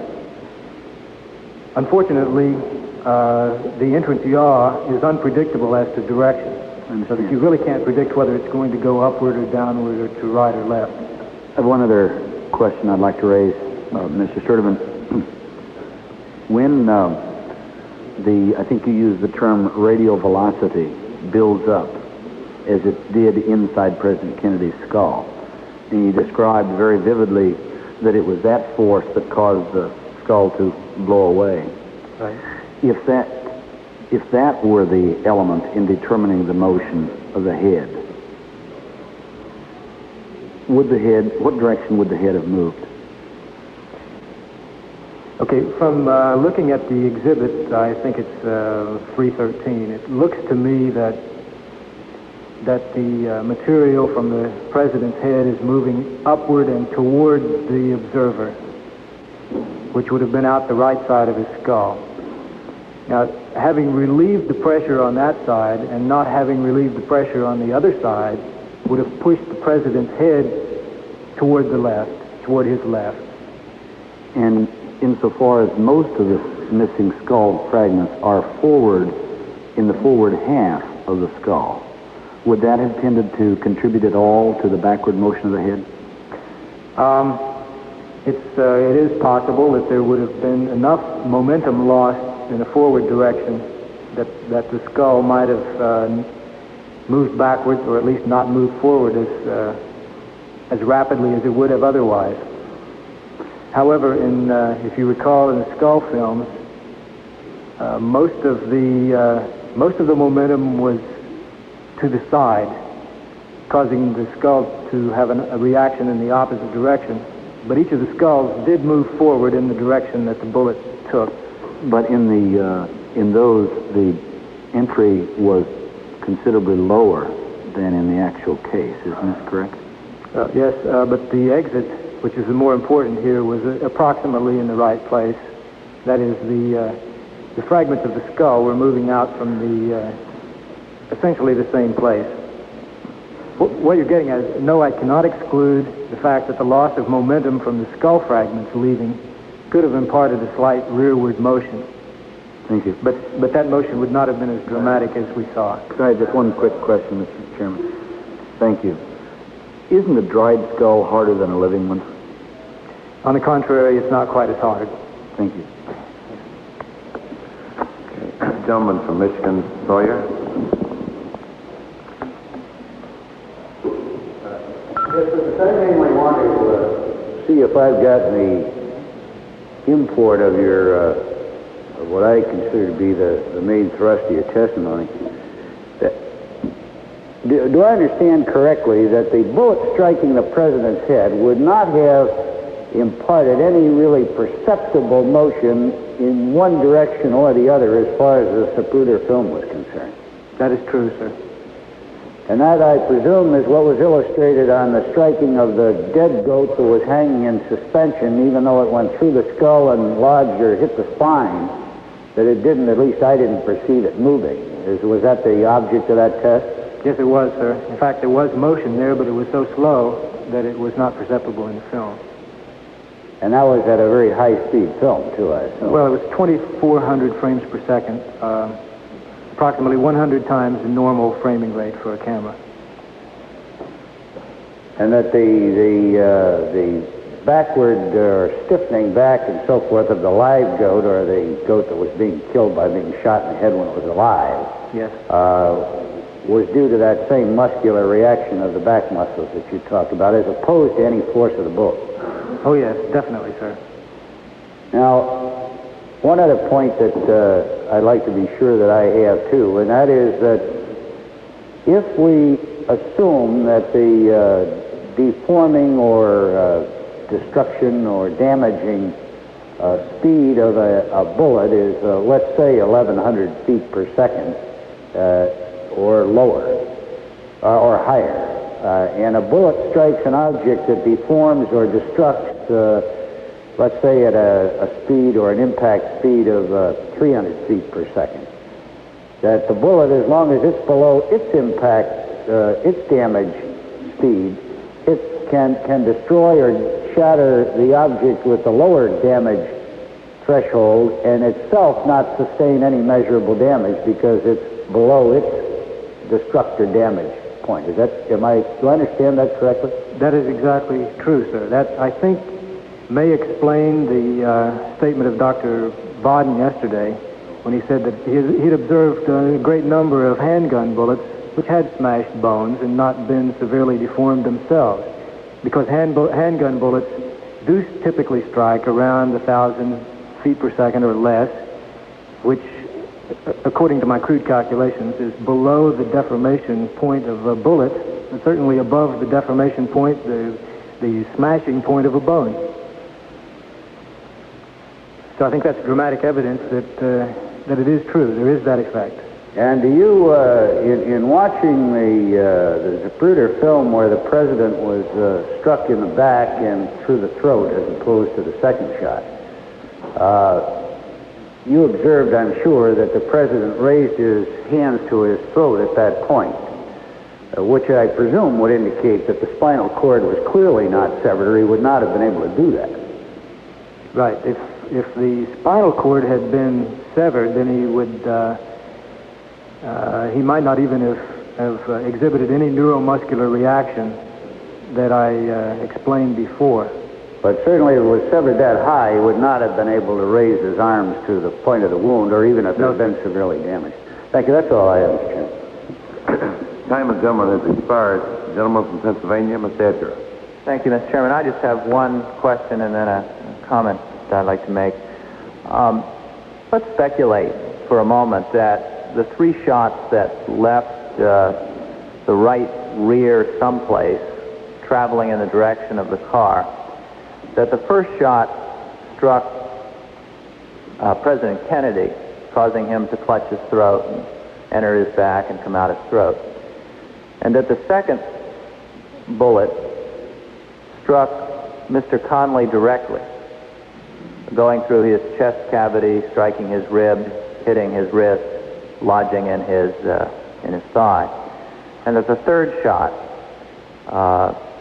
Unfortunately, the entrance yaw is unpredictable as to direction, so that you really can't predict whether it's going to go upward or downward or to right or left. I have one other question I'd like to raise, Mr. Sturdivan. When I think you used the term radial velocity builds up, as it did inside President Kennedy's skull, and you described very vividly that it was that force that caused the skull to blow away. Right. If that were the element in determining the motion of the head, what direction would the head have moved? Okay, from looking at the exhibit, I think it's 313, it looks to me that the material from the president's head is moving upward and toward the observer, which would have been out the right side of his skull. Now, having relieved the pressure on that side and not having relieved the pressure on the other side would have pushed the president's head toward the left, toward his left. And insofar as most of the missing skull fragments are forward, in the forward half of the skull, would that have tended to contribute at all to the backward motion of the head? It is possible that there would have been enough momentum lost in the forward direction that the skull might have moved backwards, or at least not moved forward as rapidly as it would have otherwise. However, if you recall in the skull films, most of the momentum was to the side, causing the skull to have a reaction in the opposite direction. But each of the skulls did move forward in the direction that the bullet took. But in those, the entry was considerably lower than in the actual case. Isn't this correct? Yes, but the exit, which is the more important here, was approximately in the right place. That is, the fragments of the skull were moving out from essentially the same place. What you're getting at is, no, I cannot exclude the fact that the loss of momentum from the skull fragments leaving could have imparted a slight rearward motion. Thank you. But that motion would not have been as dramatic as we saw. Could I have just one quick question, Mr. Chairman? Thank you. Isn't a dried skull harder than a living one? On the contrary, it's not quite as hard. Thank you. Okay. Gentleman from Michigan, Sawyer. Yes, sir. I mainly want to see if I've got the import of your, of what I consider to be the main thrust of your testimony. Do I understand correctly that the bullet striking the president's head would not have imparted any really perceptible motion in one direction or the other as far as the Zapruder film was concerned? That is true, sir. And that, I presume, is what was illustrated on the striking of the dead goat that was hanging in suspension, even though it went through the skull and lodged or hit the spine, that it didn't, at least I didn't perceive it moving. Was that the object of that test? Yes, it was, sir. In fact, there was motion there, but it was so slow that it was not perceptible in the film. And that was at a very high-speed film, too, I assume. Well, it was 2,400 frames per second, approximately 100 times the normal framing rate for a camera. And that the backward or stiffening back and so forth of the live goat, or the goat that was being killed by being shot in the head when it was alive, yes, was due to that same muscular reaction of the back muscles that you talked about, as opposed to any force of the bullet. Oh, yes, definitely, sir. Now, one other point that I'd like to be sure that I have, too, and that is that if we assume that the deforming or destruction or damaging speed of a bullet is, let's say, 1,100 feet per second, or lower, or higher, and a bullet strikes an object that deforms or destructs, let's say at a speed or an impact speed of 300 feet per second, that the bullet, as long as it's below its impact, its damage speed, it can destroy or shatter the object with the lower damage threshold and itself not sustain any measurable damage because it's below its destructor damage point. Do I understand that correctly? That is exactly true, sir. That, I think, may explain the statement of Dr. Baden yesterday when he said that he'd observed a great number of handgun bullets which had smashed bones and not been severely deformed themselves, because handgun bullets do typically strike around 1,000 feet per second or less, which, according to my crude calculations, is below the deformation point of a bullet, and certainly above the deformation point, the smashing point of a bone. So I think that's dramatic evidence that it is true. There is that effect. And do you, in watching the Zapruder film where the president was struck in the back and through the throat as opposed to the second shot, you observed, I'm sure, that the president raised his hands to his throat at that point, which I presume would indicate that the spinal cord was clearly not severed, or he would not have been able to do that. Right. If the spinal cord had been severed, then he would, he might not even have exhibited any neuromuscular reaction that I explained before. But certainly if it was severed that high, he would not have been able to raise his arms to the point of the wound, or even if it had been severely damaged. Thank you. That's all I have, Mr. Chairman. Time of gentleman has expired. Gentleman from Pennsylvania, Mr. Edgar. Thank you, Mr. Chairman. I just have one question and then a comment that I'd like to make. Let's speculate for a moment that the three shots that left the right rear someplace, traveling in the direction of the car, that the first shot struck President Kennedy, causing him to clutch his throat and enter his back and come out his throat, and that the second bullet struck Mr. Connally directly, going through his chest cavity, striking his rib, hitting his wrist, lodging in his thigh, and that the third shot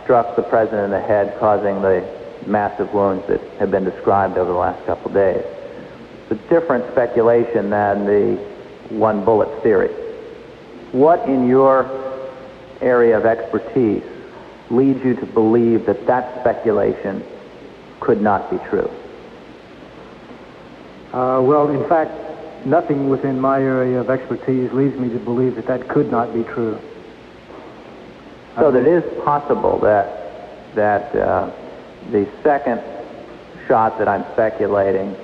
struck the president in the head, causing the massive wounds that have been described over the last couple of days. It's a different speculation than the one bullet theory. What in your area of expertise leads you to believe that that speculation could not be true? Well, in fact, nothing within my area of expertise leads me to believe that that could not be true. So that it is possible that the second shot that I'm speculating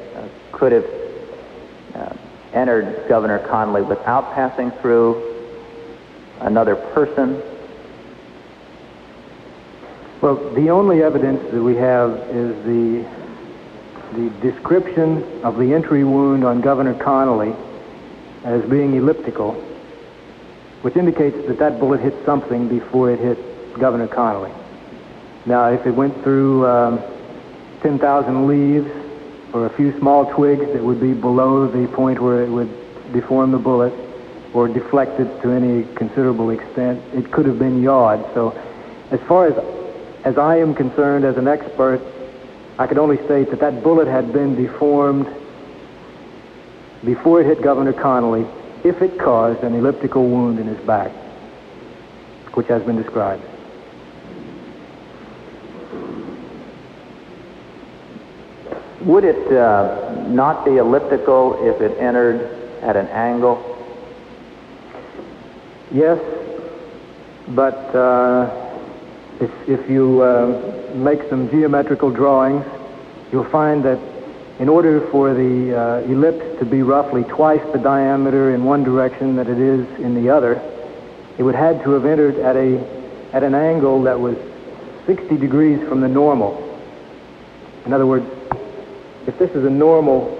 could have entered Governor Connally without passing through another person? Well, the only evidence that we have is the description of the entry wound on Governor Connally as being elliptical, which indicates that that bullet hit something before it hit Governor Connolly. Now, if it went through 10,000 leaves or a few small twigs that would be below the point where it would deform the bullet or deflect it to any considerable extent, it could have been yawed. So as far as I am concerned as an expert, I could only state that that bullet had been deformed before it hit Governor Connolly if it caused an elliptical wound in his back, which has been described. Would it not be elliptical if it entered at an angle? Yes, but if you make some geometrical drawings, you'll find that in order for the ellipse to be roughly twice the diameter in one direction that it is in the other, it would have to have entered at an angle that was 60 degrees from the normal. In other words, if this is a normal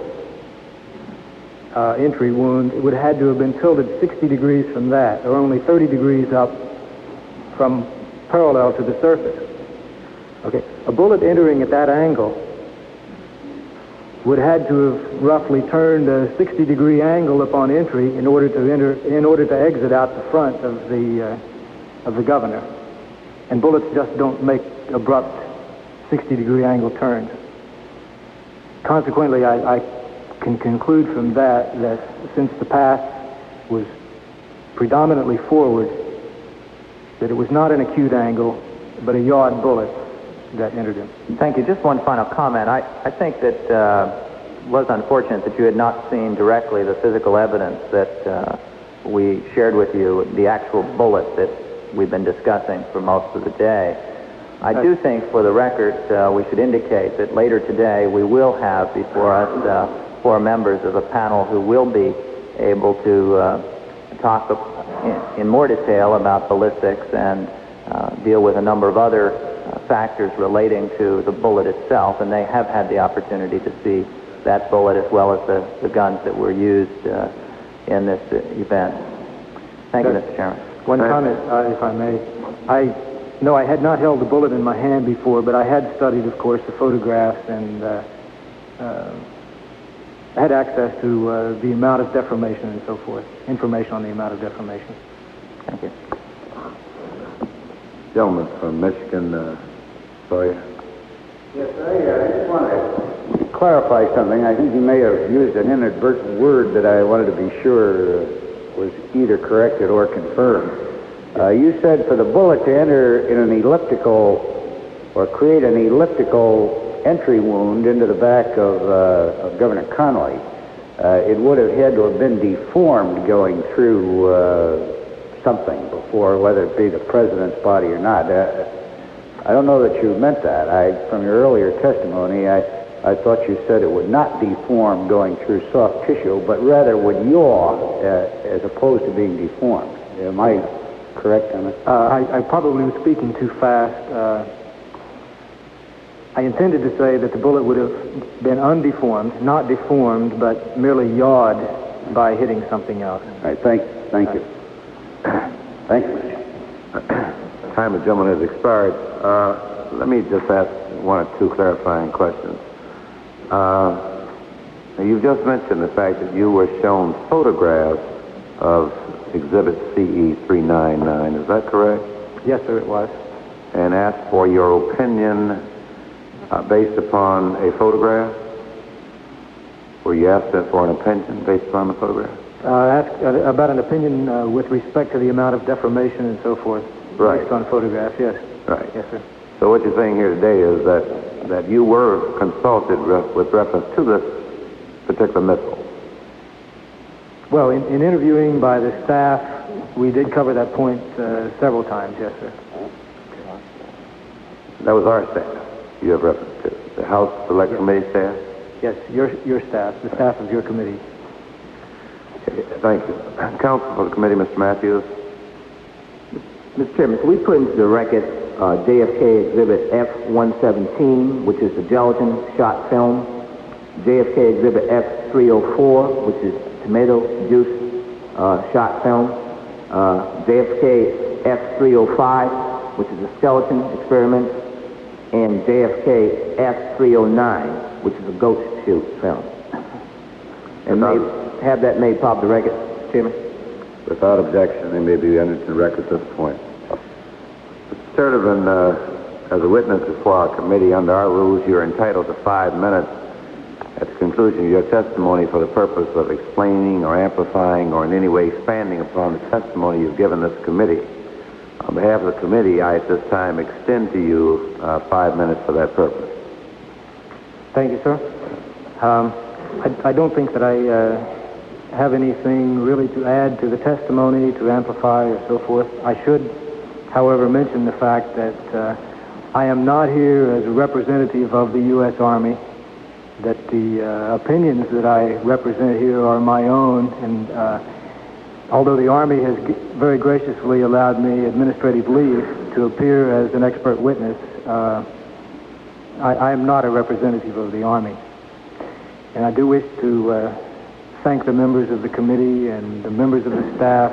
entry wound, it would have had to have been tilted 60 degrees from that, or only 30 degrees up from parallel to the surface. Okay, a bullet entering at that angle would have had to have roughly turned a 60-degree angle upon entry in order to exit out the front of the governor. And bullets just don't make abrupt 60-degree angle turns. Consequently, I can conclude from that since the path was predominantly forward, that it was not an acute angle, but a yawed bullet that entered him. Thank you. Just one final comment. I think that it was unfortunate that you had not seen directly the physical evidence that we shared with you, the actual bullet that we've been discussing for most of the day. I do think, for the record, we should indicate that later today we will have before us 4 members of a panel who will be able to talk in more detail about ballistics and deal with a number of other factors relating to the bullet itself, and they have had the opportunity to see that bullet as well as the guns that were used in this event. Thank you, Mr. Chairman. One comment, if I may. No, I had not held the bullet in my hand before, but I had studied, of course, the photographs, and I had access to the amount of deformation and so forth, information on the amount of deformation. Thank you. Gentleman from Michigan, Sawyer. Yes, I just want to clarify something. I think you may have used an inadvertent word that I wanted to be sure was either corrected or confirmed. You said for the bullet to enter in an elliptical or create an elliptical entry wound into the back of Governor Connolly, it would have had to have been deformed going through something before, whether it be the president's body or not. I don't know that you meant that. From your earlier testimony, I thought you said it would not deform going through soft tissue, but rather would yaw as opposed to being deformed. Am I correct on it? I probably was speaking too fast. I intended to say that the bullet would have been undeformed, not deformed, but merely yawed by hitting something else. All right, thank you. Thank you. Time of the gentleman has expired. Let me just ask 1 or 2 clarifying questions. You've just mentioned the fact that you were shown photographs of Exhibit CE 399. Is that correct? Yes, sir, it was. And asked for your opinion based upon a photograph? Were you asked for an opinion based upon the photograph? Asked about an opinion with respect to the amount of deformation and so forth. Right. Based on photographs, yes. Right. Yes, sir. So what you're saying here today is that you were consulted with reference to this particular missile? Well, in interviewing by the staff, we did cover that point several times, yes, sir. That was our staff you have reference to, the House Select Committee staff? Yes, your staff, the staff of your committee. Okay, thank you. Counsel for the committee, Mr. Matthews. Mr. Chairman, can we put into the record JFK Exhibit F-117, which is the gelatin shot film, JFK Exhibit F-304, which is tomato juice shot film, JFK F305, which is a skeleton experiment, and JFK F309, which is a ghost shoot film. And have that made part of the record, Mr. Chairman. Without objection, they may be entered into the record at this point. Mr. Sturdivan, as a witness before our committee, under our rules, you're entitled to 5 minutes at the conclusion of your testimony for the purpose of explaining or amplifying or in any way expanding upon the testimony you've given this committee. On behalf of the committee, I at this time extend to you 5 minutes for that purpose. Thank you, sir. I don't think that I have anything really to add to the testimony, to amplify or so forth. I should, however, mention the fact that I am not here as a representative of the U.S. Army, that the opinions that I represent here are my own, and although the Army has very graciously allowed me administrative leave to appear as an expert witness, I am not a representative of the Army. And I do wish to thank the members of the committee and the members of the staff,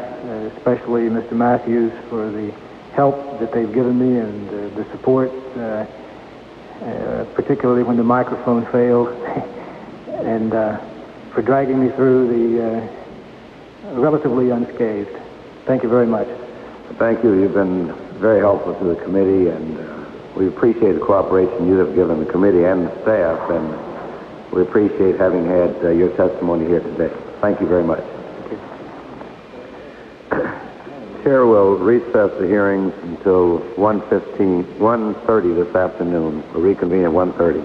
especially Mr. Matthews, for the help that they've given me and the support, particularly when the microphone failed, and for dragging me through the relatively unscathed. Thank you very much. Thank you. You've been very helpful to the committee, and we appreciate the cooperation you have given the committee and the staff, and we appreciate having had your testimony here today. Thank you very much. Chair will recess the hearings until 1:30 this afternoon. We'll reconvene at 1:30.